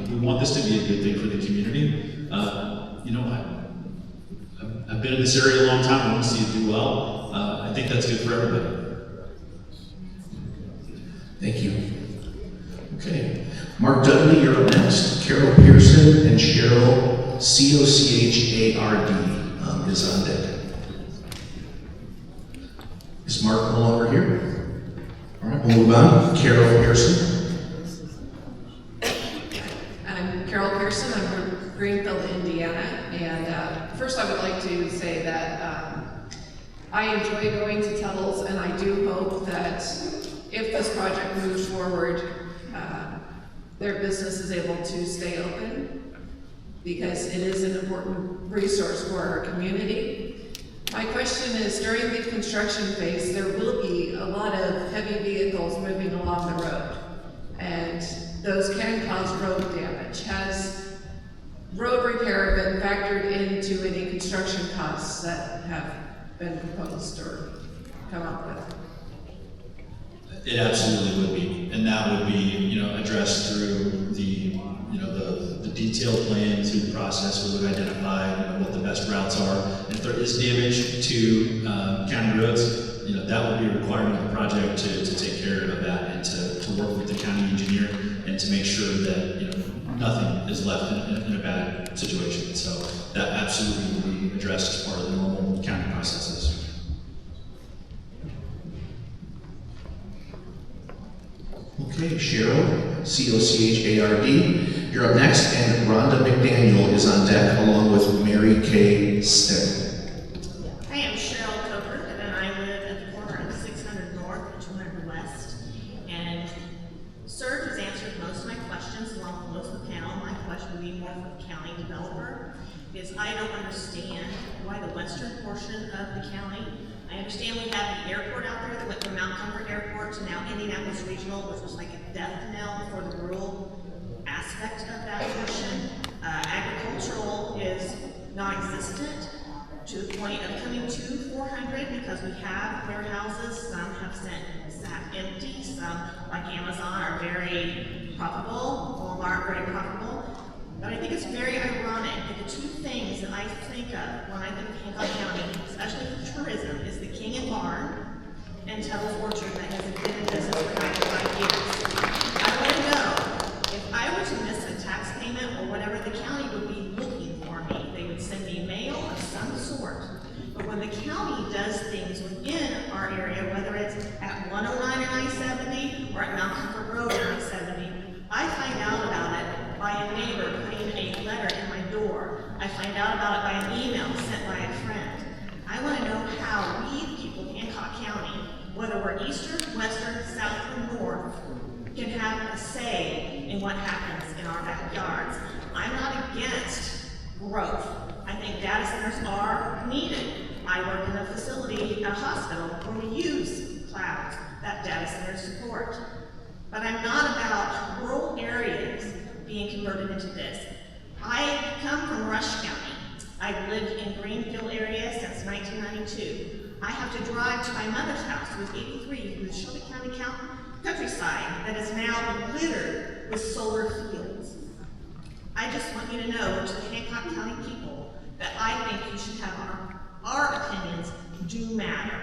We want this to be a good thing for the community. I've been in this area a long time. I want to see it do well. I think that's good for everybody. Thank you. Okay. Mark Dudley, you're up next. Carol Pearson and Cheryl, Cochard, is on deck. Is Mark no longer here? All right, we'll move on. Carol Pearson. I'm Carol Pearson. I'm from Greenfield, Indiana. And first I would like to say that I enjoy going to Tuttle's, and I do hope that if this project moves forward, their business is able to stay open, because it is an important resource for our community. My question is, during the construction phase, there will be a lot of heavy vehicles moving along the road, and those can cause road damage. Has road repair been factored into any construction costs that have been proposed or come up with? It absolutely would be, and that would be, you know, addressed through the detailed plan, through the process. We would identify, you know, what the best routes are. And if there is damage to county roads, you know, that would be a requirement of the project to take care of that, and to work with the county engineer and to make sure that, you know, nothing is left in a bad situation. So that absolutely will be addressed as part of the normal county processes. Okay, Cheryl, C-O-C-H-A-R-D, you're up next, and Rhonda McDaniel is on deck along with Mary Kay Stick. I am Cheryl Coker, and I live at the corner of 600 North and 200 West. And Serge has answered most of my questions along with most of the panel. My question would be more for the county developer, is I don't understand why the western portion of the county, I understand we have the airport out there that went from Mount Comfort Airport to now Indianapolis Regional, which was like a death knell for the rural aspect of that portion. Agricultural is non-existent to the point of coming to 400 because we have warehouses. Some have sat empty. Some, like Amazon, are very profitable. Walmart, very profitable. But I think it's very ironic that the two things that I think of when I think of Hancock County, especially for tourism, is the King and Barn and Tubbs Orchard that has been in business for 95 years. I want to know, if I were to miss a tax payment or whatever, the county would be looking for me. They would send me mail of some sort. But when the county does things within our area, whether it's at 109 and I-70 or at Mount Comfort Road and I-70, I find out about it by a neighbor putting a letter in my door. I find out about it by an email sent by a friend. I want to know how we, the people of Hancock County, whether we're eastern, western, south, or north, can have a say in what happens in our backyards. I'm not against growth. I think data centers are needed. I work in a facility, a hospital, where we use clouds that data centers support. But I'm not about rural areas being converted into this. I come from Rush County. I've lived in Greenfield area since 1992. I have to drive to my mother's house, who is 83, in the Shelby County countryside that is now littered with solar fields. I just want you to know, to the Hancock County people, that I think you should have our opinions do matter.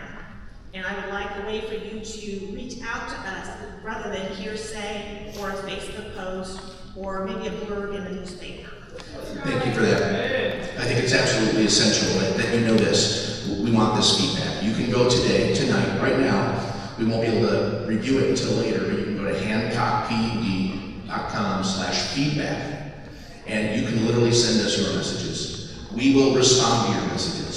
And I would like a way for you to reach out to us rather than hearsay or a Facebook post or maybe a blurb in the newspaper. Thank you for that. I think it's absolutely essential that you know this. We want this feedback. You can go today, tonight, right now. We won't be able to review it until later, but you can go to hancockpud.com/feedback, and you can literally send us your messages. We will respond to your messages.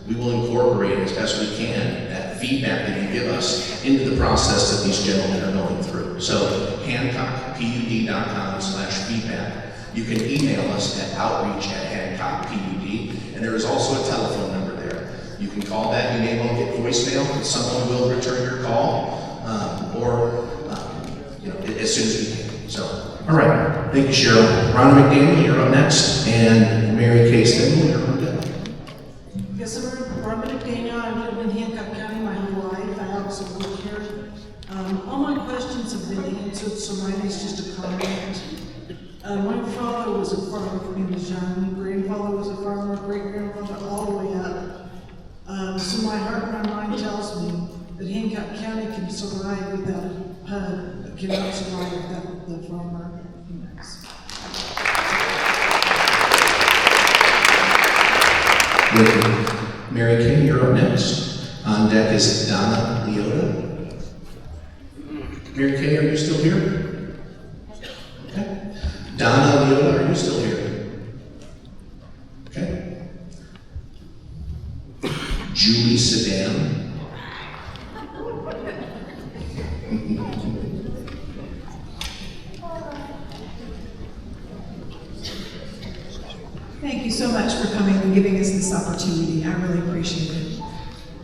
We will incorporate as best we can that feedback that you give us into the process that these gentlemen are going through. So hancockpud.com/feedback. You can email us at outreach@hancockpud, and there is also a telephone number there. You can call that. You may well get voicemail, and someone will return your call, as soon as we can. So, all right. Thank you, Cheryl. Rhonda McDaniel, you're up next, and Mary Kay Still, you're on deck. Yes, I'm Rhonda McDaniel. I've lived in Hancock County my whole life. I also work here. All my questions have been answered, so mine is just a comment. My father was a farmer when he was young. My grandfather was a farmer, great-grandfather, all the way up. So my heart and my mind tells me that Hancock County can survive without a PUD, but cannot survive without the farmer. Thank you. Mary Kay, you're up next. On deck is Donna Leota. Mary Kay, are you still here? Okay. Donna Leota, are you still here? Okay. Julie Sedan. much for coming and giving us this opportunity. I really appreciate it.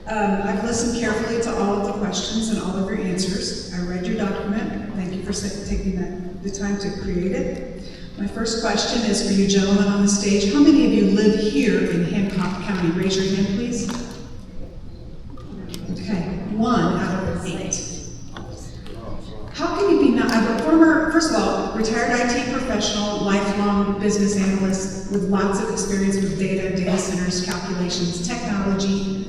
I've listened carefully to all of the questions and all of your answers. I read your document. Thank you for taking the time to create it. My first question is for you gentlemen on the stage. How many of you live here in Hancock County? Raise your hand, please. Okay, 1 out of 8. How can you be not, I'm a former, first of all, retired IT professional, lifelong business analyst with lots of experience with data centers, calculations, technology,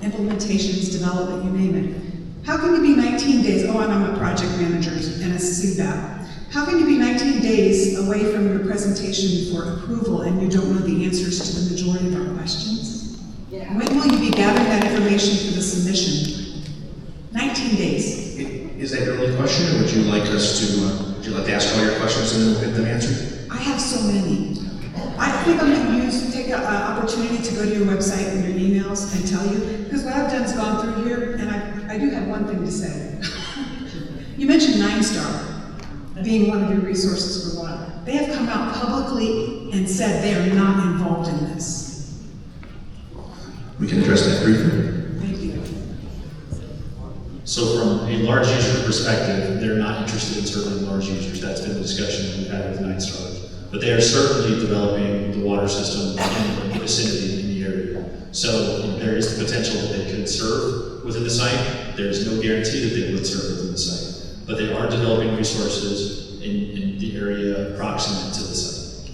implementations, development, you name it. How can you be 19 days, and I'm a project manager and a CBAP. How can you be 19 days away from your presentation for approval and you don't know the answers to the majority of our questions? Yeah. When will you be gathering that information for the submission? 19 days. Is that your only question, or would you like us to, would you like to ask all your questions and we'll get them answered? I have so many. I think I'm going to take an opportunity to go to your website and your emails and tell you, because what I've done is gone through here, and I do have one thing to say. You mentioned 9-Star being one of your resources for water. They have come out publicly and said they are not involved in this. We can address that briefly. Thank you. So from a large user perspective, they're not interested in serving large users. That's been the discussion that we've had with 9-Star. But they are certainly developing the water system in the vicinity in the area. So there is the potential that they could serve within the site. There's no guarantee that they would serve within the site. But they are developing resources in the area proximate to the site.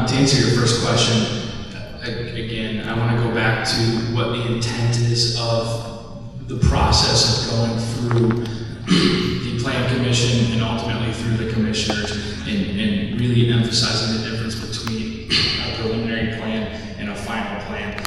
To answer your first question, again, I want to go back to what the intent is of the process of going through the plan commission and ultimately through the commissioners and really emphasizing the difference between a preliminary plan and a final plan.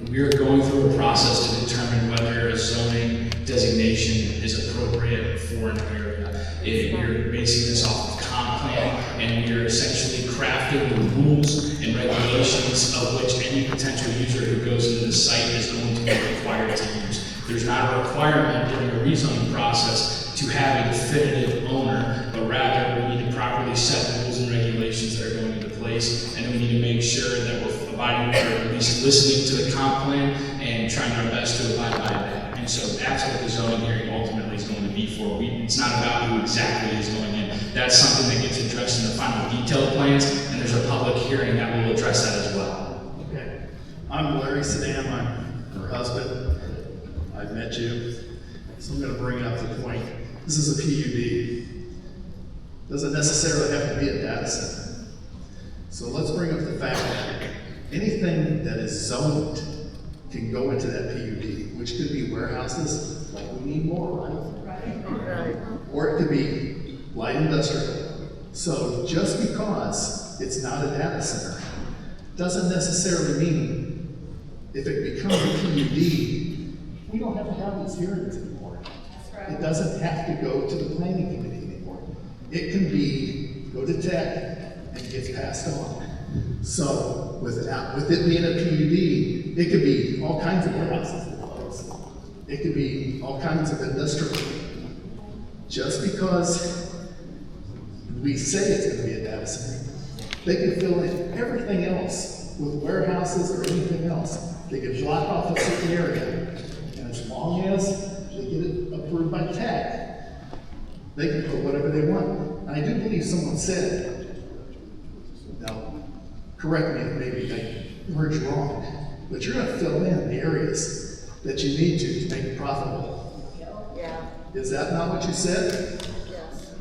We are going through a process to determine whether a zoning designation is appropriate for an area. We're basing this off of comp plan, and we're essentially crafting the rules and regulations of which any potential user who goes into the site is going to be required to use. There's not a requirement during a rezoning process to have a definitive owner, but rather we need to properly set the rules and regulations that are going into place, and we need to make sure that we're abiding, or at least listening to the comp plan and trying our best to abide by that. And so that's what the zoning hearing ultimately is going to be for. It's not about who exactly is going in. That's something that gets addressed in the final detailed plans, and there's a public hearing that will address that as well. Okay. I'm Larry Sedam. I'm her husband. I've met you. So I'm going to bring up the point. This is a PUD. Doesn't necessarily have to be a data center. So let's bring up the fact that anything that is zoned can go into that PUD, which could be warehouses, like we need more, right? Or it could be light industrial. So just because it's not a data center doesn't necessarily mean if it becomes a PUD, we don't have to have these hearings anymore. It doesn't have to go to the planning committee anymore. It can go to tech and gets passed on. So with it being a PUD, it could be all kinds of warehouses in place. It could be all kinds of industrial. Just because we say it's going to be a data center, they can fill in everything else with warehouses or anything else. They can block off a certain area, and as long as they get it approved by tech, they can put whatever they want. And I do believe someone said, now, correct me if maybe I heard you wrong, but you're going to fill in the areas that you need to make it profitable. Yeah. Is that not what you said? Yes.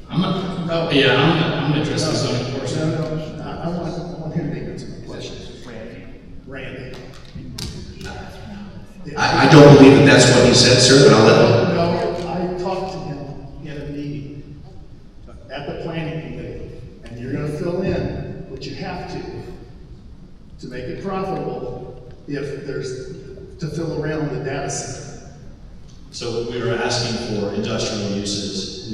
I'm going to address the zoning portion. No, I want him to answer the question. Randy. I don't believe that that's what he said, sir, but I'll let him. No, I talked to him in a meeting at the planning committee, and you're going to fill in what you have to make it profitable if there's to fill around the data center. So we were asking for industrial uses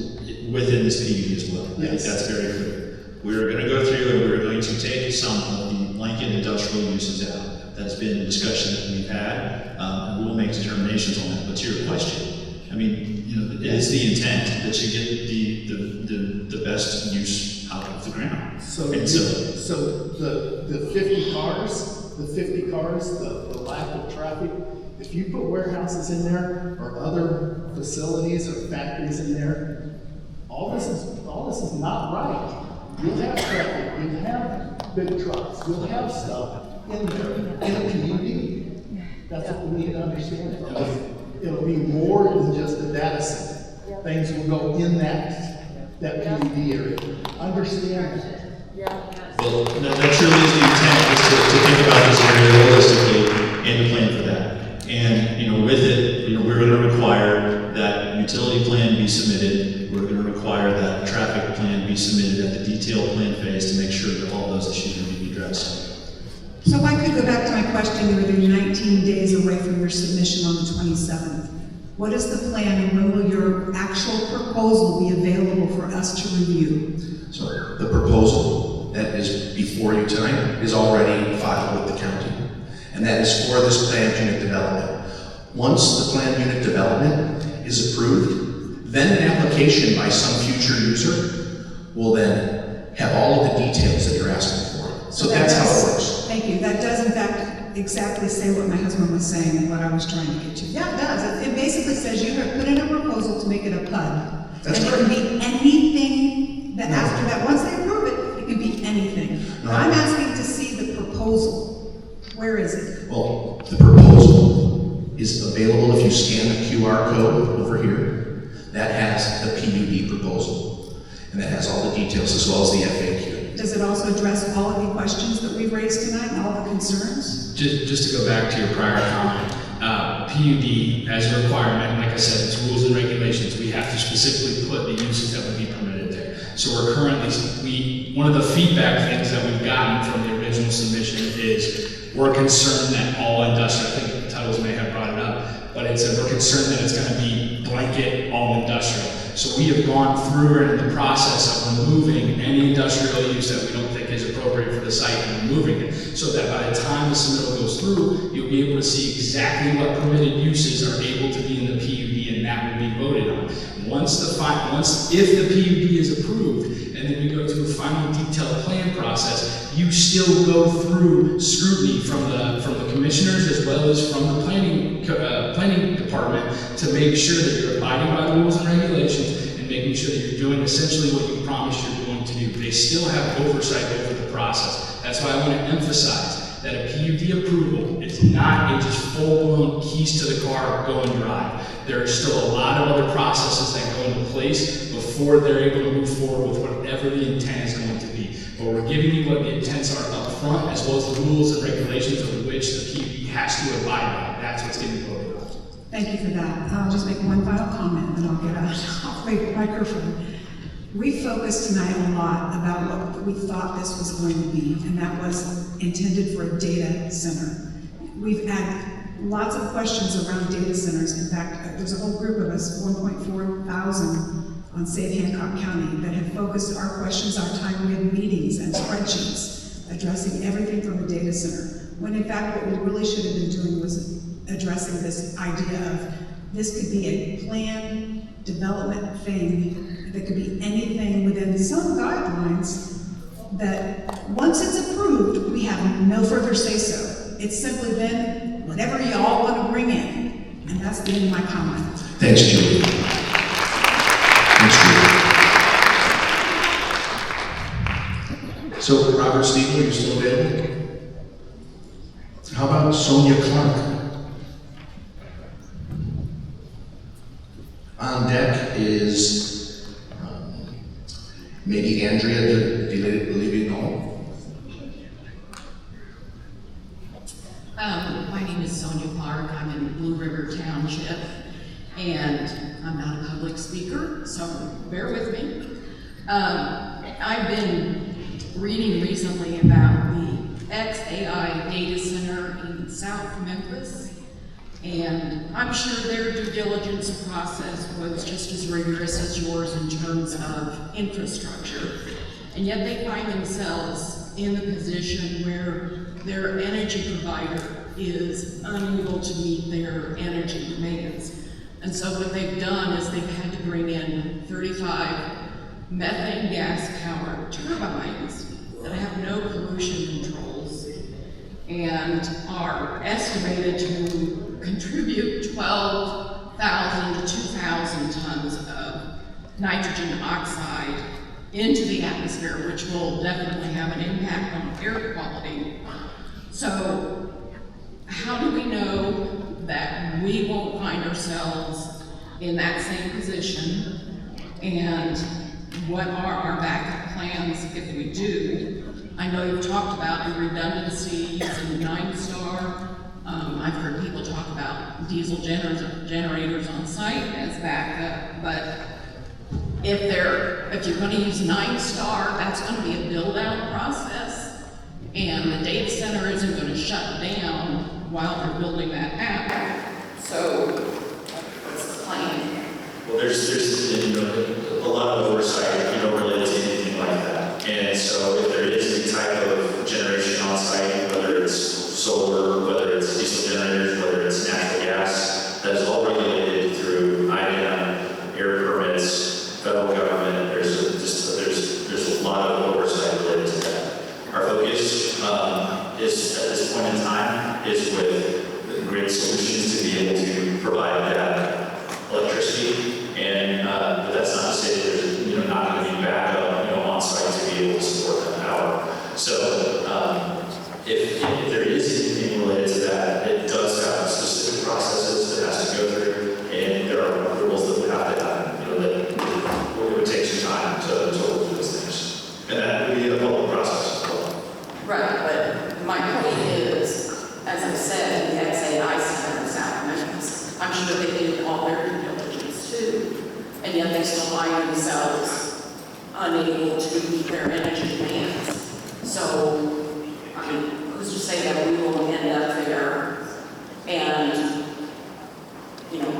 within this PUD as well. Yes. I think that's very clear. We were going to go through and we were going to take some of the blanket industrial uses out. That's been a discussion that we've had, and we will make determinations on that. But to your question, I mean, it is the intent that you get the best use out of the ground. So, And the 50 cars, the lack of traffic, if you put warehouses in there or other facilities or factories in there, all this is not right. You'll have traffic, you'll have big trucks, you'll have stuff in there, in a PUD. That's what we need to understand. It'll be more than just a data center. Things will go in that PUD area. Understand that. well, that truly is the intent, is to think about this area holistically and to plan for that. And, with it, we're gonna require that utility plan be submitted. We're gonna require that traffic plan be submitted at the detailed plan phase to make sure that all those issues are being addressed. So if I could go back to my question, you were 19 days away from your submission on the 27th. What is the plan and when will your actual proposal be available for us to review? So the proposal that is before you tonight is already filed with the county. And that is for this planned unit development. Once the planned unit development is approved, then an application by some future user will then have all of the details that you're asking for. So that's how it works. Thank you. That does in fact exactly say what my husband was saying and what I was trying to get to. Yeah, it does. It basically says you have put in a proposal to make it a PUD. That's and correct. it can be anything that after that, once they approve it, it can be anything. No. I'm asking to see the proposal. Where is it? Well, the proposal is available if you scan the QR code over here. That has the PUD proposal. And that has all the details as well as the FAQ. Does it also address all of the questions that we've raised tonight and all the concerns? Just to go back to your prior comment, PUD as a requirement, like I said, it's rules and regulations. We have to specifically put the uses that would be permitted there. So we're currently, one of the feedback things that we've gotten from the original submission is we're concerned that all industrial, I think Tuttle's may have brought it up, but we're concerned that it's going to be blanket all industrial. So we have gone through and in the process of removing any industrial use that we don't think is appropriate for the site and removing it, so that by the time the submittal goes through, you'll be able to see exactly what permitted uses are able to be in the PUD, and that will be voted on. If the PUD is approved, and then we go to a final detailed plan process, you still go through scrutiny from the commissioners as well as from the planning department to make sure that you're abiding by the rules and regulations and making sure that you're doing essentially what you promised you're going to do. They still have oversight over the process. That's why I want to emphasize that a PUD approval is not a just full-blown keys to the car, go and drive. There are still a lot of other processes that go into place before they're able to move forward with whatever the intent is going to be. But we're giving you what the intents are up front, as well as the rules and regulations of which the PUD has to abide by. That's what's getting voted on. Thank you for that. I'll just make one final comment and I'll get off my microphone. We focused tonight a lot about what we thought this was going to be, and that was intended for a data center. We've had lots of questions around data centers. In fact, there's a whole group of us, 1.4 thousand on Save Hancock County, that have focused our questions, our time. We had meetings and spreadsheets addressing everything from a data center, when in fact what we really should have been doing was addressing this idea of this could be a planned development thing that could be anything within some guidelines that once it's approved, we have no further say-so. It's simply been whatever you all want to bring in. And that's the end of my comment. Thanks, Julie. Thanks, Julie. So, Robert Stiegel, are you still available? How about Sonia Clark? On deck is maybe Andrea de Livigno. My name is Sonia Clark. I'm in Blue River Township, and I'm not a public speaker, so bear with me. I've been reading recently about the XAI data center in South Memphis, and I'm sure their due diligence process was just as rigorous as yours in terms of infrastructure. And yet they find themselves in the position where their energy provider is unable to meet their energy demands. And so what they've done is they've had to bring in 35 methane gas powered turbines that have no pollution controls and are estimated to contribute 12,000 to 2,000 tons of nitrogen oxide into the atmosphere, which will definitely have an impact on air quality. So how do we know that we won't find ourselves in that same position? And what are our backup plans if we do? I know you've talked about the redundancies and 9-star. I've heard people talk about diesel generators on site as backup, but if you're going to use 9-star, that's going to be a build-out process, and the data center isn't going to shut down while they're building that out. So, what's the plan? Well, there's a lot of oversight, related to anything like that. And so if there is any type of generation on site, whether it's solar, whether it's diesel generators, whether it's natural gas, that is all regulated through IDM, air permits, federal government. There's a lot of oversight related to that. Our focus is at this point in time is with grid solutions to be able to provide that electricity, and but that's not to say that there's not going to be backup on site to be able to support that power. So if there is anything related to that, it does have specific processes that has to go through, and there are approvals that would have to happen. That it would take some time to work through those things, and that would be a public process as well. Right, but my point is, as I said, the XAI Center in South Memphis, I'm sure they did all their due diligence too, and yet they still find themselves unable to meet their energy demands. So, I mean, who's to say that we will end up there, and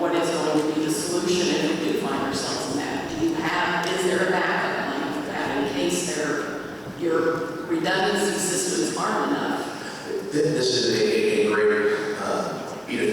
what is going to be the solution if we do find ourselves in that? Is there a backup plan for that in case your redundancy systems aren't enough? This is a great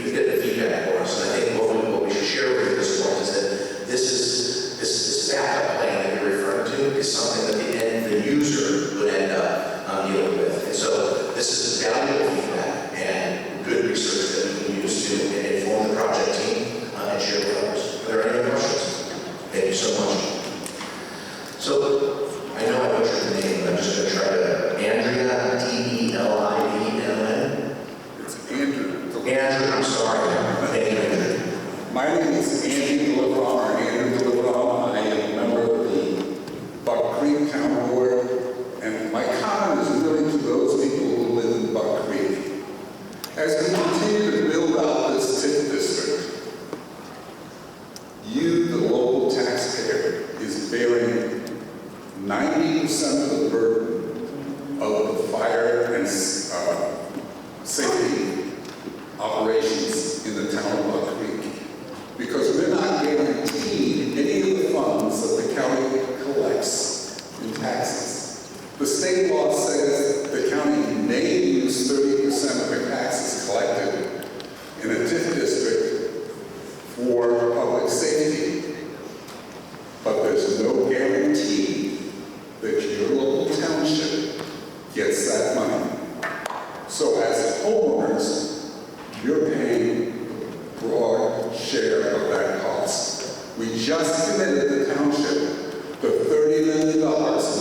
bit of feedback for us, and I think what we should share with you at this point is that this backup plan that you're referring to is something that the user would end up dealing with. And so this is valuable feedback and good research that we can use to inform the project team and share with others. Are there any other questions? Thank you so much. So I know I butchered the name, but I'm just going to try to Andrea, Delivin. It's Andrew. Andrew, I'm sorry. Thank you, Andrew. My name is Andrew Delivin. I am a member of the Buck Creek Town Board, and my comment is really to those people who live in Buck Creek. As we continue to build out this TIF district, you, the local taxpayer, is bearing 90% of the burden of the fire and safety operations in the town of Buck Creek, because we're not guaranteed any of the funds that the county collects in taxes. The state law says the county may use 30% of the taxes collected in a TIF district for public safety, but there's no guarantee that your local township gets that money. So as homeowners, you're paying a broad share of that cost. We just committed the township to $30 million in the last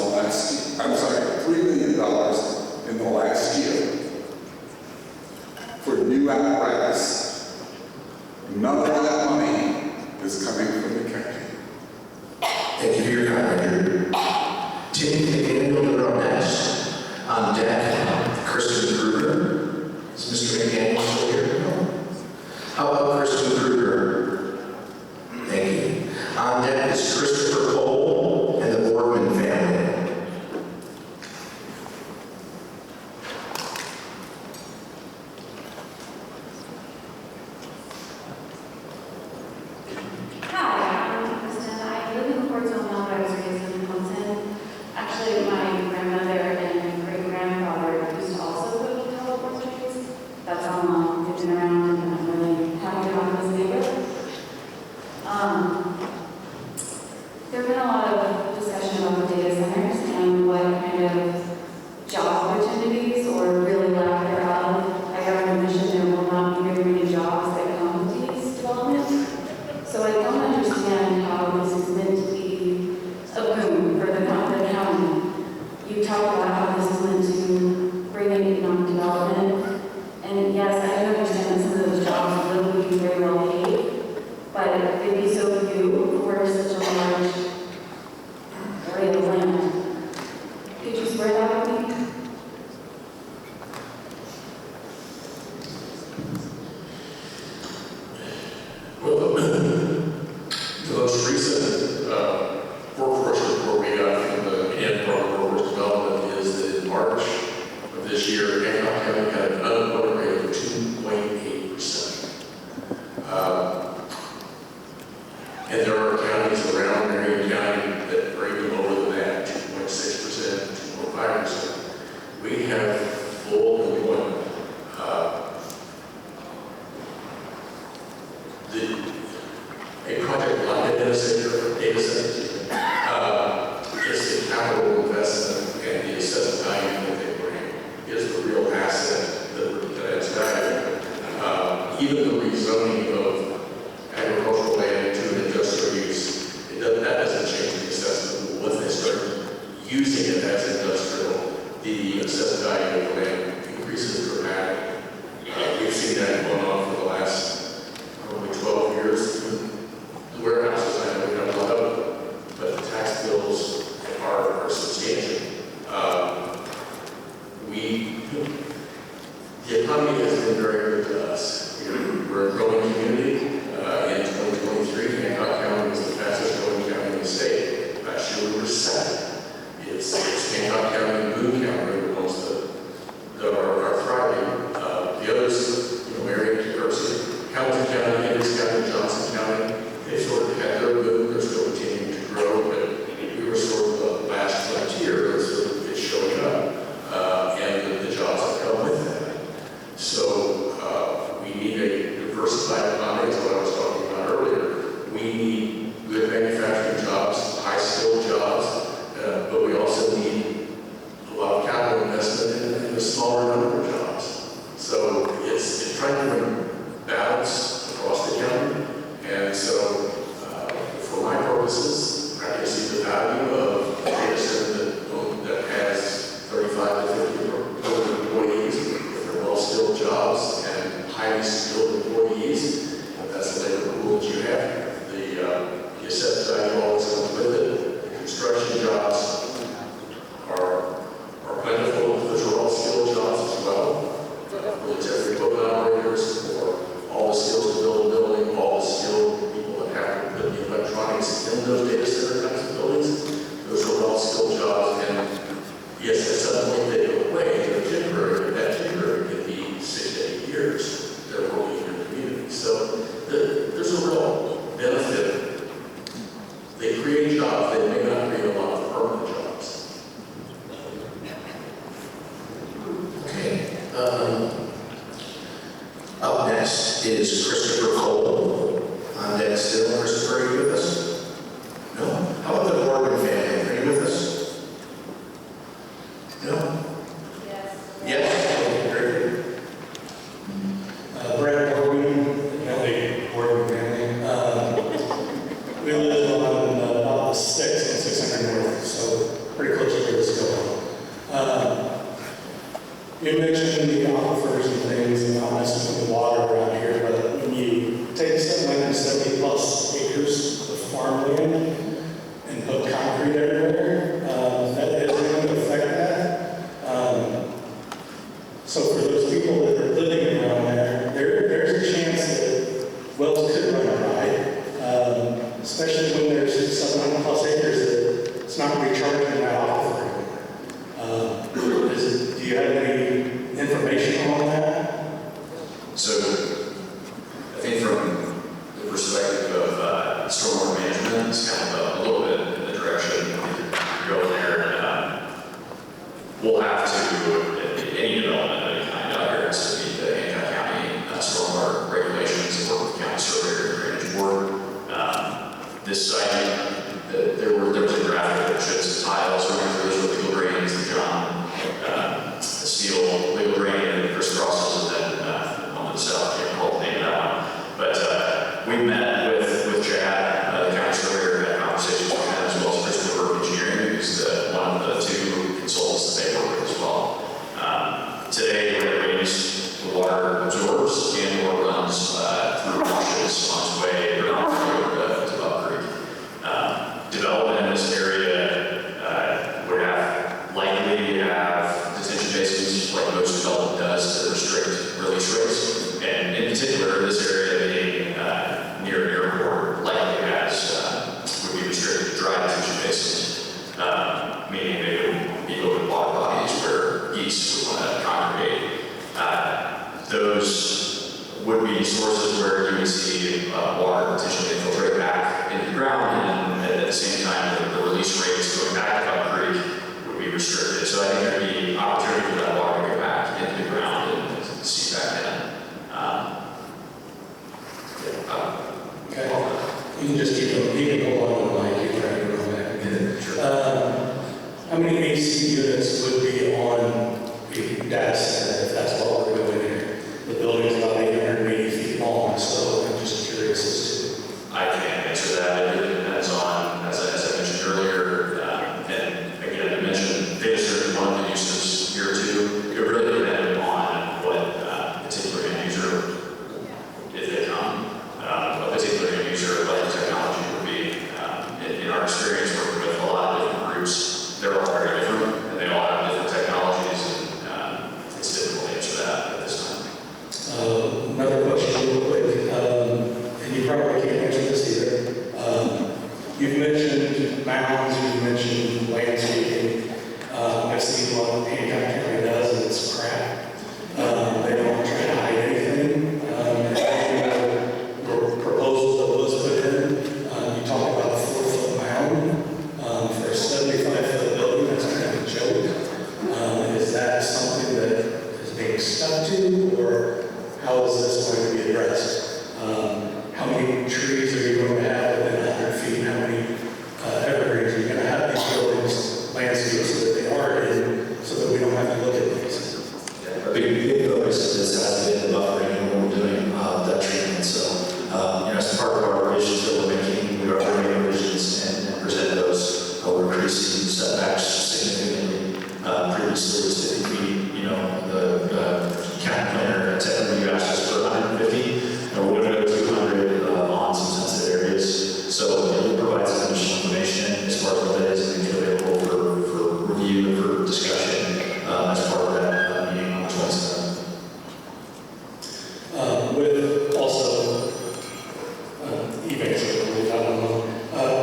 year. I'm sorry, $3 million in the last year for new apparatus. None of that money is coming from the county. Thank you for your comment, Andrew. Tim McDaniel, you're up next. On deck, Kristen Kruger. Is Mr. McDaniel still here? No. How about Kristen Kruger? Thank you. On deck is Christopher Cole and the Boardman family. Hi, I'm Kristen. I live in Cordsville now, but I was raised in Clemson. Actually, job opportunities or really lack thereof. I have a mission there will not be very many jobs that come with these developments. So I don't understand how this is meant to be a boom for the county. You talked about how this is meant to bring in economic development. And yes, I do understand that some of those jobs will be very well paid, but it'd be so few for such a large area of land. Could you spread that with me? Well, the most recent workforce report we got from the Hancock Workforce Development is that in March of this year, Hancock County had an unemployment rate of 2.8%. And there are counties around Marion County that are even lower than that, 2.6%, 2.5%. We have full employment. A project like a data center is the capital investment and the assessed value that they bring is the real asset that adds value. Even the rezoning of agricultural land to an industrial use, that doesn't change the assessment. Once they start using it as industrial, the assessed value of the land increases dramatically. We've seen that going on for the last probably 12 years. The warehouses, I know we don't have a lot of them, but the tax bills are substantial. The economy has been very good to us. We're a growing community. In 2023, Hancock County was the fastest growing county in the state. Last year we were second. It's Hancock County and Boone County are the ones that are thriving. The others, Marion, Hamilton County, Hendricks County, Johnson County, they sort of had their boom. They're still continuing to grow, but we were sort of the last frontier. It's showing up, and the jobs that come with that. So we need a diversified economy, is what I was talking about earlier. We need good manufacturing jobs, high-skilled jobs, but we also need a lot of capital investment in a smaller number of jobs. So it's trying to bring balance across the county. And so, for my purposes, I can see the value of a data center that has 35 to 50 employees, if they're well-skilled jobs and highly skilled employees. That's the labor pool that you have. The assessed value always comes with it. The construction jobs are plentiful. Those are all skilled jobs as well. Military equipment operators, or all the skills to build a building, all the skilled people that have to put the electronics in those data center types of buildings. Those are all skilled jobs, and yes, at some point they go away. They're temporary, but that temporary can be 6 to 8 years. They're working in your community. So there's a real benefit. They create jobs, they may not create a lot of permanent jobs. Okay. Up next is Christopher Cole. On deck still. Christopher, are you with us? No? How about the Morgan family? Are you with us? No? Yes. Yes? Okay, very good. Brad Morgan, Kelly Morgan family. We live on about 6 and 600 North, so pretty close to where this is going. You mentioned the aquifers and things and not messing with the water around here, but when you take 770 plus acres of farmland and put concrete everywhere, that is going to affect that. So for those people that are living around there's a chance that wells could run dry, especially when there's 700 plus acres that it's not recharging that aquifer anymore. Do you have any information on that? So, I think from the perspective of stormwater management, it's kind of a little bit in the direction you're going there. We'll have to, any development of any kind out here, has to meet the Hancock County stormwater regulations and work with county surveyor and drainage board. This site, there was a graphic that showed some tiles running through those illegal drains that John Today, when it rains, the water absorbs and or runs through washes on its way or on to Buck Creek. Development in this area would likely have detention basins like most development does to restrict release rates. And in particular, this area being near an airport likely would be restricted to dry detention basins, meaning they would be open water bodies where geese would want to congregate. Those would be sources where you would see water potentially infiltrate back into the ground, and at the same time, the release rates going back to Buck Creek would be restricted. So I think there'd be opportunity for that water to go back into the ground and seep back in. Okay. You can just keep hold on to the mic, you're trying to go back. How many AC units would be on a data center if that's what we're doing here? The building's about 880 feet long, so I'm just curious as to. I can't answer that. It really depends on, as I mentioned earlier, and again, I mentioned data center one of the uses here too. It really depends on what particular end user, if they come, what particular end user like the technology would be. In our experience working with a lot of different groups, they're all very different and they all have different technologies, and it's difficult to answer that at this time. Another question real quick, and you probably can't answer this either. You've mentioned mounds, you've mentioned landscaping. I've seen what Hancock County does, and it's crap. They don't try to hide anything. Proposals that was put in, you talk about a 4-foot mound for a 75-foot building. That's kind of a joke. Is that something that is being stuck to, or how is this going to be addressed? How many trees are you going to have within 100 feet? How many evergreens are you going to have these buildings landscaped so that they are in, so that we don't have to look at these? A big focus has been the buffering and what we're doing that treatment. So, as part of our revisions that we're making, we are bringing revisions and present those. We're increasing setbacks significantly. Previously, it was 50 feet. The county planner technically asked us for 150, and we're going to go 200 on some sensitive areas. So, we'll provide some additional information as far as what that is and make it available for review and for discussion as part of that meeting on the 27th. With also, eventually, I don't know,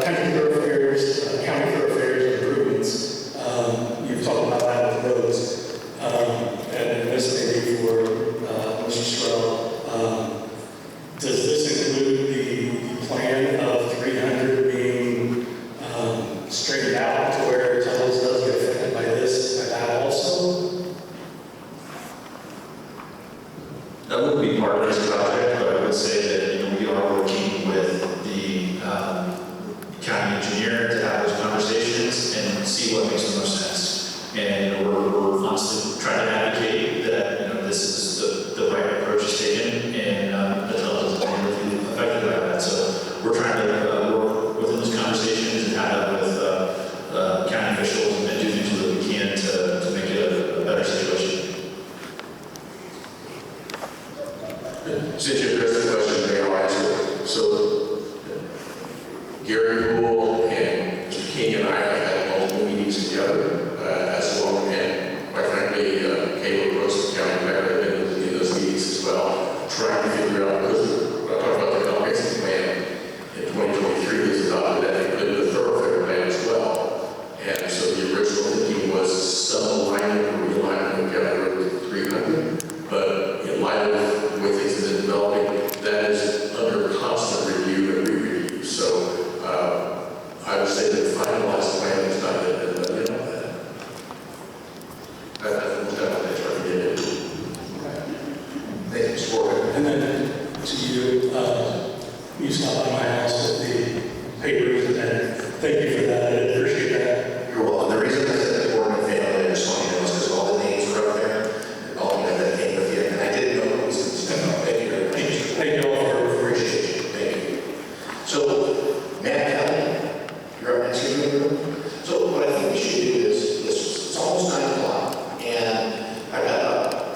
country thoroughfares, county thoroughfares improvements. You've talked about that with roads. And this may be for Mr. Stroh. Does this include the plan of 300 being straightened out to where tunnels does get affected by this, by that also? That wouldn't be part of this project, but I would say that we are working with the county engineer to have those conversations and see what makes the most sense. And we're constantly trying to advocate that this is the right approach is taken, and the tunnel is negatively affected by that. So we're trying to work within those conversations and have it with county officials and do things that we can to make it a better situation. Since you addressed the question, may I answer? So, Gary Poole and Mr. King and I have had multiple meetings together as well, and quite frankly, Caleb Brooks, the county mayor, have been in those meetings as well, trying to figure out, because when I talk about the comprehensive plan in 2023, is adopted that included the thoroughfare plan as well. And so the original thinking was some alignment or realignment of County Road 300, but in light of the way things have been developing, that is under constant review and re-review. So I would say that the finalized plan is not yet done, but that's what they try to get into. Thank you, Sport. And then to you, you stopped by my house with the papers, and thank you for that. I appreciate that. You're welcome. The reason I said the board and family, I just want you to know, is because all the names were up there, all that came with you, and I didn't know it was going to step up. Thank you very much. Thank you all for appreciate you. Thank you. So, Matt Kelly, you're up next to me. So what I think we should do is, it's almost 9 o'clock, and I got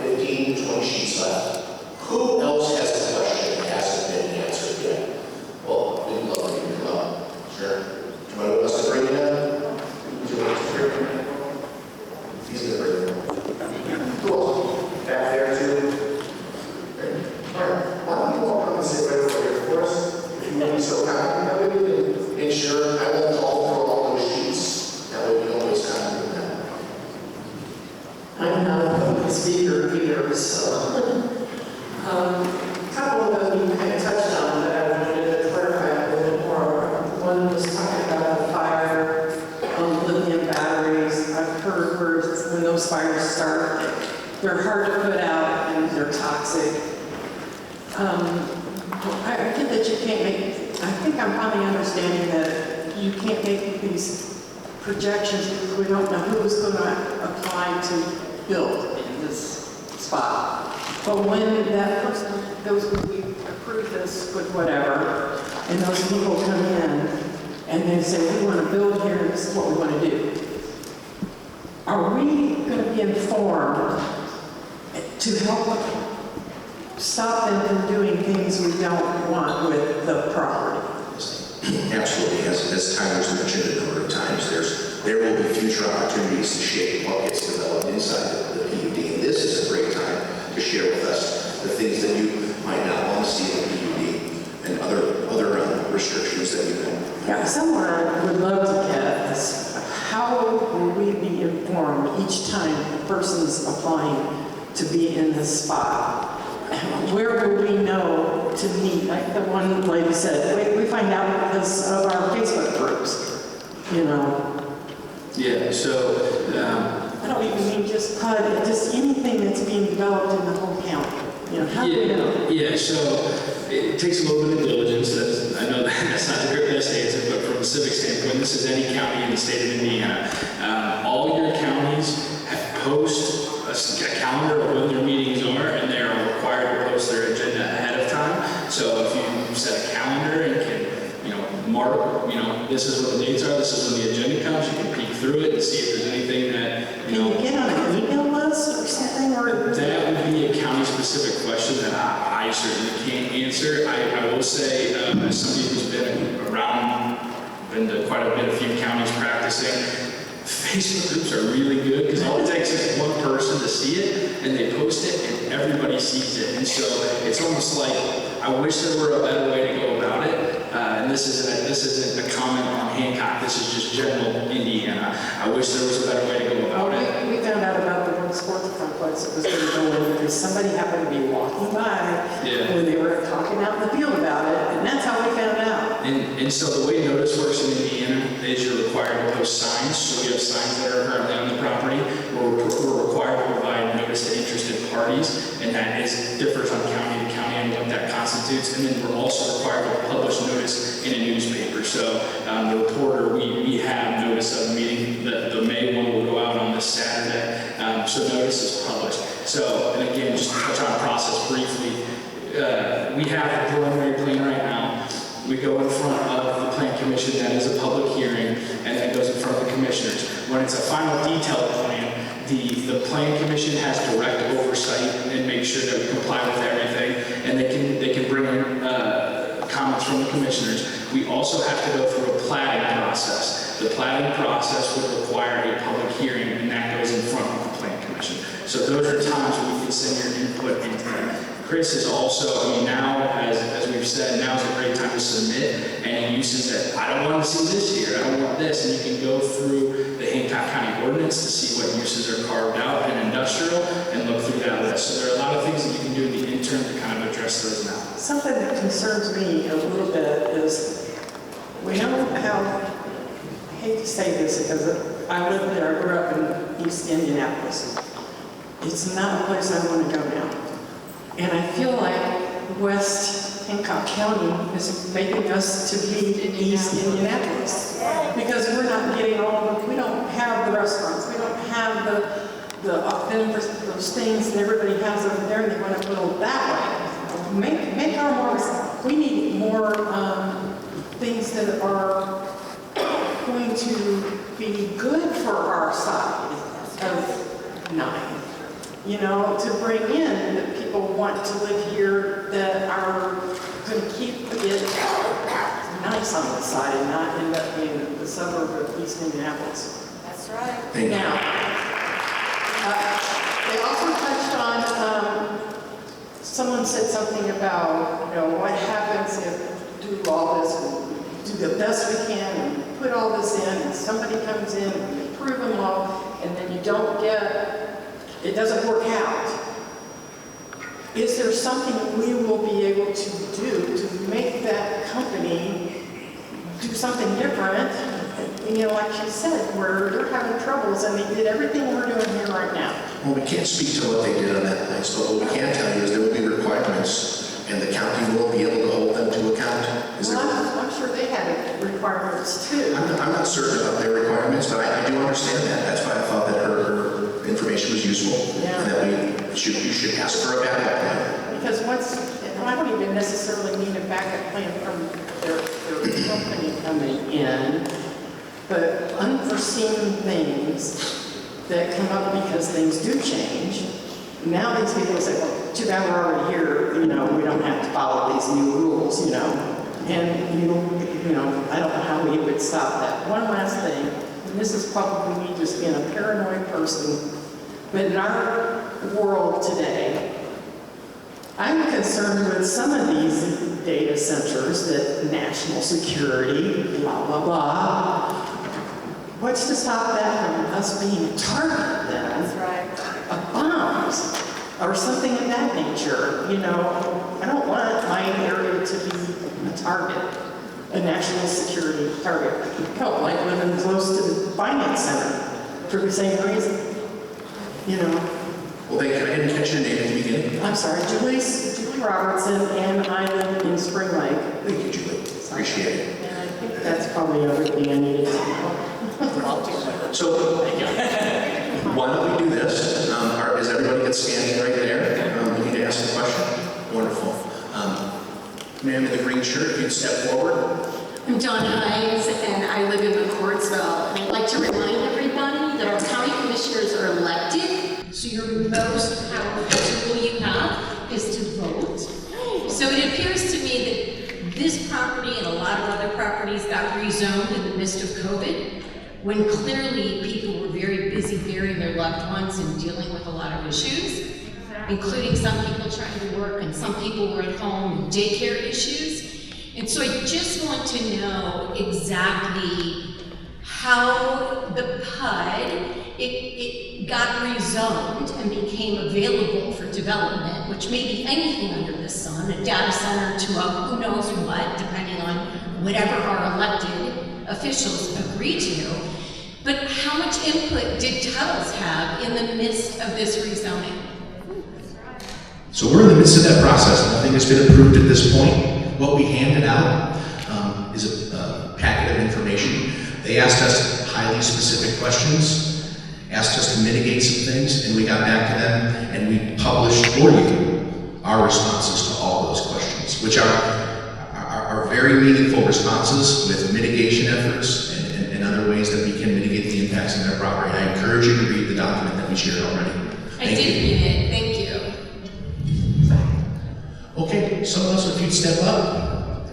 public speaker either, so. A couple of them you kind of touched on, but I wanted to clarify a little bit more. One was talking about a fire on lithium batteries. I've heard where when those fires start, they're hard to put out and they're toxic. I get that you can't make, I think I'm finally understanding that you can't make these projections because we don't know who's going to apply to build in this spot. But when that person, when we approve this with whatever, and those people come in and they say, we want to build here and this is what we want to do, are we going to be informed to help stop them from doing things we don't want with the property? Absolutely. As Tyler's mentioned a number of times, there will be future opportunities to shape what gets developed inside the PUD. And this is a great time to share with us the things that you might not want to see in the PUD and other restrictions that you can. Yeah, somewhere I would love to get is how will we be informed each time a person's applying to be in this spot? Where will we know to meet? Like the one lady said, we find out because of our Facebook groups, you know. Yeah, so I don't even mean just PUD, just anything that's being developed in the whole county. You know, how do we know? Yeah, so it takes a little bit of diligence. I know that's not the best answer, but from a civic standpoint, this is any county in the state of Indiana. All your counties post a calendar of when their meetings are, and they are required to post their agenda ahead of time. So if you set a calendar and can, mark, this is what the dates are, this is when the agenda comes, you can peek through it and see if there's anything that, Can you get on an email list or something? Or that would be a county-specific question that I certainly can't answer. I will say, as somebody who's been around, been to quite a bit, a few counties practicing, Facebook groups are really good because all it takes is one person to see it and they post it and everybody sees it. And so it's almost like, I wish there were a better way to go about it. And this isn't a comment on Hancock, this is just general Indiana. I wish there was a better way to go about it. We found out about the one sports complex that was going to go in because somebody happened to be walking by when they were talking out in the field about it, and that's how we found out. And so the way notice works in Indiana is you're required to post signs. So we have signs that are currently on the property. We're required to provide notice to interested parties, and that differs on county to county and what that constitutes. And then we're also required to publish notice in a newspaper. So the reporter, we have notice of the meeting. The May one will go out on this Saturday. So notice is published. So, and again, just to touch on process briefly, we have a preliminary plan right now. We go in front of the Plan Commission, that is a public hearing, and that goes in front of the commissioners. When it's a final detailed plan, the Plan Commission has direct oversight and make sure that we comply with everything, and they can bring in comments from the commissioners. We also have to go through a platting process. The platting process would require a public hearing, and that goes in front of the Plan Commission. So those are times when you can send your input into that. Chris is also, now, as we've said, now is a great time to submit any uses that I don't want to see this year, I don't want this, and you can go through the Hancock County ordinance to see what uses are carved out in industrial and look through that list. So there are a lot of things that you can do in the interim to kind of address those now. Something that concerns me a little bit is we know how, I hate to say this because I lived there, I grew up in East Indianapolis. It's not a place I want to go now. And I feel like West Hancock County is making us to be East Indianapolis. Because we're not getting we don't have the restaurants, we don't have those things that everybody has over there and they want to build that way. Make our more, we need more things that are going to be good for our side of 9. To bring in that people want to live here that are going to keep it nice on the side and not end up being the suburb of East Indianapolis. That's right. Now, they also touched on, someone said something about, what happens if we do all this and do the best we can and put all this in and somebody comes in and they approve them all and then you don't get it doesn't work out, is there something we will be able to do to make that company do something different? You know, like you said, where they're having troubles and they did everything we're doing here right now. Well, we can't speak to what they did on that place, but what we can tell you is there will be requirements, and the county will be able to hold them to account. Well, I'm sure they had requirements too. I'm not certain about their requirements, but I do understand that. That's why I thought that her information was useful, and that you should ask for a backup plan. Because I don't even necessarily need a backup plan from their company coming in, but unforeseen things that come up because things do change. Now these people say, well, too bad we're already here, you know, we don't have to follow these new rules, you know. And, you know, I don't know how we would stop that. One last thing, and this is probably me just being a paranoid person, but in our world today, I'm concerned with some of these data centers that national security, blah, blah, blah. What's to stop that from us being targeted then? That's right. Of bombs or something of that nature. You know, I don't want my area to be a target, a national security target. Hell, like living close to the finance center for the same reason. You know. Well, thank you. I didn't catch your name at the beginning. I'm sorry, Julie Robertson, and I live in Spring Lake. Thank you, Julie. Appreciate it. And I think that's probably everything I needed to know. So, why don't we do this? Is everybody that's standing right there? We need to ask a question. Wonderful. Ma'am in the green shirt, if you'd step forward. I'm Donna Hines, and I live in McCourtsville. And I'd like to remind everybody that our county commissioners are elected, so your most powerful tool you have is to vote. So it appears to me that this property and a lot of other properties got rezoned in the midst of COVID, when clearly people were very busy burying their loved ones and dealing with a lot of issues, including some people trying to work and some people were at home, daycare issues. And so I just want to know exactly how the PUD, it got rezoned and became available for development, which may be anything under the sun, a data center to a who knows what, depending on whatever our elected officials agree to. But how much input did Tuttle's have in the midst of this rezoning? So we're in the midst of that process. Nothing has been approved at this point. What we handed out is a packet of information. They asked us highly specific questions, asked us to mitigate some things, and we got back to them and we published for you our responses to all those questions, which are very meaningful responses with mitigation efforts and other ways that we can mitigate the impacts on their property. I encourage you to read the document that we shared already. I did read it, thank you. Okay, someone else if you'd step up.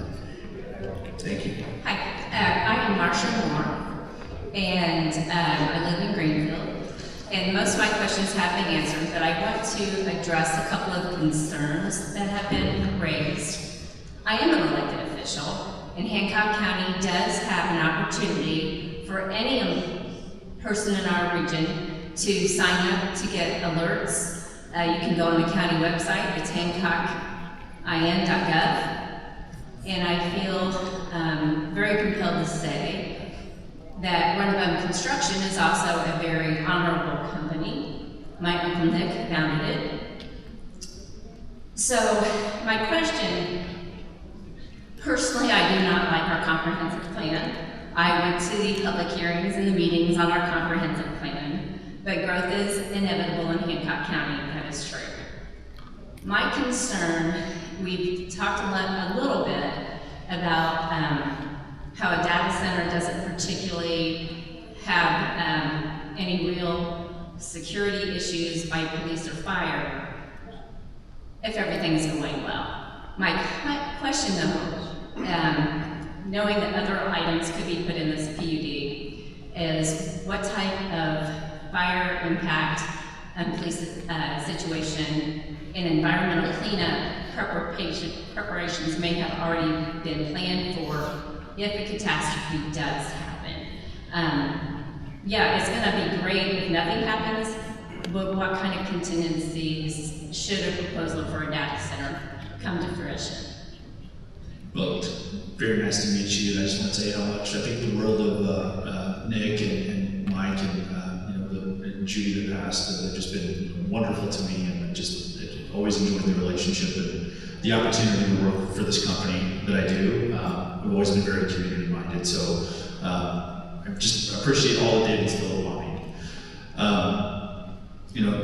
Thank you. Hi, I am Marsha Moore, and I live in Greenfield. And most of my questions have been answered, but I want to address a couple of concerns that have been raised. I am an elected official, and Hancock County does have an opportunity for any person in our region to sign up to get alerts. You can go on the county website, it's hancockin.gov, and I feel very compelled to say that Runabout Construction is also a very honorable company. My Uncle Nick founded it. So my question, personally, I do not like our comprehensive plan. I went to the public hearings and the meetings on our comprehensive plan, but growth is inevitable in Hancock County, that is true. My concern, we've talked a little bit about how a data center doesn't particularly have any real security issues by police or fire if everything's going well. My question though, knowing that other items could be put in this PUD, is what type of fire impact and police situation and environmental cleanup preparations may have already been planned for if a catastrophe does happen. Yeah, it's gonna be great if nothing happens, but what kind of contingencies should a proposal for a data center come to fruition? Well, it's very nice to meet you. I just want to say how much I think the world of Nick and Mike and and Judy that passed have just been wonderful to me, and just always enjoyed the relationship and the opportunity to work for this company that I do. I've always been very community minded, so I just appreciate all that they've instilled upon me.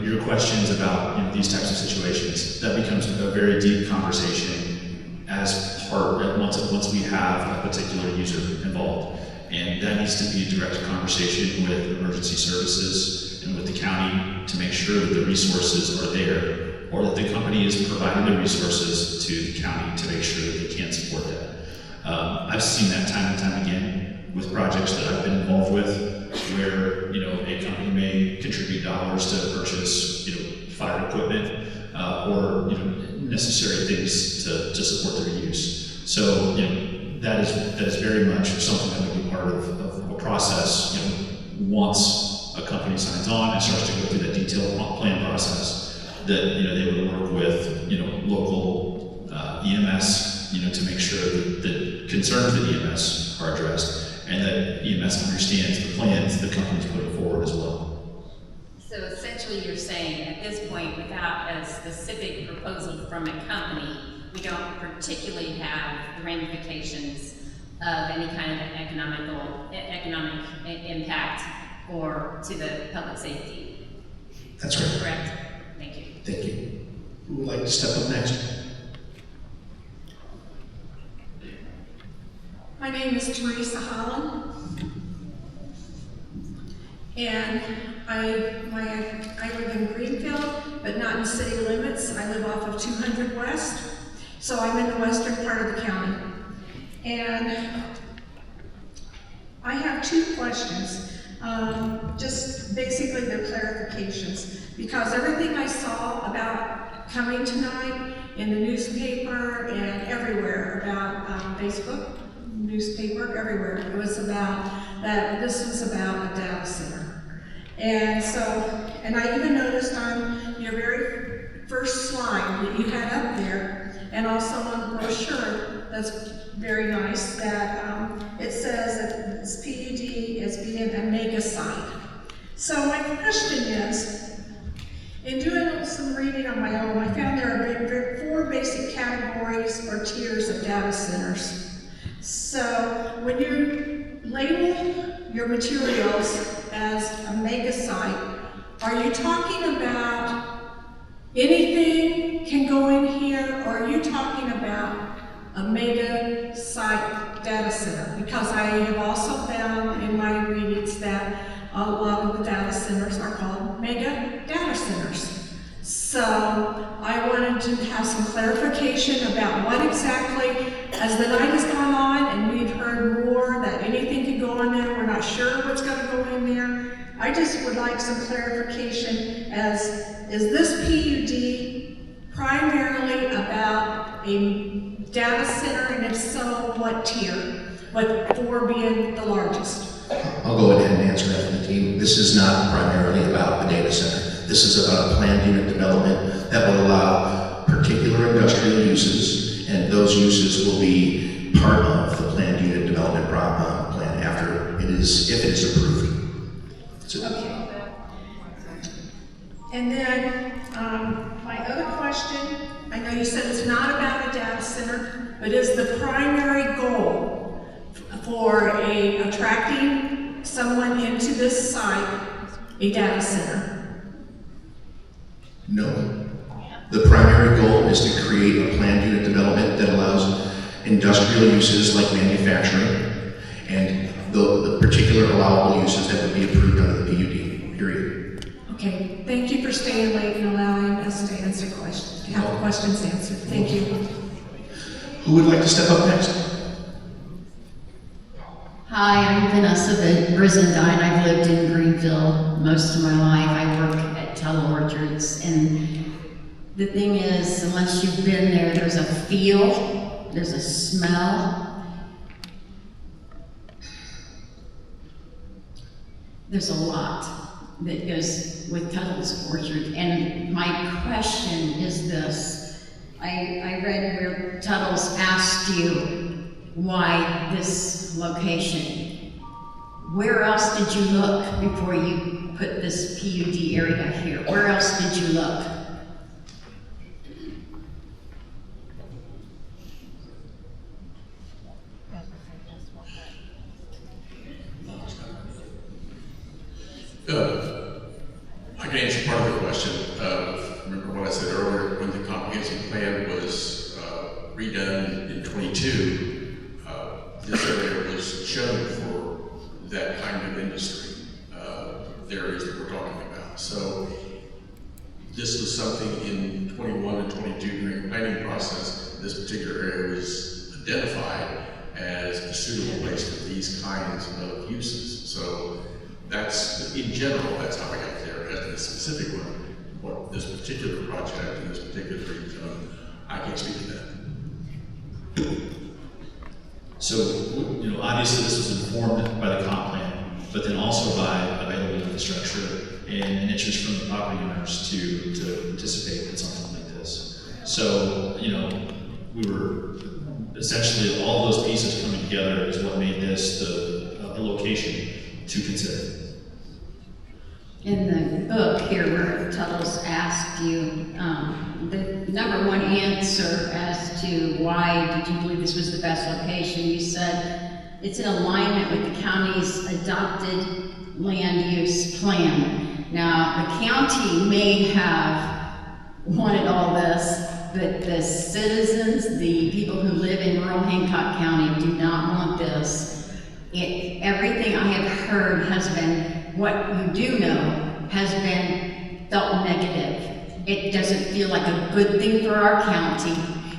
Your questions about these types of situations, that becomes a very deep conversation as part once we have a particular user involved, and that needs to be a direct conversation with emergency services and with the county to make sure that the resources are there, or that the company is providing the resources to the county to make sure that they can support that. I've seen that time and time again with projects that I've been involved with, where a company may contribute dollars to purchase fire equipment or necessary things to support their use. So that is very much something that would be part of a process. Once a company signs on and starts to go through that detailed plan process, that they would work with local EMS to make sure that the concerns that EMS are addressed, and that EMS understands the plans the company's putting forward as well. So essentially you're saying at this point, without a specific proposal from a company, we don't particularly have the ramifications of any kind of economic impact or to the public safety. That's right. Correct? Thank you. Thank you. Who would like to step up next? My name is Teresa Holland, and I live in Greenfield, but not in the city limits. I live off of 200 West, so I'm in the western part of the county. And I have two questions, just basically they're clarifications, because everything I saw about coming tonight in the newspaper and everywhere about Facebook, newspaper, everywhere, it was about that this was about a data center. And so, and I even noticed on your very first slide that you had up there, and also on the brochure, that's very nice, that it says that this PUD is being a mega site. So my question is, in doing some reading on my own, I found there are 4 basic categories or tiers of data centers. So when you label your materials as a mega site, are you talking about anything can go in here, or are you talking about a mega site data center? Because I have also found in my readings that a lot of the data centers are called mega data centers. So I wanted to have some clarification about what exactly, as the night has gone on and we've heard more that anything can go in there, we're not sure what's going to go in there. I just would like some clarification as, is this PUD primarily about a data center, and if so, what tier, with 4 being the largest? I'll go ahead and answer that for the team. This is not primarily about a data center. This is about a planned unit development that will allow particular industrial uses, and those uses will be part of the planned unit development plan after it is, if it is approved. Okay. And then my other question, I know you said it's not about a data center, but is the primary goal for attracting someone into this site a data center? No. The primary goal is to create a planned unit development that allows industrial uses like manufacturing and the particular allowable uses that would be approved under the PUD, period. Okay, thank you for staying late and allowing us to answer questions, to have questions answered. Thank you. Who would like to step up next? Hi, I'm Vanessa Brizendine. I've lived in Greenfield most of my life. I work at Teleorchards, and the thing is, once you've been there, there's a feel, there's a smell, there's a lot. that goes with Tuttle's Orchard. And my question is this. I read where Tuttle's asked you why this location. Where else did you look before you put this PUD area here? Where else did you look? I can answer part of the question. Remember what I said earlier, when the comprehensive plan was redone in 22, this area was shown for that kind of industry, the areas that we're talking about. So this was something in 21 and 22 during the planning process. This particular area was identified as a suitable place for these kinds of uses. So that's, in general, that's how I got there. As to the specific one, what this particular project and this particular zone, I can't speak to that. So, obviously this was informed by the comp plan, but then also by available infrastructure and an interest from the property owners to participate in something like this. So, we were essentially all those pieces coming together is what made this a location to consider. In the book here where Tuttle's asked you, the number one answer as to why did you believe this was the best location, you said it's in alignment with the county's adopted land use plan. Now, the county may have wanted all this, but the citizens, the people who live in rural Hancock County do not want this. Everything I have heard has been, what you do know, has been felt negative. It doesn't feel like a good thing for our county.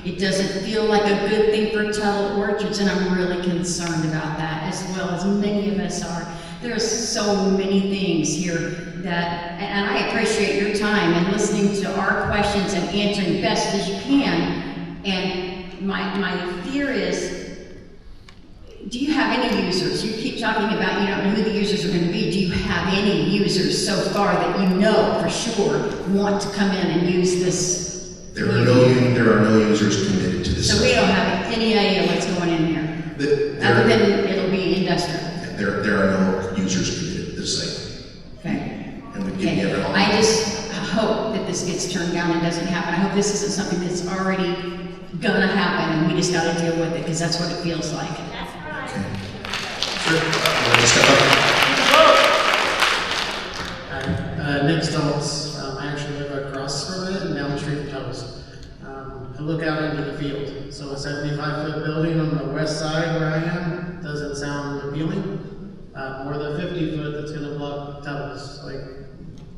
It doesn't feel like a good thing for Tuttle Orchards, and I'm really concerned about that, as well as many of us are. There's so many things here that, and I appreciate your time and listening to our questions and answering best as you can. And my fear is, do you have any users? You keep talking about you don't know who the users are going to be. Do you have any users so far that you know for sure want to come in and use this? There are no users committed to this. So we don't have any idea what's going in here, other than it'll be industrial. There are no users committed to this site. Okay. And we give you all. I just hope that this gets turned down and doesn't happen. I hope this isn't something that's already gonna happen and we just gotta deal with it, because that's what it feels like. Nick Stoltz. I actually live across from it and down the street from Tuttle's. I look out into the field. So a 75-foot building on the west side where I am doesn't sound appealing. Or the 50-foot that's going to block Tuttle's. Like,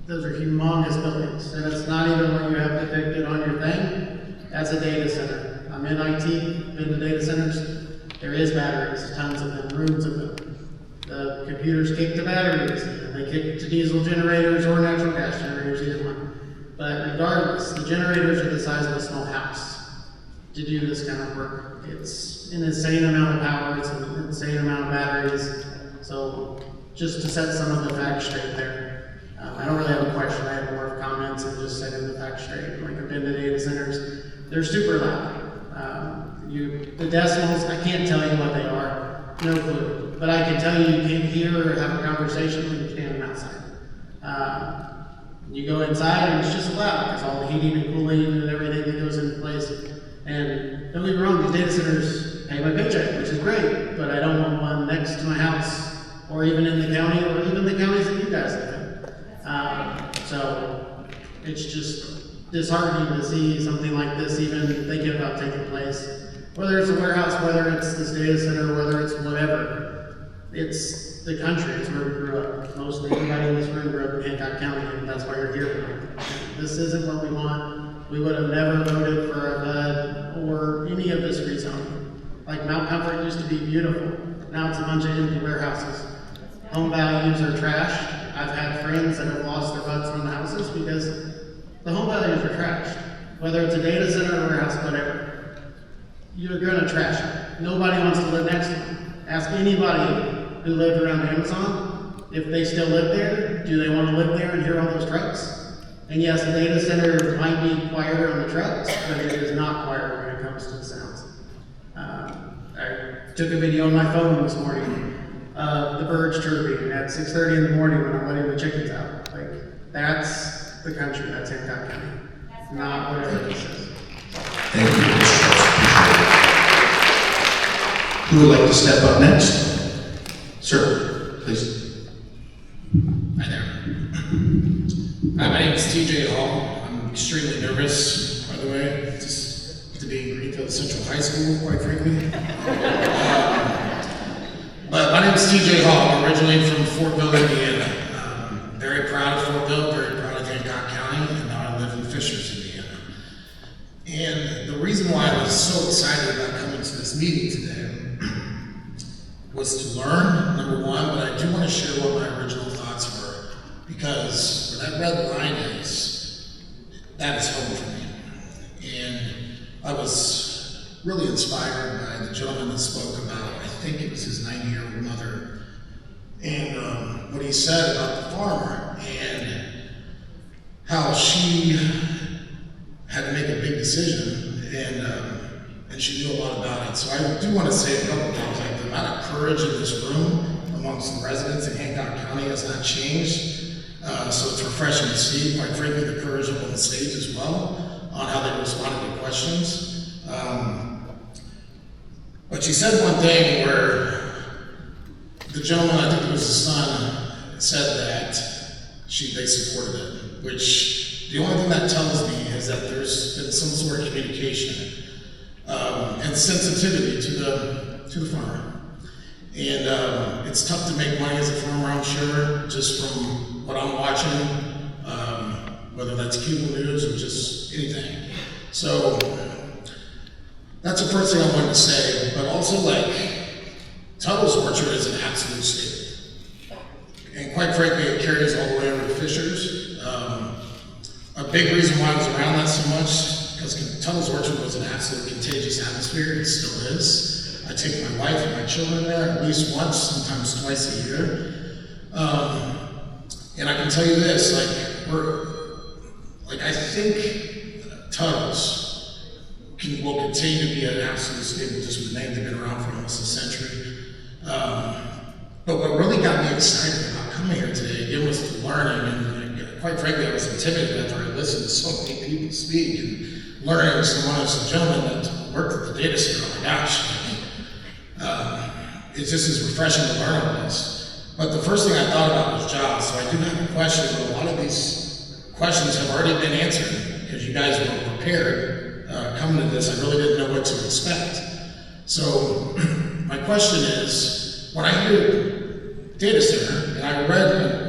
those are humongous buildings. And it's not even what you have depicted on your thing. That's a data center. I'm in IT, been to data centers. There is batteries, tons of them, rooms of them. The computers kick to batteries, and they kick to diesel generators or natural gas generators, either one. But regardless, the generators are the size of a small house to do this kind of work. It's an insane amount of power, it's an insane amount of batteries. So just to set some of the facts straight there. I don't really have a question, I have more comments and just setting the facts straight. Like I've been to data centers, they're super loud. The decimals, I can't tell you what they are, no clue. But I can tell you can't hear or have a conversation when you're standing outside. You go inside and it's just loud because all the heating and cooling and everything that goes into place. And don't get me wrong, these data centers pay my paycheck, which is great, but I don't want one next to my house or even in the county or even the counties that you guys live in. So it's just disheartening to see something like this even thinking about taking place. Whether it's a warehouse, whether it's this data center, whether it's whatever, it's the country, it's where we grew up. Mostly everybody in this room grew up in Hancock County, and that's why you're here tonight. This isn't what we want. We would have never voted for a HUD or any of this rezoning. Like Mount Comfort used to be beautiful. Now it's a bunch of empty warehouses. Home values are trashed. I've had friends that have lost their butts on the houses because the home values are trashed. Whether it's a data center or a warehouse, whatever. You're gonna trash it. Nobody wants to live next to them. Ask anybody who lived around Amazon, if they still live there, do they want to live there and hear all those trucks? And yes, the data center might be quieter on the trucks, but it is not quieter when it comes to the sounds. I took a video on my phone this morning of the birds chirping at 6:30 in the morning when I'm letting the chickens out. Like, that's the country, that's Hancock County, not whatever this is. Thank you, Mr. Schultz. Who would like to step up next? Sir, please. Hi there. Hi, my name is TJ Hall. I'm extremely nervous, by the way, just to be in Greenfield Central High School, quite frankly. But my name is TJ Hall. I'm originally from Fort Bill, Indiana. Very proud of Fort Bill, very proud of Hancock County, and now I live in Fishers, Indiana. And the reason why I was so excited about coming to this meeting today was to learn, number one, but I do want to share what my original thoughts were, because where that red line is, that is home for me. And I was really inspired by the gentleman that spoke about, I think it was his 90-year-old mother, and what he said about the farmer, and how she had to make a big decision, and she knew a lot about it. So I do want to say a couple things, like the amount of courage in this room amongst the residents in Hancock County has not changed. So it's refreshing to see, quite frankly, the courage up on the stage as well, on how they responded to questions. But she said one thing where the gentleman, I think it was his son, said that they supported it, which the only thing that tells me is that there's been some sort of communication and sensitivity to the farmer. And it's tough to make money as a farmer, I'm sure, just from what I'm watching, whether that's cable news or just anything. So that's the first thing I wanted to say, but also, like, Tuttle's Orchard is an absolute staple. And quite frankly, it carries all the way over to Fishers. A big reason why I was around that so much, because Tuttle's Orchard was an absolute contagious atmosphere, it still is. I take my wife and my children there at least once, sometimes twice a year. And I can tell you this, I think Tuttle's will continue to be an absolute staple just with the name. They've been around for almost a century. But what really got me excited about coming here today, again, was the learning, and quite frankly, I was intimidated after I listened to so many people speak, and learning someone as a gentleman that worked at the data center. Oh my gosh, it just is refreshing to learn all this. But the first thing I thought about was jobs, so I do have a question, but a lot of these questions have already been answered, because you guys were prepared coming to this. I really didn't know what to expect. So my question is, when I hear data center, and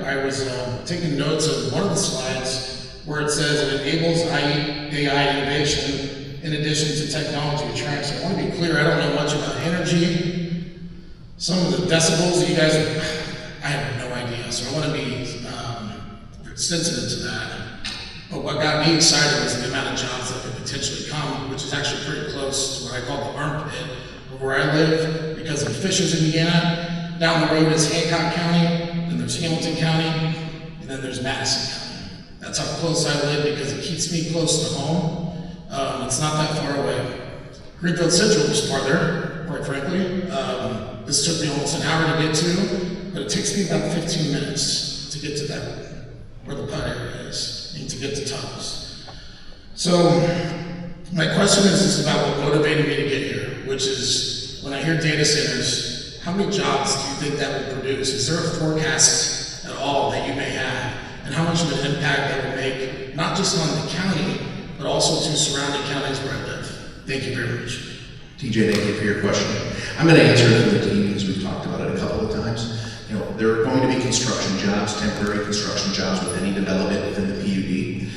I was taking notes of one of the slides where it says it enables AI innovation in addition to technology attraction. I want to be clear, I don't know much about energy. Some of the decibels that you guys I have no idea, so I want to be sensitive to that. But what got me excited was the amount of jobs that could potentially come, which is actually pretty close to what I call the armpit of where I live, because in Fishers, Indiana, down the road is Hancock County, then there's Hamilton County, and then there's Madison County. That's how close I live because it keeps me close to home. It's not that far away. Greenfield Central is farther, quite frankly. This took me almost an hour to get to, but it takes me about 15 minutes to get to that, where the PUD area is, and to get to Tuttle's. So my question is about what motivated me to get here, which is when I hear data centers, how many jobs do you think that will produce? Is there a forecast at all that you may have? And how much of an impact that will make, not just on the county, but also to surrounding counties where I live? Thank you very much. TJ, thank you for your question. I'm going to answer it for the team because we've talked about it a couple of times. There are going to be construction jobs, temporary construction jobs with any development within the PUD.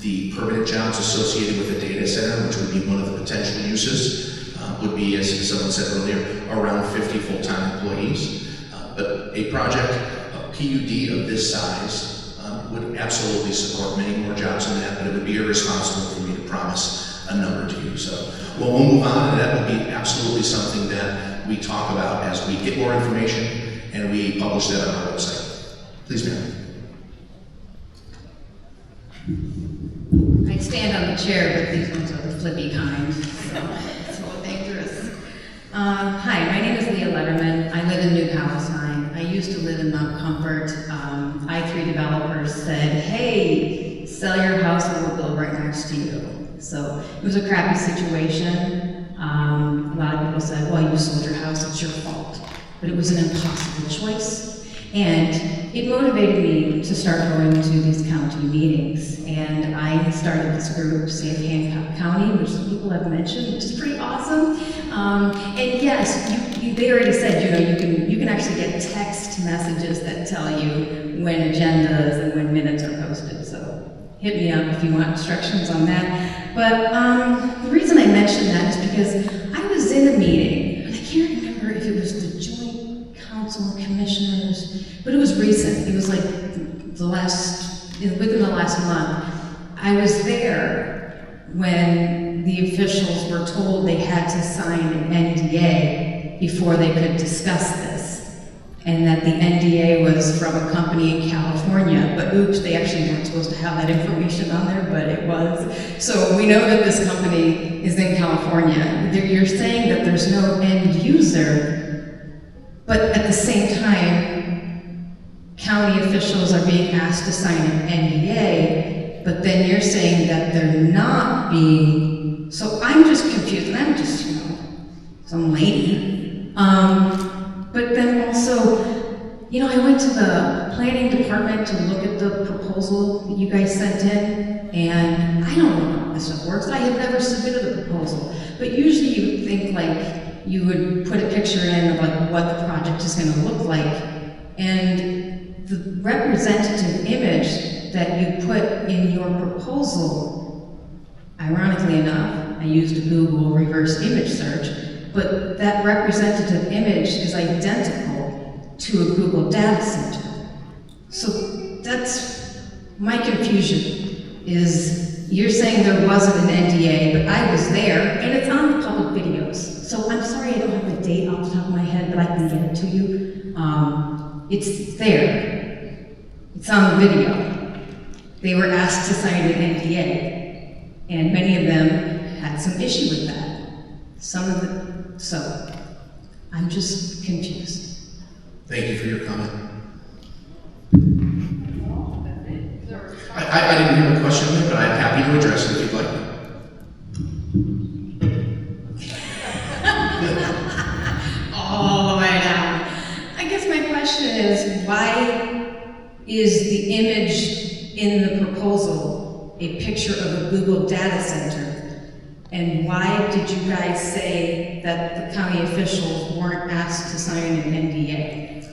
The permanent jobs associated with a data center, which would be one of the potential uses, would be, as someone said earlier, around 50 full-time employees. But a project, a PUD of this size, would absolutely support many more jobs than that, but it would be irresponsible for me to promise a number to you. So we'll move on, and that would be absolutely something that we talk about as we get more information and we publish that on our website. Please, ma'am. I stand on the chair, but these ones are the flippy kind, so it's a little dangerous. Hi, my name is Leah Letterman. I live in New Palestine. I used to live in Mount Comfort. I3 developers said, hey, sell your house and we'll build right next to you. So it was a crappy situation. A lot of people said, well, you sold your house, it's your fault. But it was an impossible choice. And it motivated me to start going to these county meetings. And I started this group, Save Hancock County, which some people have mentioned, which is pretty awesome. And yes, they already said, you can actually get text messages that tell you when agendas and when minutes are posted. So hit me up if you want instructions on that. But the reason I mentioned that is because I was in a meeting, and I can't remember if it was the Joint Council of Commissioners, but it was recent. It was like within the last month. I was there when the officials were told they had to sign an NDA before they could discuss this. And that the NDA was from a company in California, but oops, they actually weren't supposed to have that information on there, but it was. So we know that this company is in California. You're saying that there's no end user, but at the same time, county officials are being asked to sign an NDA, but then you're saying that they're not being, so I'm just confused, and I'm just, some lady. But then also, I went to the planning department to look at the proposal that you guys sent in, and I don't know how this stuff works. I have never submitted a proposal, but usually you would think you would put a picture in of what the project is going to look like, and the representative image that you put in your proposal, ironically enough, I used a Google reverse image search, but that representative image is identical to a Google data center. So that's my confusion, is you're saying there wasn't an NDA, but I was there, and it's on the public videos. So I'm sorry I don't have the date off the top of my head, but I can get it to you. It's there. It's on the video. They were asked to sign an NDA, and many of them had some issue with that. Some of them, so I'm just confused. Thank you for your comment. I didn't hear the question there, but I'm happy to address it if you'd like. All the way down. I guess my question is, why is the image in the proposal a picture of a Google data center? And why did you guys say that the county officials weren't asked to sign an NDA?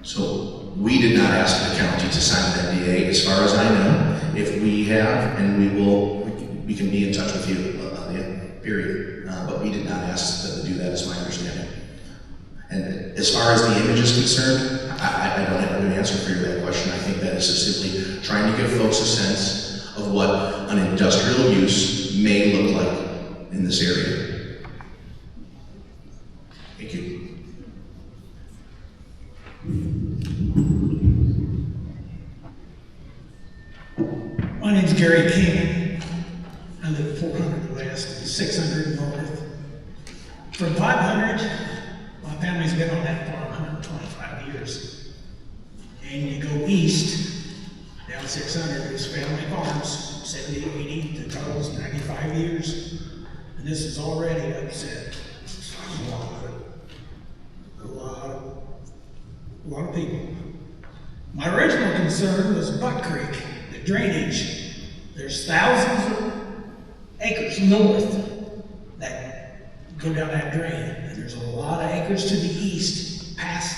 So we did not ask the county to sign an NDA, as far as I know. If we have, and we can be in touch with you, period. But we did not ask them to do that, is my understanding. And as far as the image is concerned, I don't have a good answer for that question. I think that is just simply trying to give folks a sense of what an industrial use may look like in this area. Thank you. My name's Gary King. I live at 400 West, 600 North. From 500, my family's been on that farm 125 years. And you go east, down 600, there's family farms, 70, 80, the total's 95 years. And this is already upset a lot of people. My original concern was Buck Creek, the drainage. There's thousands of acres north that go down that drain, and there's a lot of acres to the east past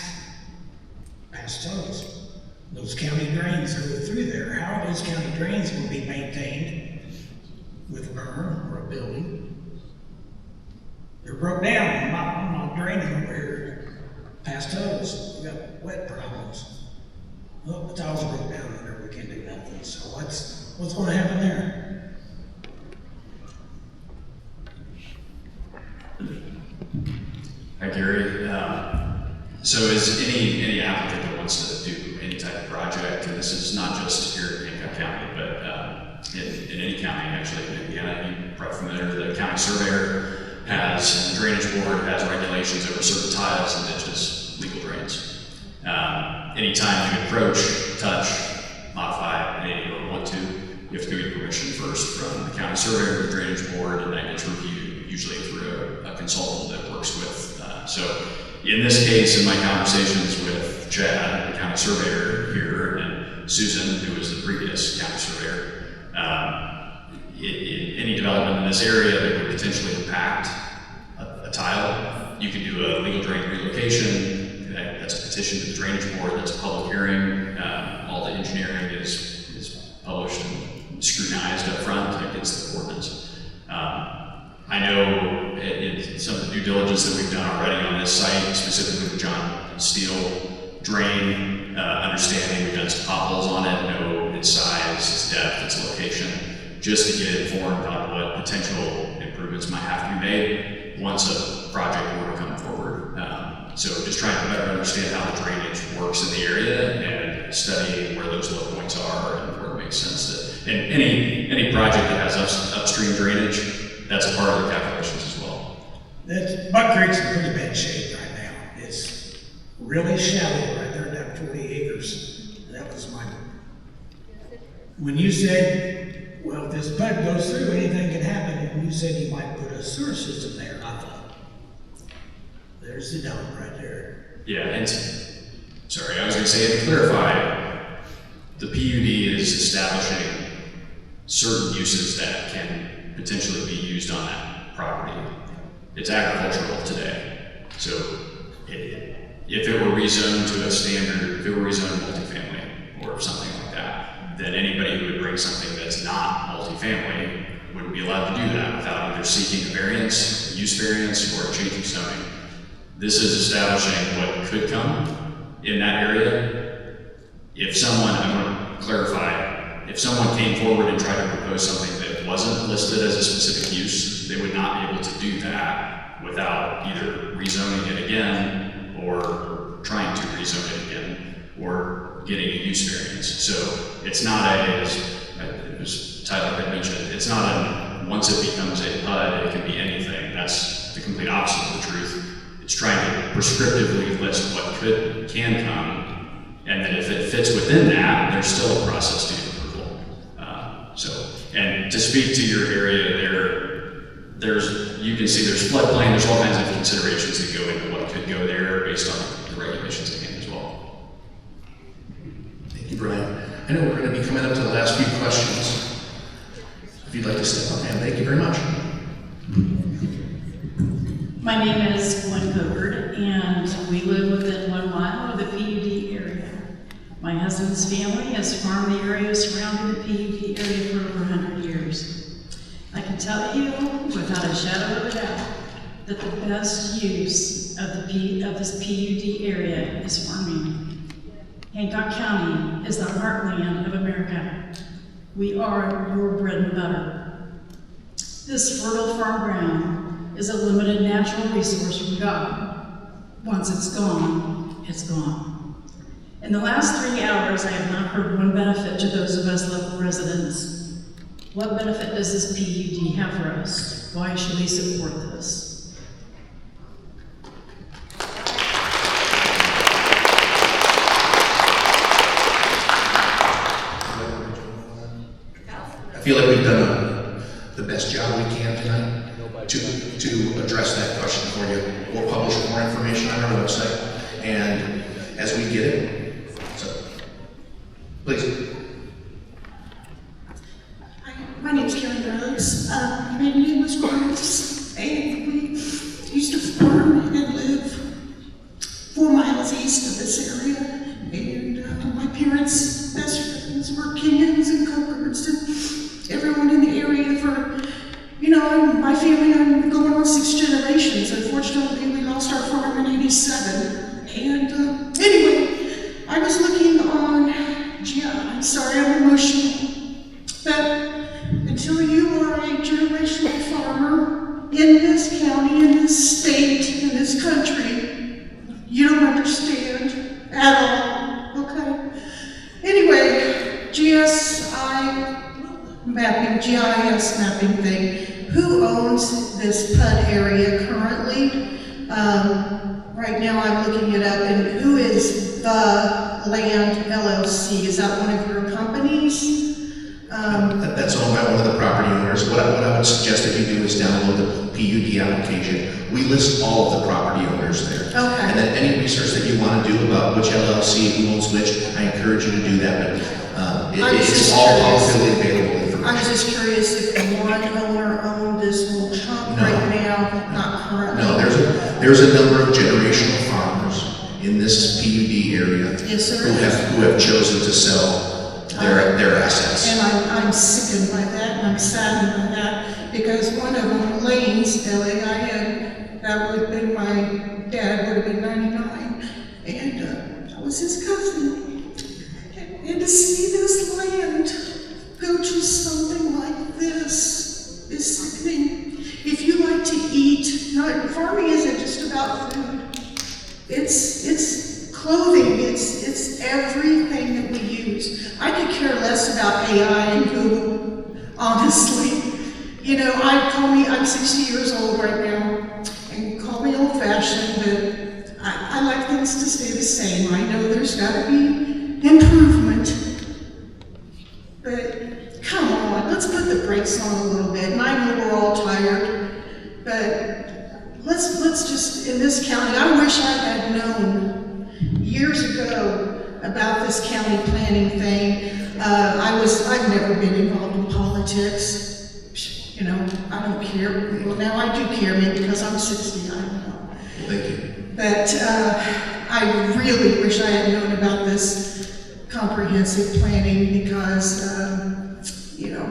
those. Those county drains go through there. How are those county drains going to be maintained with a berm or a building? They're broke down. I'm not draining over here past those. We got wet problems. Well, the tiles are broke down in there. We can't do nothing. So what's going to happen there? Hi, Gary. So as any applicant that wants to do any type of project, and this is not just here in Hancock County, but in any county actually in Indiana, you're probably familiar, the county surveyor has, the drainage board has regulations over certain tiles and ditches, legal drains. Anytime you approach, touch, modify, or want to, you have to go get permission first from the county surveyor, the drainage board, and that gets reviewed usually through a consultant that works with. So in this case, in my conversations with Chad, the county surveyor here, and Susan, who was the previous county surveyor, any development in this area that would potentially impact a tile, you can do a legal drain relocation. That's a petition to the drainage board. That's a public hearing. All the engineering is published and scrutinized up front against the ordinance. I know in some of the due diligence that we've done already on this site, specifically with John Steele drain, understanding we've done some potholes on it, know its size, its depth, its location, just to get informed on what potential improvements might have to be made once a project were to come forward. So just trying to better understand how the drainage works in the area and studying where those low points are and where it makes sense to, and any project that has upstream drainage, that's a part of the calculations as well. Buck Creek's in pretty bad shape right now. It's really shallow right there, that 40 acres. That was my, when you said, well, if this bud goes through, anything can happen, and you said you might put a sewer system there, I thought, there's the dump right there. Yeah, and sorry, I was going to say, to clarify, the PUD is establishing certain uses that can potentially be used on that property. It's agricultural today, so if it were rezoned to a standard, if it were rezoned multifamily or something like that, then anybody who would bring something that's not multifamily wouldn't be allowed to do that without either seeking a variance, a use variance, or a change of zoning. This is establishing what could come in that area. If someone, I want to clarify, if someone came forward and tried to propose something that wasn't listed as a specific use, they would not be able to do that without either rezoning it again or trying to rezone it again or getting a use variance. So it's not as Tyler had mentioned, it's not a, once it becomes a PUD, it can be anything. That's the complete opposite of the truth. It's trying to prescriptively list what can come, and then if it fits within that, there's still a process to get approval. And to speak to your area you can see there's floodplain, there's all kinds of considerations that go into what could go there based on the regulations at hand as well. Thank you, Brian. I know we're going to be coming up to the last few questions. If you'd like to step up, ma'am, thank you very much. My name is Gwen Covert, and we live within 1 mile of the PUD area. My husband's family has farmed the area surrounding the PUD area for over 100 years. I can tell you, without a shadow of a doubt, that the best use of this PUD area is farming. Hancock County is the heartland of America. We are your bread and butter. This fertile farm ground is a limited natural resource from God. Once it's gone, it's gone. In the last 3 hours, I have not heard one benefit to those of us local residents. What benefit does this PUD have for us? Why should we support this? I feel like we've done the best job we can tonight to address that question for you. We'll publish more information on our website, and as we get it, so please. My name's Karen Rose. My name was Rose, and we used to farm and live 4 miles east of this area. And my parents' best friends were Kenyans and Cookers, and everyone in the area for, my family, I'm going on 6 generations. Unfortunately, we lost our farm in '87. And anyway, I was looking on, I'm sorry, I'm emotional, but until you are a generational farmer in this county, in this state, in this country, You don't understand at all, okay? Anyway, GIS mapping thing. Who owns this PUD area currently? Right now I'm looking it up, and who is the Land LLC? Is that one of your companies? That's owned by one of the property owners. What I would suggest that you do is download the PUD application. We list all of the property owners there. Okay. And then any research that you want to do about which LLC, who owns which, I encourage you to do that. But it's all publicly available information. I'm just curious if one owner owned this little chunk right now, not currently. No, there's a number of generational farmers in this PUD area Yes, sir. who have chosen to sell their assets. And I'm sickened by that, and I'm saddened by that, because one of them, Lane's, L-A-I-N, that would have been my dad, would have been 99, and I was his cousin. And to see this land go to something like this is sickening. If you like to eat, farming isn't just about food. It's clothing, it's everything that we use. I could care less about AI and Google, honestly. You know, I'm 60 years old right now, and call me old-fashioned, but I like things to stay the same. I know there's gotta be improvement, but come on, let's put the brakes on a little bit. And I know we're all tired, but let's just, in this county, I wish I had known years ago about this county planning thing. I've never been involved in politics. You know, I don't care. Well, now I do care, maybe because I'm 60, I don't know. Thank you. But I really wish I had known about this comprehensive planning because, you know,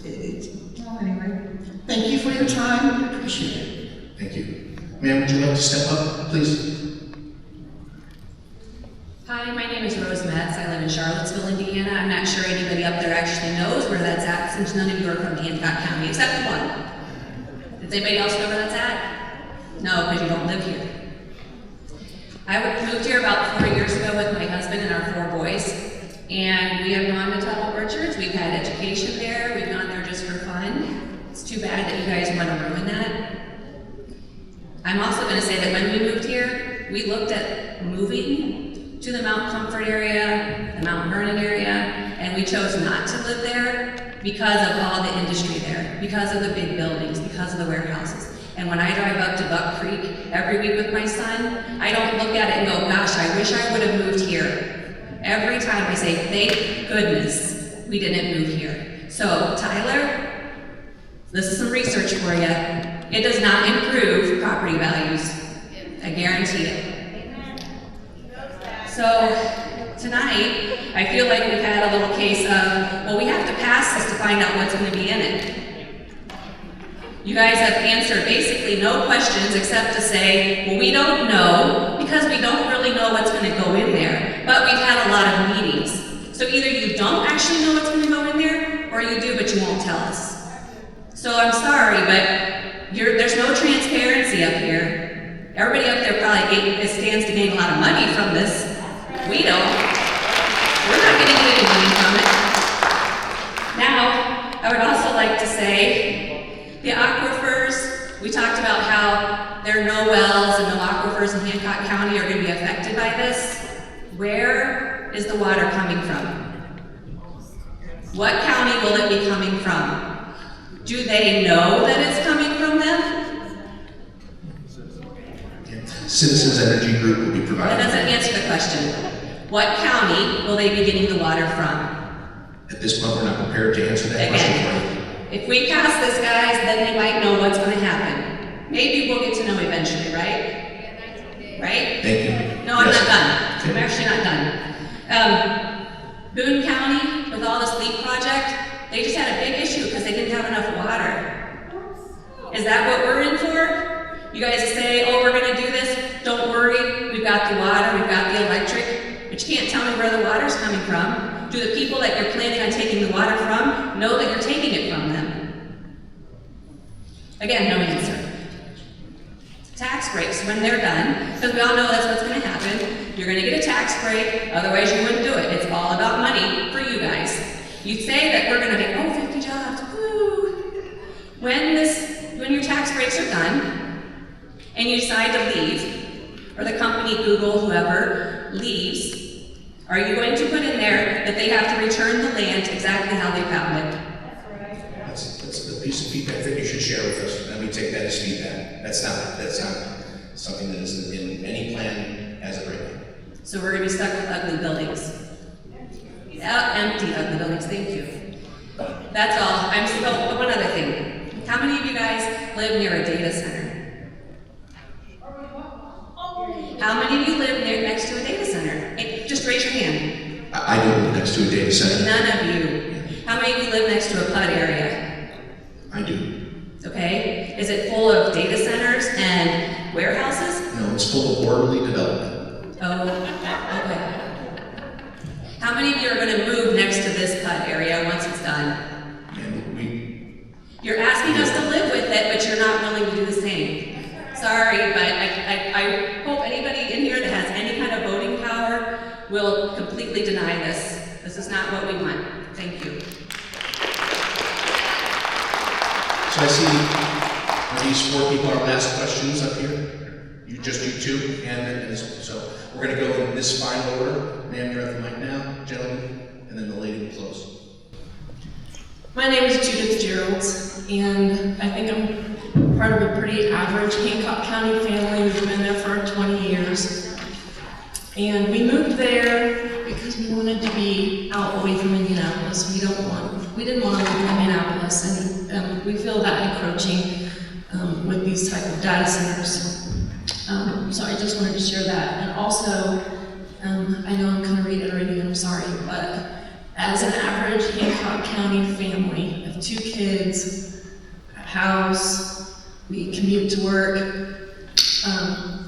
well, anyway. Thank you for your time, I appreciate it. Thank you. Ma'am, would you like to step up, please? Hi, my name is Rose Metz. I live in Charlottesville, Indiana. I'm not sure anybody up there actually knows where that's at, since none of you are from Hancock County, except for one. Does anybody else know where that's at? No, because you don't live here. I moved here about 4 years ago with my husband and our 4 boys, and we have gone to Tuttle Orchards. We've had education there. We've gone there just for fun. It's too bad that you guys want to ruin that. I'm also going to say that when we moved here, we looked at moving to the Mount Comfort area, the Mount Vernon area, and we chose not to live there because of all the industry there, because of the big buildings, because of the warehouses. And when I drive up to Buck Creek every week with my son, I don't look at it and go, gosh, I wish I would have moved here. Every time I say, thank goodness we didn't move here. So, Tyler, this is some research for you. It does not improve property values. I guarantee it. So, tonight, I feel like we've had a little case of, well, we have to pass this to find out what's going to be in it. You guys have answered basically no questions except to say, well, we don't know because we don't really know what's going to go in there. But we've had a lot of meetings. So either you don't actually know what's going to go in there, or you do, but you won't tell us. So I'm sorry, but there's no transparency up here. Everybody up there probably stands to gain a lot of money from this. We don't. We're not getting any money from it. Now, I would also like to say, the aquifers, we talked about how there are no wells and no aquifers in Hancock County are going to be affected by this. Where is the water coming from? What county will it be coming from? Do they know that it's coming from them? Citizens Energy Group will be providing. That doesn't answer the question. What county will they be getting the water from? At this point, we're not prepared to answer that question for you. If we pass this, guys, then they might know what's going to happen. Maybe we'll get to know eventually, right? Right? Thank you. No, I'm Yes. not done. I'm actually not done. Boone County, with all this leak project, they just had a big issue because they didn't have enough water. Is that what we're in for? You guys say, oh, we're going to do this. Don't worry. We've got the water. We've got the electric. But you can't tell me where the water's coming from. Do the people that you're planning on taking the water from know that you're taking it from them? Again, no answer. Tax tax breaks when they're done, because we all know that's what's gonna happen. You're gonna get a tax break, otherwise you wouldn't do it. It's all about money for you guys. You say that we're gonna make, 50 jobs, woo. When your tax breaks are done, and you decide to leave, or the company, Google, whoever, leaves, are you going to put in there that they have to return the land exactly how they found it? That's a piece of feedback that you should share with us, and we take that as feedback. That's not something that is in any plan as of right now. So we're gonna be stuck with ugly buildings. Empty ugly buildings, thank you. That's all. One other thing. How many of you guys live near a data center? How many of you live next to a data center? Hey, just raise your hand. I don't live next to a data center. None of you. How many of you live next to a PUD area? I do. Okay. Is it full of data centers and warehouses? No, it's full of orderly development. Oh, okay. How many of you are going to move next to this PUD area once it's done? You're asking us to live with it, but you're not willing to do the same. Sorry, but I hope anybody in here that has any kind of voting power will completely deny this. This is not what we want. Thank you. So I see, are these 4 people our last questions up here? You two, and so we're going to go in this final order. Ma'am, you're at the mic now, gentlemen, and then the lady will close. My name is Judith Gerald, and I think I'm part of a pretty average Hancock County family. We've been there for 20 years. And we moved there because we wanted to be out away from Indianapolis. We didn't want to live in Indianapolis, and we feel that encroaching with these type of data centers. So I just wanted to share that. And also, I know I'm kind of reiterating, and I'm sorry, but as an average Hancock County family of 2 kids, a house, we commute to work,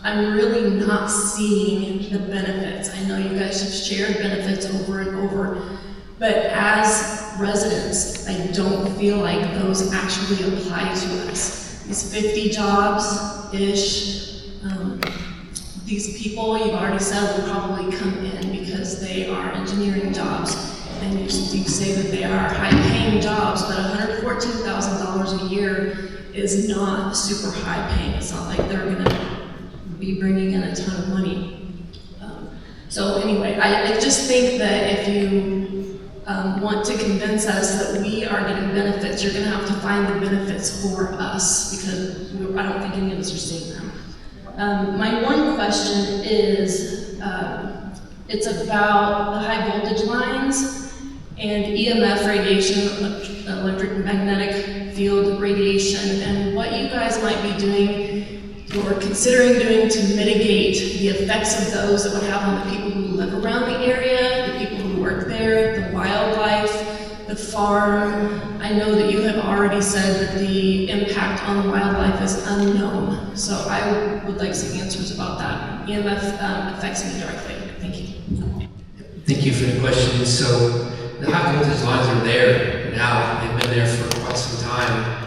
I'm really not seeing the benefits. I know you guys have shared benefits over and over, but as residents, I don't feel like those actually apply to us. These 50 jobs-ish, these people, you've already said, will probably come in because they are engineering jobs. And you say that they are high-paying jobs, but $114,000 a year is not super high-paying. It's not like they're going to be bringing in a ton of money. So anyway, I just think that if you want to convince us that we are getting benefits, you're going to have to find the benefits for us, because I don't think any of us are seeing them. My one question is, it's about the high voltage lines and EMF radiation, electromagnetic field radiation, and what you guys might be doing or considering doing to mitigate the effects of those that would have on the people who live around the area, the people who work there, the wildlife, the farm. I know that you have already said that the impact on the wildlife is unknown, so I would like some answers about that. EMF affects me directly. Thank you. Thank you for the question. So the high voltage lines are there now. They've been there for quite some time.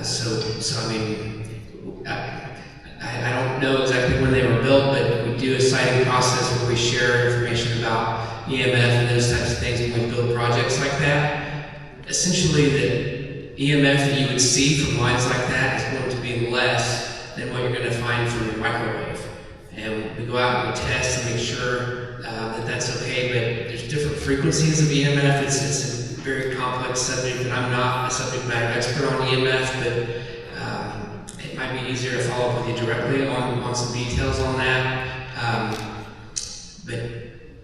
So I mean, I don't know exactly when they were built, but we do a siting process where we share information about EMF and those types of things when we build projects like that. Essentially, the EMF that you would see from lines like that is going to be less than what you're going to find from your microwave. And we go out and we test and make sure that that's okay, but there's different frequencies of EMF. It's a very complex subject, and I'm not a subject matter expert on EMF, but it might be easier to follow up with you directly on some details on that. But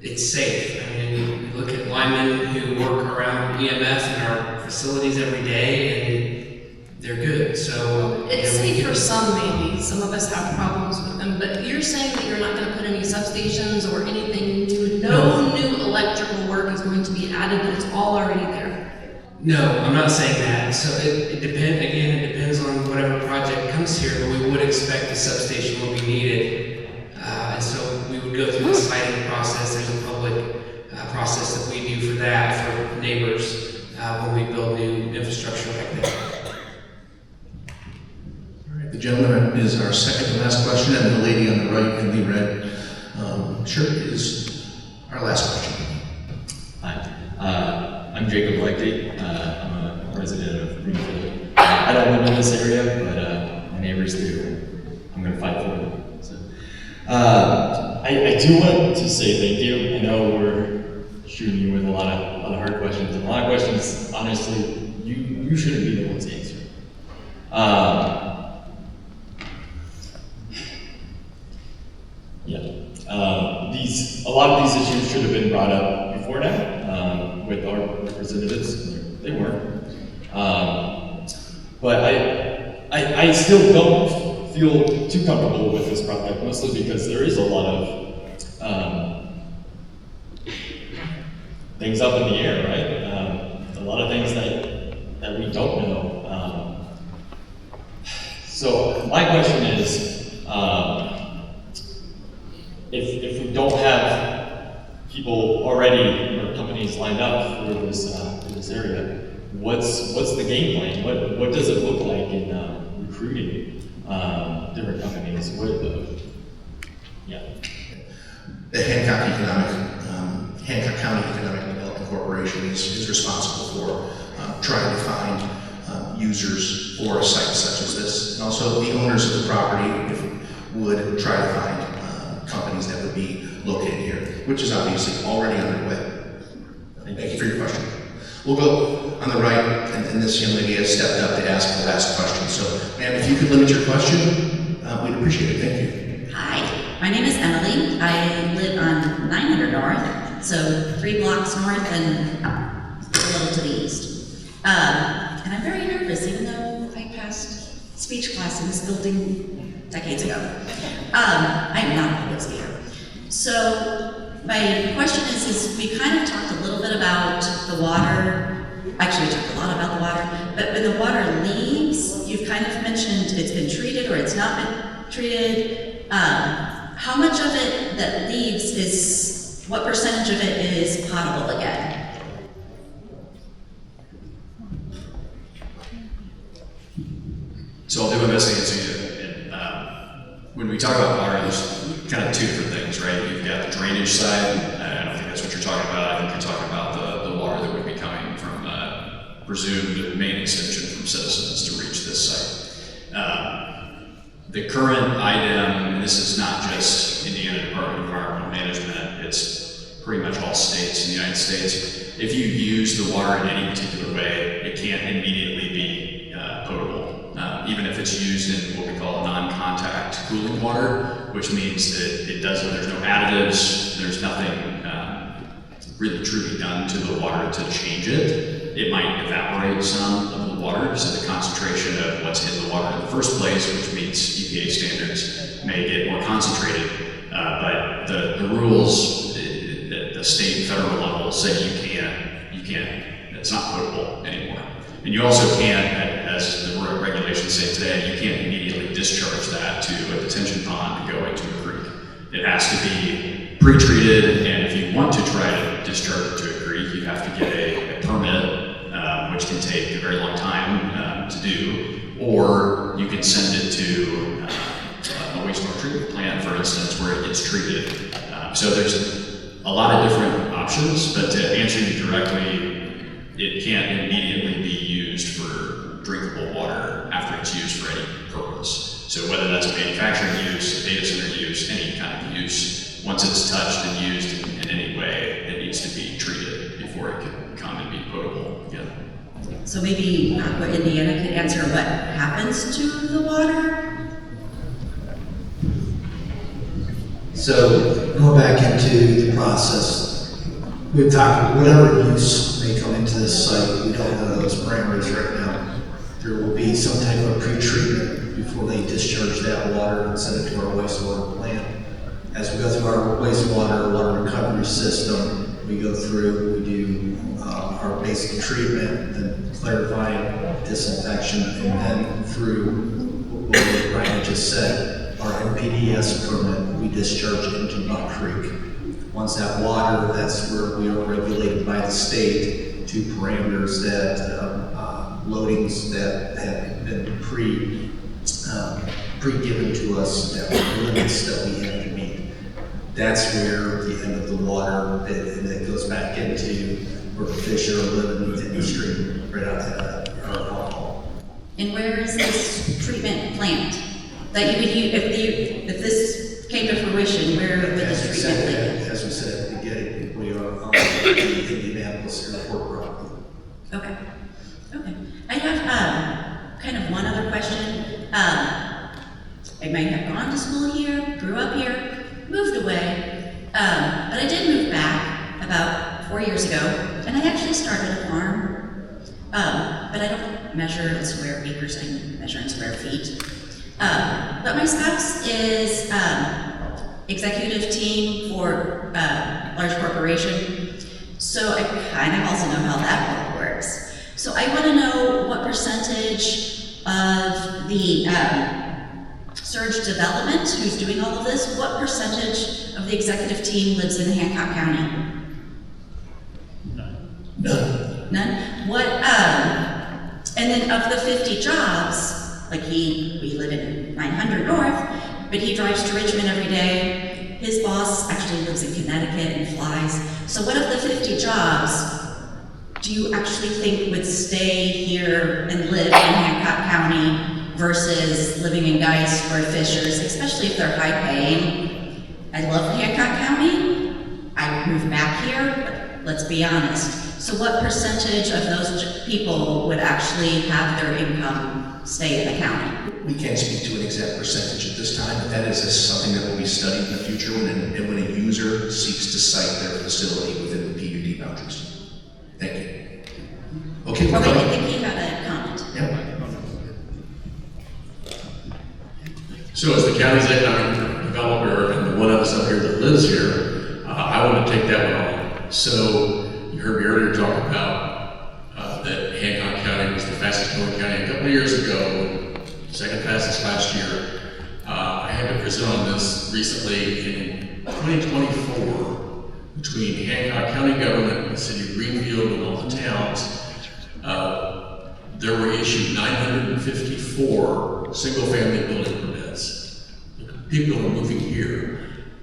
it's safe. I mean, we look at linemen who work around EMF in our facilities every day, and they're good. So it's safe for some, maybe. Some of us have problems with them, but you're saying that you're not going to put any substations or anything new. No new electrical work is going to be added, but it's all already there. No, I'm not saying that. So it depends on whatever project comes here, but we would expect a substation will be needed. And so we would go through the siting process. There's a public process that we do for that, for neighbors, when we build new infrastructure like that. All right, the gentleman is our second to last question, and the lady on the right in the red shirt is our last question. Hi, I'm Jacob Lecty. I'm a resident of Greenfield. I don't live in this area, but my neighbors do. I'm going to fight for them. So, I do want to say thank you. I know we're shooting you with a lot of hard questions, and a lot of questions, honestly, you shouldn't be the ones to answer. A lot of these issues should have been brought up before now with our representatives. They weren't. But I still don't feel too comfortable with this project, mostly because there is a lot of things up in the air, right? A lot of things that we don't know. So my question is, if we don't have people already or companies lined up for this area, what's the game plan? What does it look like in recruiting different companies? The Hancock County Economic Development Corporation is responsible for trying to find users for a site such as this, and also the owners of the property would try to find companies that would be located here, which is obviously already underway. Thank you for your question. We'll go on the right, and this young lady has stepped up to ask the last question. So, ma'am, if you could limit your question, we'd appreciate it. Thank you. Hi, my name is Emily. I live on 900 North, so 3 blocks north and a little to the east. And I'm very nervous, even though I passed speech class in this building decades ago. I am not a public speaker. So my question is we kind of talked a little bit about the water. Actually, we talked a lot about the water, but when the water leaves, you've kind of mentioned it's been treated or it's not been treated. How much of it that leaves what percentage of it is potable again? So I'll do my best to answer you. When we talk about water, there's kind of two different things, right? You've got the drainage side. I don't think that's what you're talking about. I think you're talking about the water that would be coming from presumed main extension from citizens to reach this site. The current item, and this is not just Indiana Department of Environmental Management, it's pretty much all states in the United States. If you use the water in any particular way, it can't immediately be potable. Even if it's used in what we call non-contact cooling water, which means that there's no additives, there's nothing really truly done to the water to change it. It might evaporate some of the water, so the concentration of what's in the water in the first place, which meets EPA standards, may get more concentrated. But the rules at the state and federal level say you can't, it's not potable anymore. And you also can't, as the regulations say today, you can't immediately discharge that to a detention pond to go into a creek. It has to be pre-treated, and if you want to try to discharge it to a creek, you have to get a permit, which can take a very long time to do, or you can send it to a wastewater treatment plant, for instance, where it gets treated. So there's a lot of different options, but to answer you directly, it can't immediately be used for drinkable water after it's used for any purpose. So whether that's a manufacturing use, a data center use, any kind of use, once it's touched and used in any way, it needs to be treated before it can come and be potable again. So maybe Aqua Indiana could answer what happens to the water? So going back into the process, we've talked, whatever use may come into this site, we don't know those parameters right now. There will be some type of pre-treatment before they discharge that water and send it to our wastewater plant. As we go through our wastewater water recovery system, we go through, we do our basic treatment, then clarifying, disinfection, and then through what Brian just said, our NPDES permit, we discharge into Buck Creek. Once that water, that's where we are regulated by the state to parameters that, loadings that have been pre-given to us, that limits that we have to meet. That's where the end of the water, and it goes back into where the fish are living in the stream, right out of our alcohol. And where is this treatment plant? That you would use, if this came to fruition, where would this treatment plant? As we said at the beginning, we are on the Indianapolis airport property. Okay. Okay. I have kind of one other question. I might have gone to school here, grew up here, moved away, but I did move back about 4 years ago, and I actually started a farm. But I don't measure in square acres, I measure in square feet. But my spouse is executive team for a large corporation, so I kind of also know how that works. So I want to know what percentage of the surge development, who's doing all of this, what percentage of the executive team lives in Hancock County? None. None? What, and then of the 50 jobs, like we live in 900 North, but he drives to Richmond every day. His boss actually lives in Connecticut and flies. So what of the 50 jobs do you actually think would stay here and live in Hancock County versus living in Geist or Fishers, especially if they're high paying? I love Hancock County. I moved back here, but let's be honest. So what percentage of those people would actually have their income stay in the county? We can't speak to an exact percentage at this time, but that is something that will be studied in the future when a user seeks to site their facility within the PUD boundaries. Thank you. Okay, we're I coming. think he had a comment. Yep. So as the county's economic developer and the one of us up here that lives here, I want to take that one on. So you heard me earlier talk about that Hancock County was the fastest growing county a couple of years ago, second fastest last year. I had to present on this recently in 2024 between Hancock County government, the city of Greenfield, and all the towns. There were issued 954 single-family building permits. People are moving here.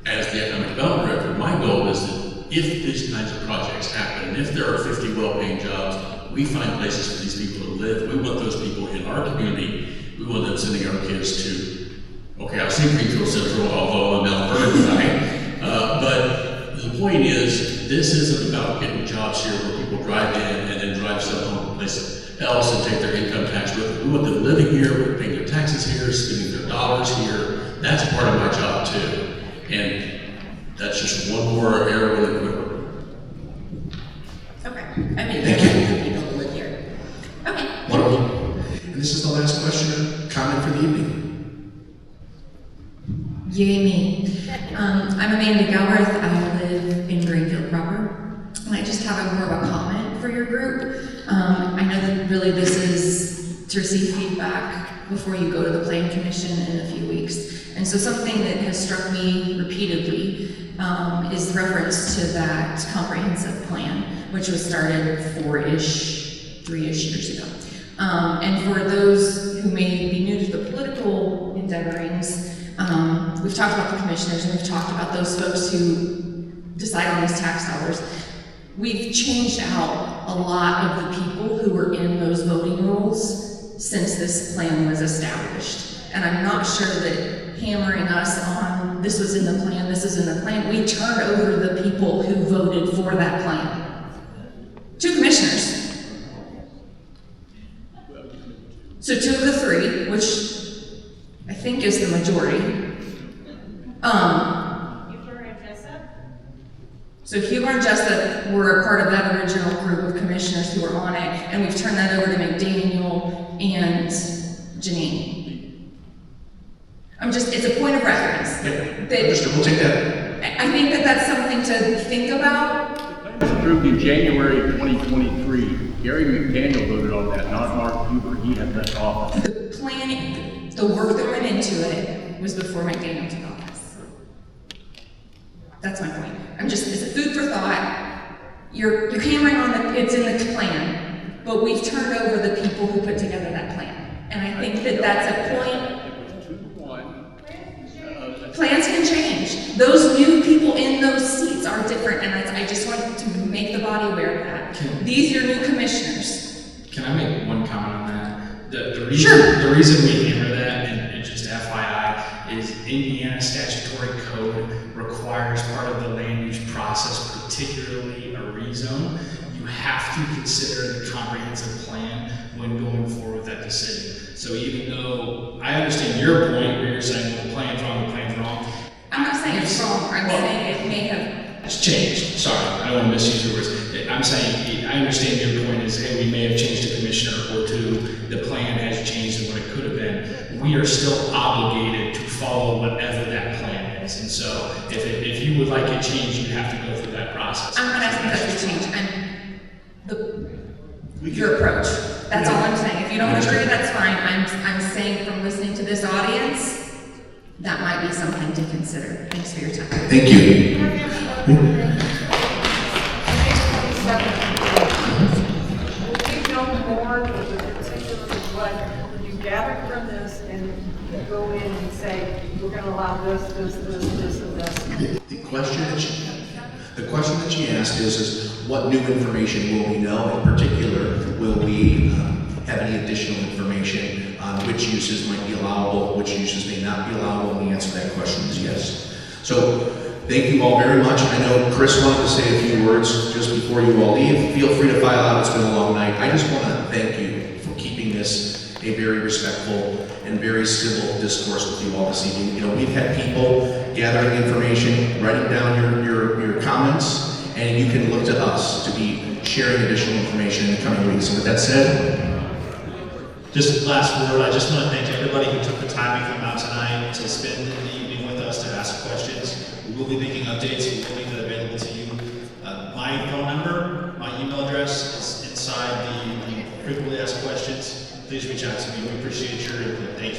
As the economic development director, my goal is that if these kinds of projects happen, and if there are 50 well-paying jobs, we find places for these people to live. We want those people in our community. We want them sending our kids to, okay, I've seen Greenfield Central, although I'm in Mount Vernon tonight. But the point is, this isn't about getting jobs here where people drive in and then drive someplace else and take their income tax with them. We want them living here, paying their taxes here, spending their dollars here. That's part of my job too. And that's just one more arrow in the quiver. Okay. I mean, there are people who live here. Okay. Wonderful. And this is the last question or comment for the evening. Yay me. I'm Amanda Galbraith. I live in Greenfield proper. And I just have more of a comment for your group. I know that really this is to receive feedback before you go to the Plan Commission in a few weeks. And so something that has struck me repeatedly is the reference to that comprehensive plan, which was started 3-ish years ago. And for those who may be new to the political endeavorings, we've talked about the commissioners and we've talked about those folks who decide on these tax dollars. We've changed out a lot of the people who were in those voting rolls since this plan was established. And I'm not sure that hammering us on this was in the plan, this is in the plan, we turned over the people who voted for that plan. 2 commissioners. So 2 of the 3, which I think is the majority. So Huber and Jessup were a part of that original group of commissioners who were on it, and we've turned that over to McDaniel and Janine. It's a point of reference. We'll take that. I think that that's something to think about. Approved in January of 2023. Gary McDaniel voted on that, not Mark Huber. He had left office. The planning, the work that went into it was before McDaniel took office. That's my point. It's a food for thought. You're hammering on it's in the plan, but we've turned over the people who put together that plan. And I think that that's a point The reason we hammer that, and just FYI, is Indiana statutory code requires part of the land use process, particularly a rezone. You have to consider the comprehensive plan when going forward with that decision. So even though I understand your point where you're saying, well, the plan's wrong, I'm not saying it's wrong, I'm saying it may have. it's changed. Sorry, I don't want to misuse your words. I'm saying, I understand your point is, hey, we may have changed a commissioner or two, the plan has changed and what it could have been. We are still obligated to follow whatever that plan is. And so if you would like it changed, you have to go through that process. I'm not asking that to change, your approach. That's all I'm saying. If you don't agree, that's fine. I'm saying from listening to this audience, that might be something to consider. Thanks for your time. Thank you. We know more of the particulars of what you gathered from this and you go in and say, we're going to allow this, and this. The question that she asked is what new information will we know? In particular, will we have any additional information on which uses might be allowable, which uses may not be allowable? And the answer to that question is yes. So thank you all very much. I know Chris wanted to say a few words just before you all leave. Feel free to file out. It's been a long night. I just want to thank you for keeping this a very respectful and very civil discourse with you all this evening. You know, we've had people gathering information, writing down your comments, and you can look to us to be sharing additional information in the coming weeks. And with that said, just last word, I just want to thank everybody who took the time to come out tonight to spend the evening with us to ask questions. We will be making updates. We will make that available to you. My phone number, my email address is inside the frequently asked questions. Please reach out to me. We appreciate your input. Thank you.